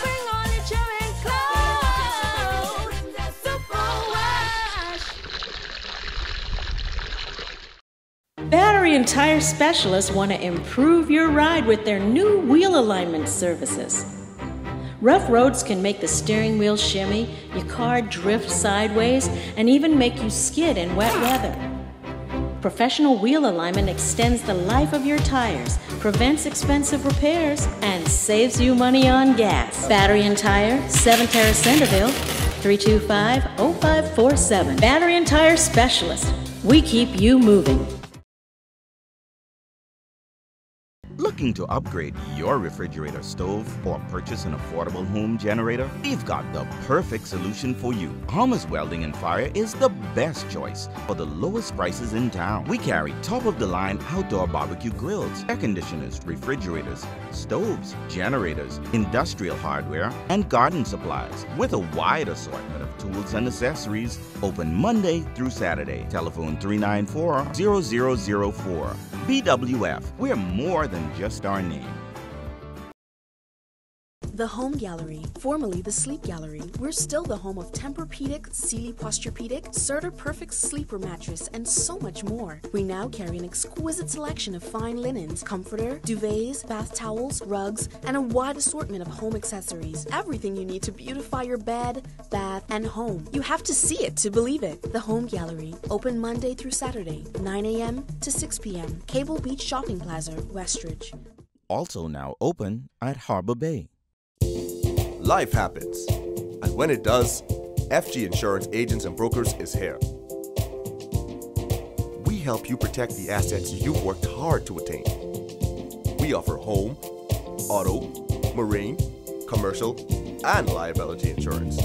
Bring on your children clothes. Super wash. Battery and tire specialists want to improve your ride with their new wheel alignment services. Rough roads can make the steering wheel shimmy, your car drift sideways, and even make you skid in wet weather. Professional wheel alignment extends the life of your tires, prevents expensive repairs, and saves you money on gas. Battery and Tire, 7 Terrace, Centerville, 325-0547. Battery and Tire Specialist. We keep you moving. Looking to upgrade your refrigerator stove or purchase an affordable home generator? We've got the perfect solution for you. Bahamas Welding and Fire is the best choice for the lowest prices in town. We carry top-of-the-line outdoor barbecue grills, air conditioners, refrigerators, stoves, generators, industrial hardware, and garden supplies with a wide assortment of tools and accessories. Open Monday through Saturday. Telephone 394-0004. BWF, we're more than just our name. The Home Gallery, formerly the Sleep Gallery. We're still the home of Tempur-Pedic, Sealy Posturepedic, Serta Perfect Sleeper Mattress, and so much more. We now carry an exquisite selection of fine linens, comforter, duvets, bath towels, rugs, and a wide assortment of home accessories. Everything you need to beautify your bed, bath, and home. You have to see it to believe it. The Home Gallery, open Monday through Saturday, 9 a.m. to 6 p.m. Cable Beach Shopping Plaza, Westridge. Also now open at Harbor Bay. Life happens, and when it does, FG Insurance Agents and Brokers is here. We help you protect the assets you've worked hard to attain. We offer home, auto, marine, commercial, and liability insurance.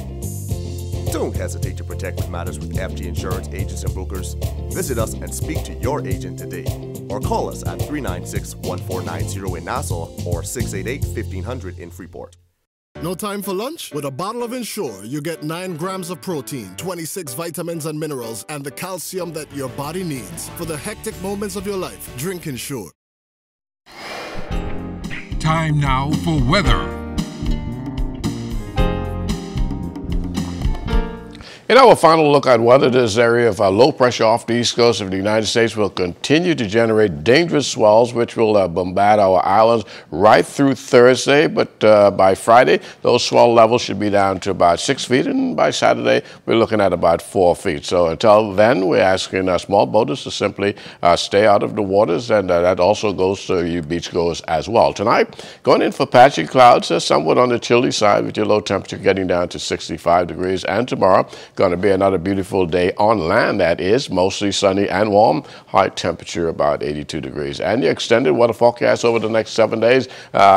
Don't hesitate to protect what matters with FG Insurance Agents and Brokers. Visit us and speak to your agent today, or call us at 396-1490 in Nassau or 688-1500 in Freeport. No time for lunch? With a bottle of Ensure, you get 9 grams of protein, 26 vitamins and minerals, and the calcium that your body needs. For the hectic moments of your life, drink Ensure. Time now for weather. In our final look at weather, this area of low pressure off the east coast of the United States will continue to generate dangerous swells, which will bombard our islands right through Thursday. But by Friday, those swell levels should be down to about 6 feet, and by Saturday, we're looking at about 4 feet. So until then, we're asking small boaters to simply stay out of the waters, and that also goes to you beachgoers as well. Tonight, going in for patchy clouds, somewhat on the chilly side, with your low temperature getting down to 65 degrees, and tomorrow, going to be another beautiful day on land. That is mostly sunny and warm. High temperature about 82 degrees. And the extended weather forecast over the next 7 days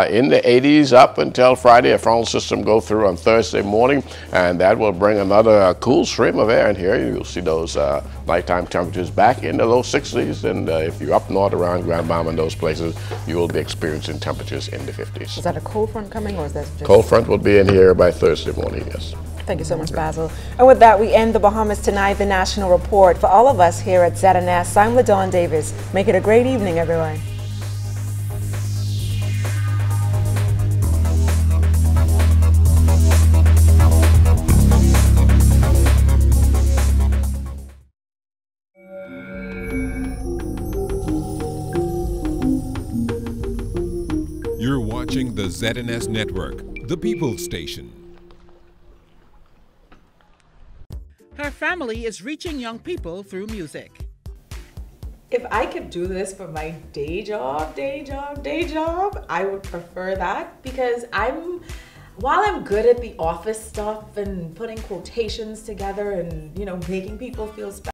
in the 80s up until Friday. A frontal system go through on Thursday morning, and that will bring another cool stream of air in here. You'll see those nighttime temperatures back in the low 60s. And if you're up north around Grand Bahama and those places, you will be experiencing temperatures in the 50s. Is that a cold front coming, or is that just... Cold front will be in here by Thursday morning, yes. Thank you so much, Basil. And with that, we end the Bahamas Tonight, the National Report. For all of us here at ZNS, I'm LaDawn Davis. Make it a great evening, everyone. You're watching the ZNS Network, the People's Station. Her family is reaching young people through music. If I could do this for my day job, I would prefer that, because while I'm good at the office stuff and putting quotations together and, you know, making people feel special,